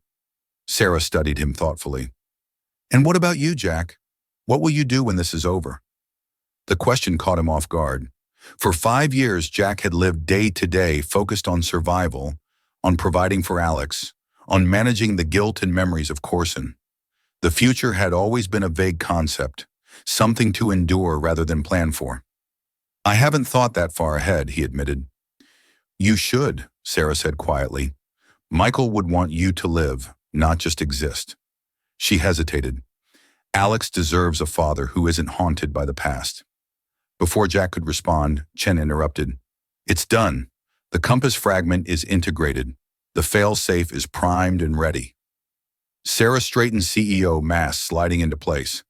Sarah studied him thoughtfully. And what about you, Jack? What will you do when this is over? The question caught him off guard. For 5 years, Jack had lived day to day, focused on survival, on providing for Alex, on managing the guilt and memories of Corson. The future had always been a vague concept, something to endure rather than plan for. I haven't thought that far ahead, he admitted. You should, Sarah said quietly. Michael would want you to live, not just exist. She hesitated. Alex deserves a father who isn't haunted by the past. Before Jack could respond, Chen interrupted. It's done. The compass fragment is integrated. The fail-safe is primed and ready. Sarah straightened CEO mask sliding into place.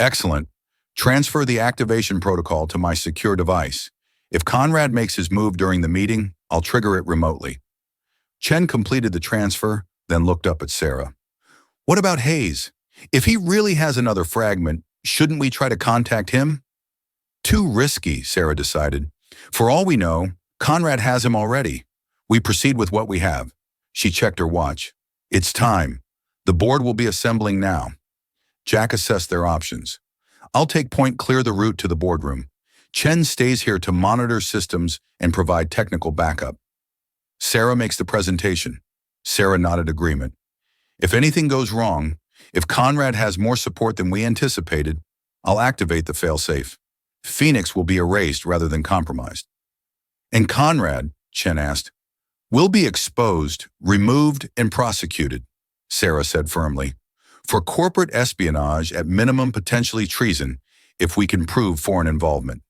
Excellent. Transfer the activation protocol to my secure device. If Conrad makes his move during the meeting, I'll trigger it remotely. Chen completed the transfer, then looked up at Sarah. What about Hayes? If he really has another fragment, shouldn't we try to contact him? Too risky, Sarah decided. For all we know, Conrad has him already. We proceed with what we have. She checked her watch. It's time. The board will be assembling now. Jack assessed their options. I'll take point, clear the route to the boardroom. Chen stays here to monitor systems and provide technical backup. Sarah makes the presentation. Sarah nodded agreement. If anything goes wrong, If Conrad has more support than we anticipated, I'll activate the failsafe. Phoenix will be erased rather than compromised. And Conrad, Chen asked, will be exposed, removed, and prosecuted, Sarah said firmly, for corporate espionage, at minimum potentially treason, if we can prove foreign involvement.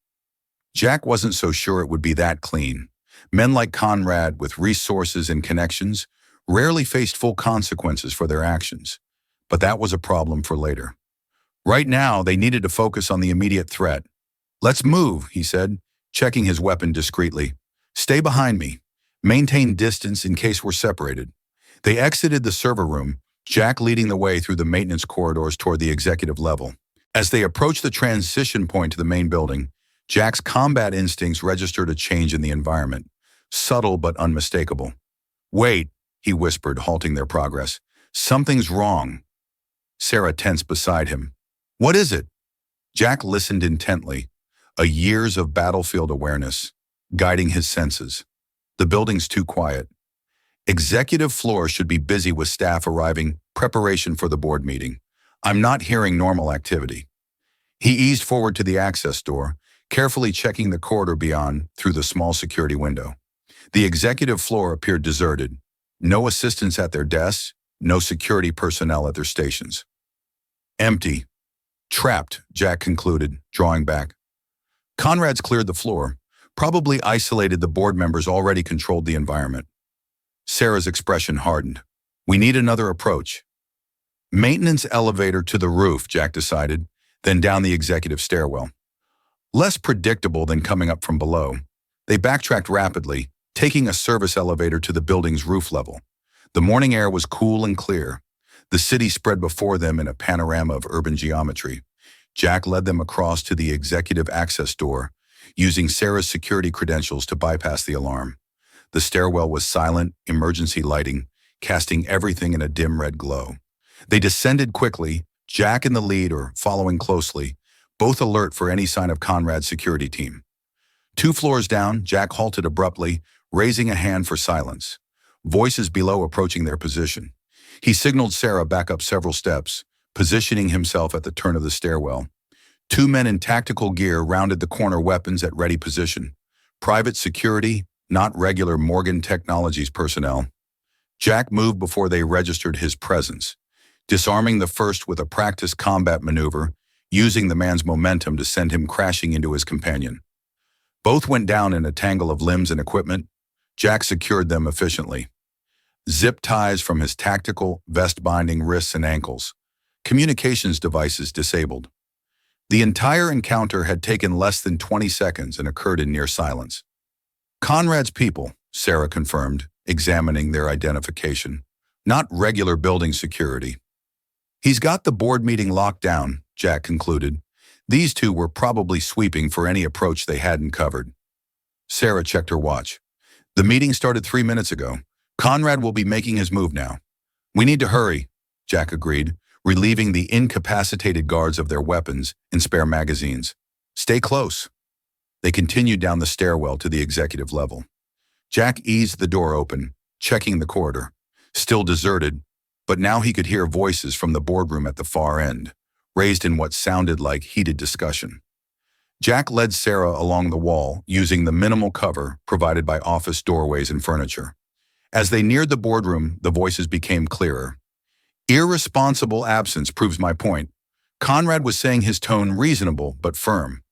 Jack wasn't so sure it would be that clean. Men like Conrad, with resources and connections, rarely faced full consequences for their actions. But that was a problem for later. Right now, they needed to focus on the immediate threat. Let's move, he said, checking his weapon discreetly. Stay behind me. Maintain distance in case we're separated. They exited the server room, Jack leading the way through the maintenance corridors toward the executive level. As they approached the transition point to the main building, Jack's combat instincts registered a change in the environment, subtle but unmistakable. Wait, he whispered, halting their progress. Something's wrong. Sarah tensed beside him. What is it? Jack listened intently, a years of battlefield awareness, guiding his senses. The building's too quiet. Executive floor should be busy with staff arriving, preparation for the board meeting. I'm not hearing normal activity. He eased forward to the access door, carefully checking the corridor beyond through the small security window. The executive floor appeared deserted. No assistants at their desks, no security personnel at their stations. Empty. Trapped, Jack concluded, drawing back. Conrad's cleared the floor, probably isolated the board members already controlled the environment. Sarah's expression hardened. We need another approach. Maintenance elevator to the roof, Jack decided, then down the executive stairwell. Less predictable than coming up from below, they backtracked rapidly, taking a service elevator to the building's roof level. The morning air was cool and clear. The city spread before them in a panorama of urban geometry. Jack led them across to the executive access door, using Sarah's security credentials to bypass the alarm. The stairwell was silent, emergency lighting, casting everything in a dim red glow. They descended quickly, Jack in the lead or following closely, both alert for any sign of Conrad's security team. 2 floors down, Jack halted abruptly, raising a hand for silence. Voices below approaching their position. He signaled Sarah back up several steps, positioning himself at the turn of the stairwell. 2 men in tactical gear rounded the corner, weapons at ready position. Private security, not regular Morgan Technologies personnel. Jack moved before they registered his presence, disarming the first with a practiced combat maneuver, using the man's momentum to send him crashing into his companion. Both went down in a tangle of limbs and equipment. Jack secured them efficiently. Zip ties from his tactical vest binding wrists and ankles. Communications devices disabled. The entire encounter had taken less than 20 seconds and occurred in near silence. Conrad's people, Sarah confirmed, examining their identification. Not regular building security. He's got the board meeting locked down, Jack concluded. These 2 were probably sweeping for any approach they hadn't covered. Sarah checked her watch. The meeting started 3 minutes ago. Conrad will be making his move now. We need to hurry, Jack agreed, relieving the incapacitated guards of their weapons and spare magazines. Stay close. They continued down the stairwell to the executive level. Jack eased the door open, checking the corridor. Still deserted, but now he could hear voices from the boardroom at the far end, raised in what sounded like heated discussion. Jack led Sarah along the wall, using the minimal cover provided by office doorways and furniture. As they neared the boardroom, the voices became clearer. Irresponsible absence proves my point. Conrad was saying, his tone reasonable but firm.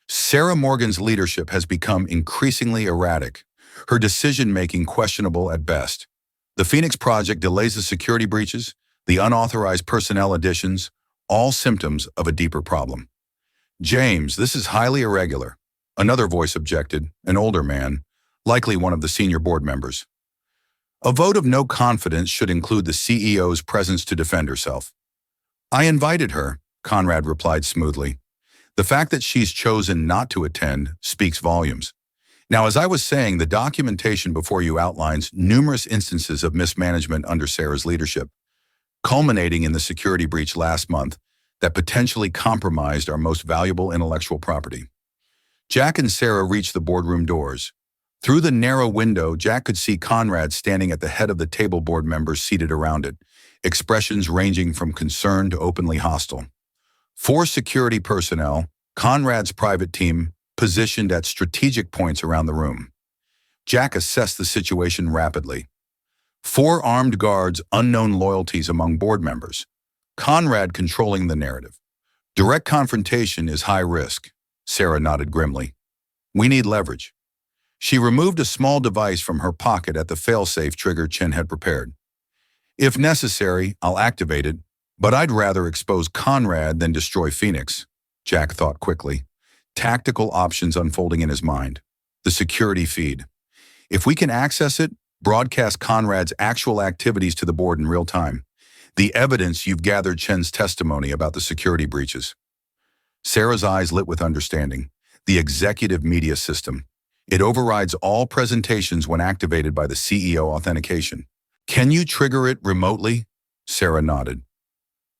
Sarah Morgan's leadership has become increasingly erratic, her decision-making questionable at best. The Phoenix Project delays the security breaches, the unauthorized personnel additions, all symptoms of a deeper problem. James, this is highly irregular. Another voice objected, an older man, likely one of the senior board members. A vote of no confidence should include the CEO's presence to defend herself. I invited her, Conrad replied smoothly. The fact that she's chosen not to attend speaks volumes. Now, as I was saying, the documentation before you outlines numerous instances of mismanagement under Sarah's leadership, culminating in the security breach last month that potentially compromised our most valuable intellectual property. Jack and Sarah reached the boardroom doors. Through the narrow window, Jack could see Conrad standing at the head of the table, board members seated around it, expressions ranging from concerned to openly hostile. 4 security personnel, Conrad's private team, positioned at strategic points around the room. Jack assessed the situation rapidly. 4 armed guards, unknown loyalties among board members. Conrad controlling the narrative. Direct confrontation is high risk. Sarah nodded grimly. We need leverage. She removed a small device from her pocket at the failsafe trigger Chen had prepared. If necessary, I'll activate it, but I'd rather expose Conrad than destroy Phoenix, Jack thought quickly. Tactical options unfolding in his mind. The security feed. If we can access it, broadcast Conrad's actual activities to the board in real time. The evidence you've gathered Chen's testimony about the security breaches. Sarah's eyes lit with understanding. The executive media system. It overrides all presentations when activated by the CEO authentication. Can you trigger it remotely? Sarah nodded.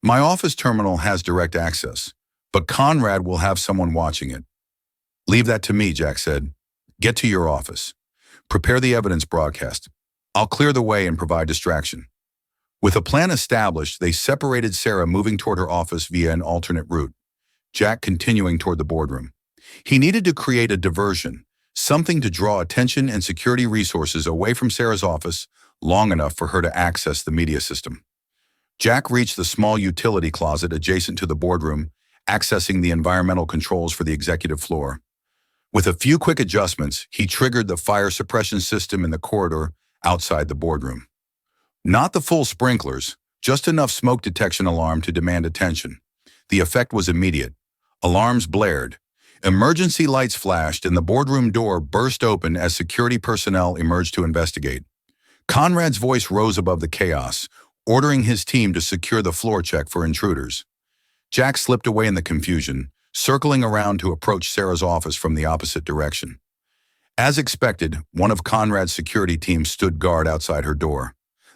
My office terminal has direct access, but Conrad will have someone watching it. Leave that to me, Jack said. Get to your office. Prepare the evidence broadcast. I'll clear the way and provide distraction. With a plan established, they separated Sarah, moving toward her office via an alternate route. Jack continuing toward the boardroom. He needed to create a diversion, something to draw attention and security resources away from Sarah's office long enough for her to access the media system. Jack reached the small utility closet adjacent to the boardroom, accessing the environmental controls for the executive floor. With a few quick adjustments, he triggered the fire suppression system in the corridor outside the boardroom. Not the full sprinklers, just enough smoke detection alarm to demand attention. The effect was immediate. Alarms blared. Emergency lights flashed and the boardroom door burst open as security personnel emerged to investigate. Conrad's voice rose above the chaos, ordering his team to secure the floor check for intruders. Jack slipped away in the confusion, circling around to approach Sarah's office from the opposite direction. As expected, one of Conrad's security team stood guard outside her door.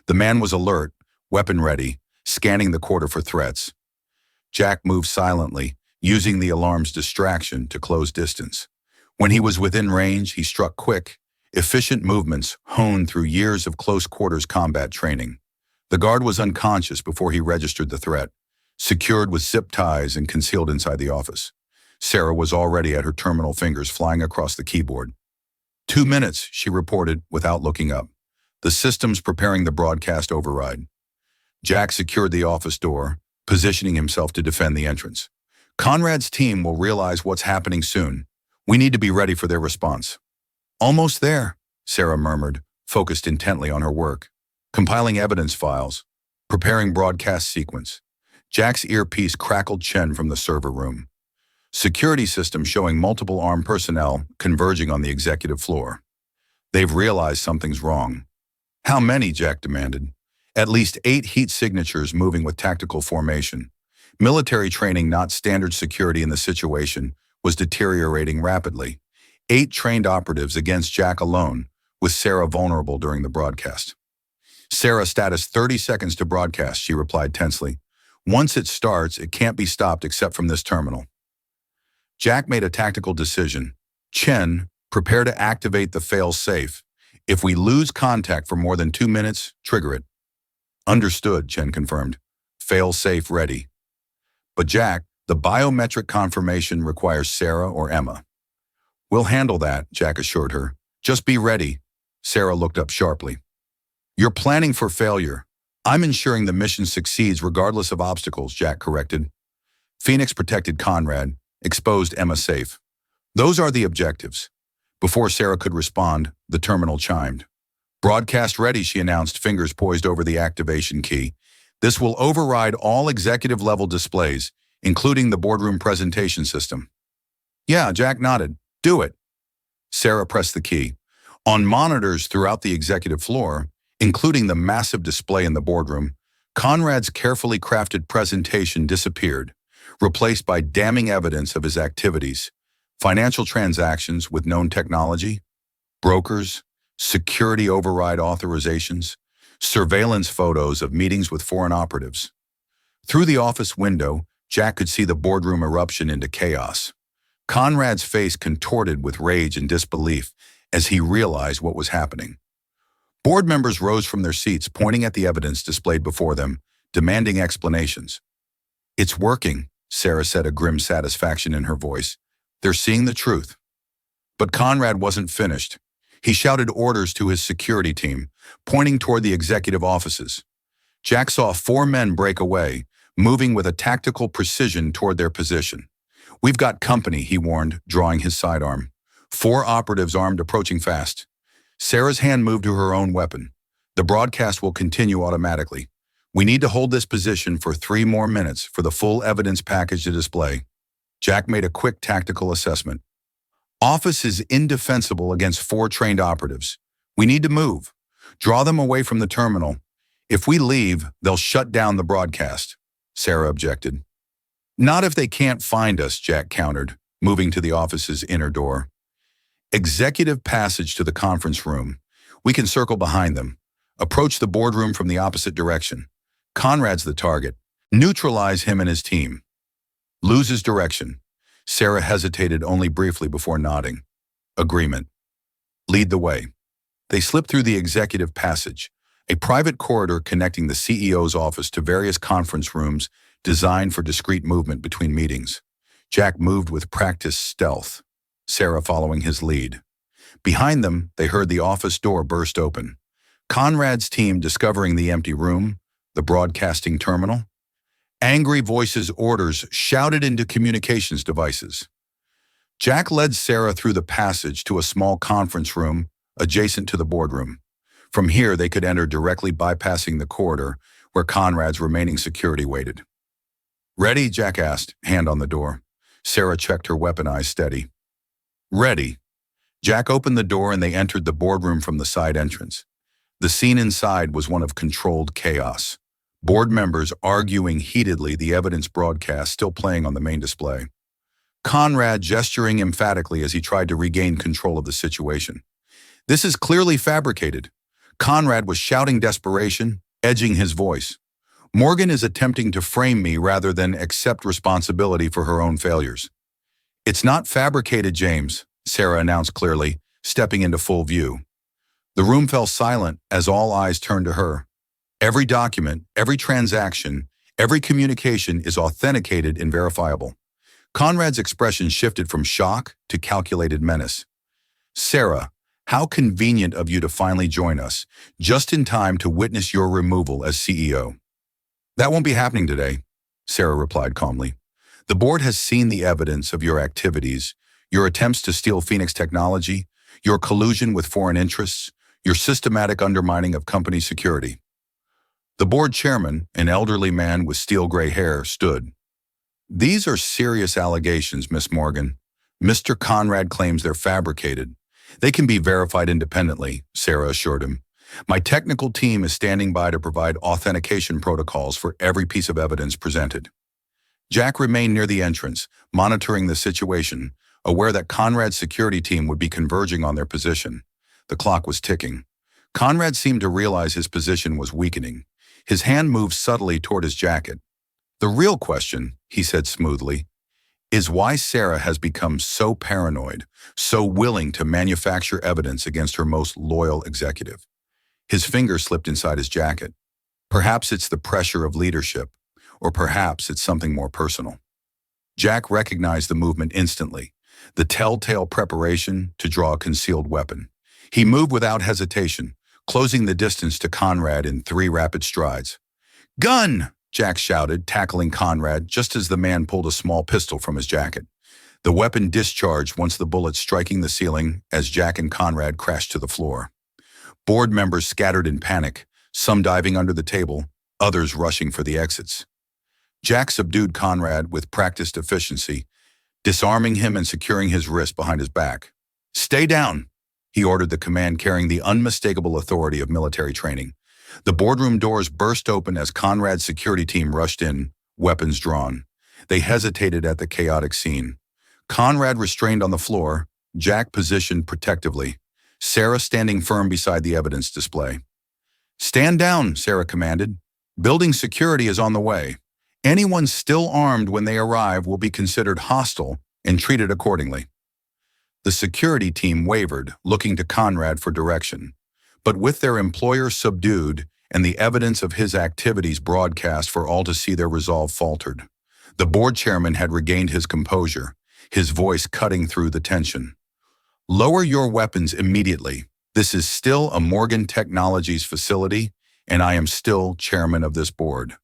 The man was alert, weapon ready, scanning the quarter for threats. Jack moved silently, using the alarm's distraction to close distance. When he was within range, he struck quick, efficient movements honed through years of close-quarters combat training. The guard was unconscious before he registered the threat, secured with zip ties and concealed inside the office. Sarah was already at her terminal, fingers flying across the keyboard. 2 minutes, she reported without looking up. The system's preparing the broadcast override. Jack secured the office door, positioning himself to defend the entrance. Conrad's team will realize what's happening soon. We need to be ready for their response. Almost there, Sarah murmured, focused intently on her work. Compiling evidence files, preparing broadcast sequence. Jack's earpiece crackled Chen from the server room. Security system showing multiple armed personnel converging on the executive floor. They've realized something's wrong. How many? Jack demanded. At least 8 heat signatures moving with tactical formation. Military training, not standard security in the situation, was deteriorating rapidly. 8 trained operatives against Jack alone, with Sarah vulnerable during the broadcast. Sarah, status 30 seconds to broadcast, she replied tensely. Once it starts, it can't be stopped except from this terminal. Jack made a tactical decision. Chen, prepare to activate the fail-safe. If we lose contact for more than 2 minutes, trigger it. Understood, Chen confirmed. Fail-safe ready. But Jack, the biometric confirmation requires Sarah or Emma. We'll handle that, Jack assured her. Just be ready. Sarah looked up sharply. You're planning for failure. I'm ensuring the mission succeeds regardless of obstacles, Jack corrected. Phoenix protected Conrad, exposed Emma safe. Those are the objectives. Before Sarah could respond, the terminal chimed. Broadcast ready, she announced, fingers poised over the activation key. This will override all executive-level displays, including the boardroom presentation system. Yeah, Jack nodded. Do it. Sarah pressed the key. On monitors throughout the executive floor, including the massive display in the boardroom, Conrad's carefully crafted presentation disappeared, replaced by damning evidence of his activities, financial transactions with known technology, brokers, security override authorizations, surveillance photos of meetings with foreign operatives. Through the office window, Jack could see the boardroom eruption into chaos. Conrad's face contorted with rage and disbelief as he realized what was happening. Board members rose from their seats, pointing at the evidence displayed before them, demanding explanations. "It's working," Sarah said, a grim satisfaction in her voice. "They're seeing the truth." But Conrad wasn't finished. He shouted orders to his security team, pointing toward the executive offices. Jack saw 4 men break away, moving with a tactical precision toward their position. "We've got company," he warned, drawing his sidearm. 4 operatives armed approaching fast. Sarah's hand moved to her own weapon. "The broadcast will continue automatically. We need to hold this position for 3 more minutes for the full evidence package to display." Jack made a quick tactical assessment. "Office is indefensible against 4 trained operatives. We need to move. Draw them away from the terminal. If we leave, they'll shut down the broadcast," Sarah objected. "Not if they can't find us," Jack countered, moving to the office's inner door. "Executive passage to the conference room. We can circle behind them. Approach the boardroom from the opposite direction. Conrad's the target. Neutralize him and his team. Lose his direction." Sarah hesitated only briefly before nodding. "Agreement. Lead the way." They slipped through the executive passage, a private corridor connecting the CEO's office to various conference rooms designed for discreet movement between meetings. Jack moved with practiced stealth, Sarah following his lead. Behind them, they heard the office door burst open. Conrad's team discovering the empty room, the broadcasting terminal. Angry voices' orders shouted into communications devices. Jack led Sarah through the passage to a small conference room adjacent to the boardroom. From here, they could enter directly bypassing the corridor where Conrad's remaining security waited. "Ready?" Jack asked, hand on the door. Sarah checked her weapon, eyes steady. "Ready." Jack opened the door and they entered the boardroom from the side entrance. The scene inside was one of controlled chaos. Board members arguing heatedly, the evidence broadcast still playing on the main display. Conrad gesturing emphatically as he tried to regain control of the situation. "This is clearly fabricated." Conrad was shouting desperation, edging his voice. "Morgan is attempting to frame me rather than accept responsibility for her own failures." "It's not fabricated, James," Sarah announced clearly, stepping into full view. The room fell silent as all eyes turned to her. Every document, every transaction, every communication is authenticated and verifiable. Conrad's expression shifted from shock to calculated menace. "Sarah, how convenient of you to finally join us, just in time to witness your removal as CEO." "That won't be happening today," Sarah replied calmly. "The board has seen the evidence of your activities, your attempts to steal Phoenix technology, your collusion with foreign interests, your systematic undermining of company security." The board chairman, an elderly man with steel-gray hair, stood. "These are serious allegations, Miss Morgan. Mr. Conrad claims they're fabricated. They can be verified independently," Sarah assured him. "My technical team is standing by to provide authentication protocols for every piece of evidence presented." Jack remained near the entrance, monitoring the situation, aware that Conrad's security team would be converging on their position. The clock was ticking. Conrad seemed to realize his position was weakening. His hand moved subtly toward his jacket. "The real question," he said smoothly, "is why Sarah has become so paranoid, so willing to manufacture evidence against her most loyal executive." His finger slipped inside his jacket. Perhaps it's the pressure of leadership, or perhaps it's something more personal. Jack recognized the movement instantly, the telltale preparation to draw a concealed weapon. He moved without hesitation, closing the distance to Conrad in 3 rapid strides. "Gun!" Jack shouted, tackling Conrad just as the man pulled a small pistol from his jacket. The weapon discharged once the bullet striking the ceiling as Jack and Conrad crashed to the floor. Board members scattered in panic, some diving under the table, others rushing for the exits. Jack subdued Conrad with practiced efficiency, disarming him and securing his wrist behind his back. "Stay down," he ordered, the command carrying the unmistakable authority of military training. The boardroom doors burst open as Conrad's security team rushed in, weapons drawn. They hesitated at the chaotic scene. Conrad restrained on the floor, Jack positioned protectively, Sarah standing firm beside the evidence display. "Stand down," Sarah commanded. "Building security is on the way. Anyone still armed when they arrive will be considered hostile and treated accordingly." The security team wavered, looking to Conrad for direction. But with their employer subdued and the evidence of his activities broadcast for all to see. Their resolve faltered. The board chairman had regained his composure, his voice cutting through the tension. "Lower your weapons immediately. This is still a Morgan Technologies facility, and I am still chairman of this board."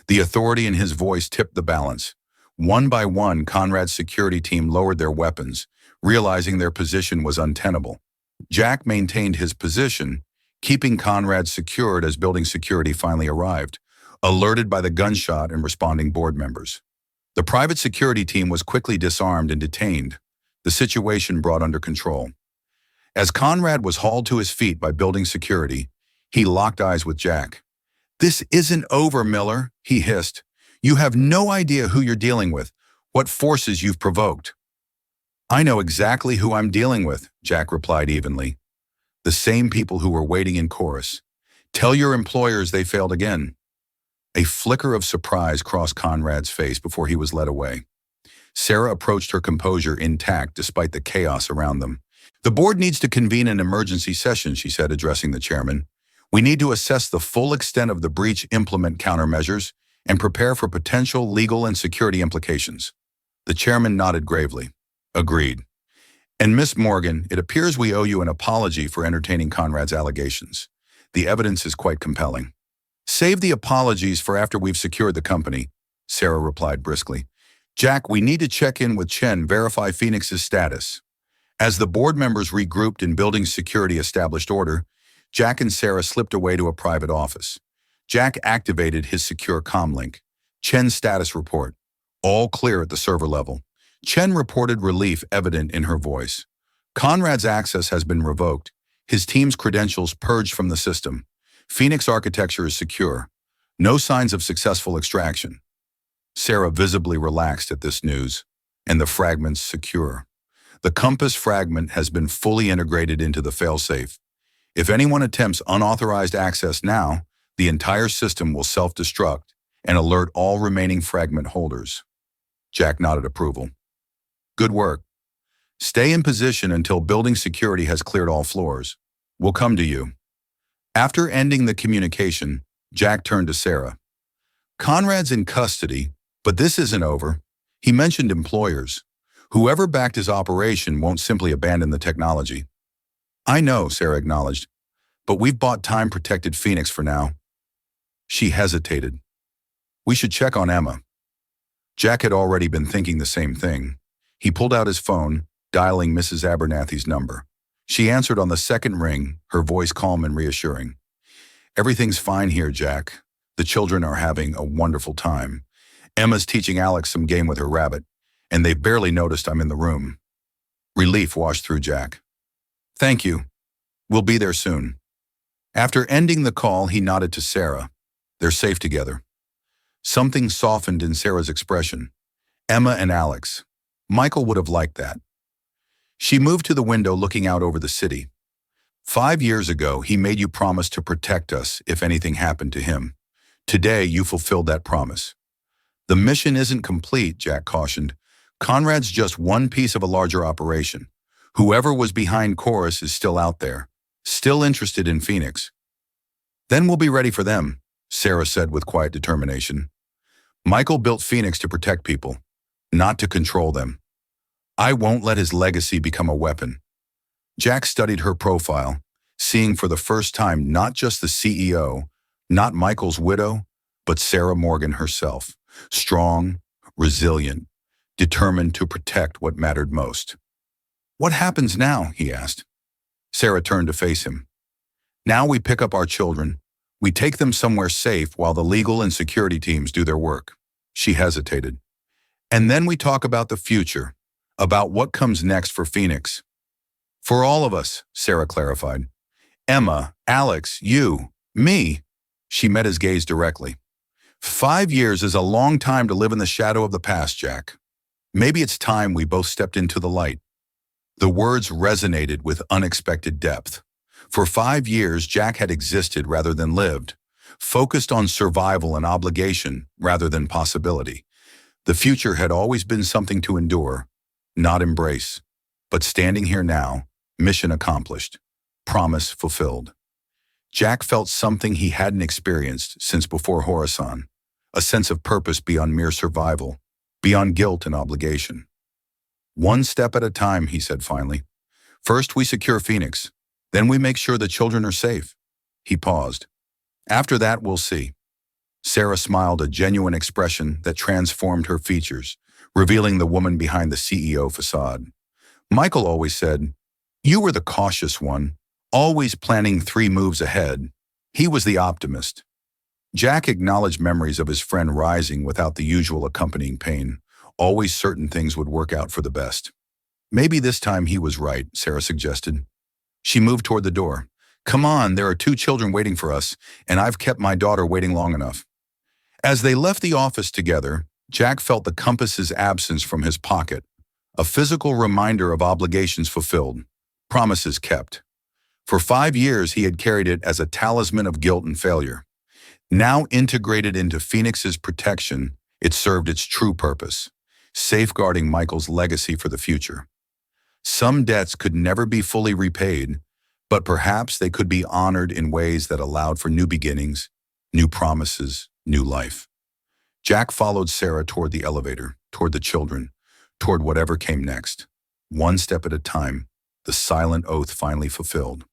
The authority in his voice tipped the balance. One by one, Conrad's security team lowered their weapons, realizing their position was untenable. Jack maintained his position, keeping Conrad secured as building security finally arrived, alerted by the gunshot and responding board members. The private security team was quickly disarmed and detained, the situation brought under control. As Conrad was hauled to his feet by building security, he locked eyes with Jack. "This isn't over, Miller," he hissed. "You have no idea who you're dealing with, what forces you've provoked." "I know exactly who I'm dealing with," Jack replied evenly. "The same people who were waiting in chorus. Tell your employers they failed again." A flicker of surprise crossed Conrad's face before he was led away. Sarah approached her composure intact despite the chaos around them. "The board needs to convene an emergency session," she said, addressing the chairman. "We need to assess the full extent of the breach, implement countermeasures, and prepare for potential legal and security implications." The chairman nodded gravely. "Agreed. And Miss Morgan, it appears we owe you an apology for entertaining Conrad's allegations. The evidence is quite compelling." "Save the apologies for after we've secured the company," Sarah replied briskly. "Jack, we need to check in with Chen, verify Phoenix's status." As the board members regrouped and building security established order, Jack and Sarah slipped away to a private office. Jack activated his secure comlink. "Chen's status report. All clear at the server level." Chen reported relief evident in her voice. "Conrad's access has been revoked. His team's credentials purged from the system. Phoenix architecture is secure. No signs of successful extraction." Sarah visibly relaxed at this news. "And the fragment's secure. The compass fragment has been fully integrated into the failsafe. If anyone attempts unauthorized access now, the entire system will self-destruct and alert all remaining fragment holders." Jack nodded approval. "Good work. Stay in position until building security has cleared all floors. We'll come to you." After ending the communication, Jack turned to Sarah. "Conrad's in custody, but this isn't over. He mentioned employers. Whoever backed his operation won't simply abandon the technology." "I know," Sarah acknowledged, "but we've bought time-protected Phoenix for now." She hesitated. "We should check on Emma." Jack had already been thinking the same thing. He pulled out his phone, dialing Mrs. Abernathy's number. She answered on the second ring, her voice calm and reassuring. "Everything's fine here, Jack. The children are having a wonderful time. Emma's teaching Alex some game with her rabbit, and they've barely noticed I'm in the room." Relief washed through Jack. "Thank you. We'll be there soon." After ending the call, he nodded to Sarah. "They're safe together." Something softened in Sarah's expression. Emma and Alex. Michael would have liked that. She moved to the window looking out over the city. 5 years ago, he made you promise to protect us if anything happened to him. Today, you fulfilled that promise. "The mission isn't complete," Jack cautioned. "Conrad's just one piece of a larger operation. Whoever was behind Chorus is still out there, still interested in Phoenix." "Then we'll be ready for them," Sarah said with quiet determination. "Michael built Phoenix to protect people, not to control them. I won't let his legacy become a weapon." Jack studied her profile, seeing for the first time not just the CEO, not Michael's widow, but Sarah Morgan herself, strong, resilient, determined to protect what mattered most. "What happens now?" he asked. Sarah turned to face him. "Now we pick up our children. We take them somewhere safe while the legal and security teams do their work." She hesitated. "And then we talk about the future, about what comes next for Phoenix." "For all of us," Sarah clarified. "Emma, Alex, you, me." She met his gaze directly. 5 years is a long time to live in the shadow of the past, Jack. Maybe it's time we both stepped into the light." The words resonated with unexpected depth. For 5 years, Jack had existed rather than lived, focused on survival and obligation rather than possibility. The future had always been something to endure, not embrace. But standing here now, mission accomplished, promise fulfilled. Jack felt something he hadn't experienced since before Horasan, a sense of purpose beyond mere survival, beyond guilt and obligation. One step at a time, he said finally. First, we secure Phoenix. Then we make sure the children are safe. He paused. After that, we'll see. Sarah smiled, a genuine expression that transformed her features, revealing the woman behind the CEO facade. Michael always said, "You were the cautious one, always planning 3 moves ahead." He was the optimist. Jack acknowledged memories of his friend rising without the usual accompanying pain, always certain things would work out for the best. Maybe this time he was right, Sarah suggested. She moved toward the door. Come on, there are 2 children waiting for us, and I've kept my daughter waiting long enough. As they left the office together, Jack felt the compass's absence from his pocket, a physical reminder of obligations fulfilled, promises kept. For 5 years, he had carried it as a talisman of guilt and failure. Now integrated into Phoenix's protection, it served its true purpose, safeguarding Michael's legacy for the future. Some debts could never be fully repaid, but perhaps they could be honored in ways that allowed for new beginnings, new promises, new life. Jack followed Sarah toward the elevator, toward the children, toward whatever came next. One step at a time, the silent oath finally fulfilled.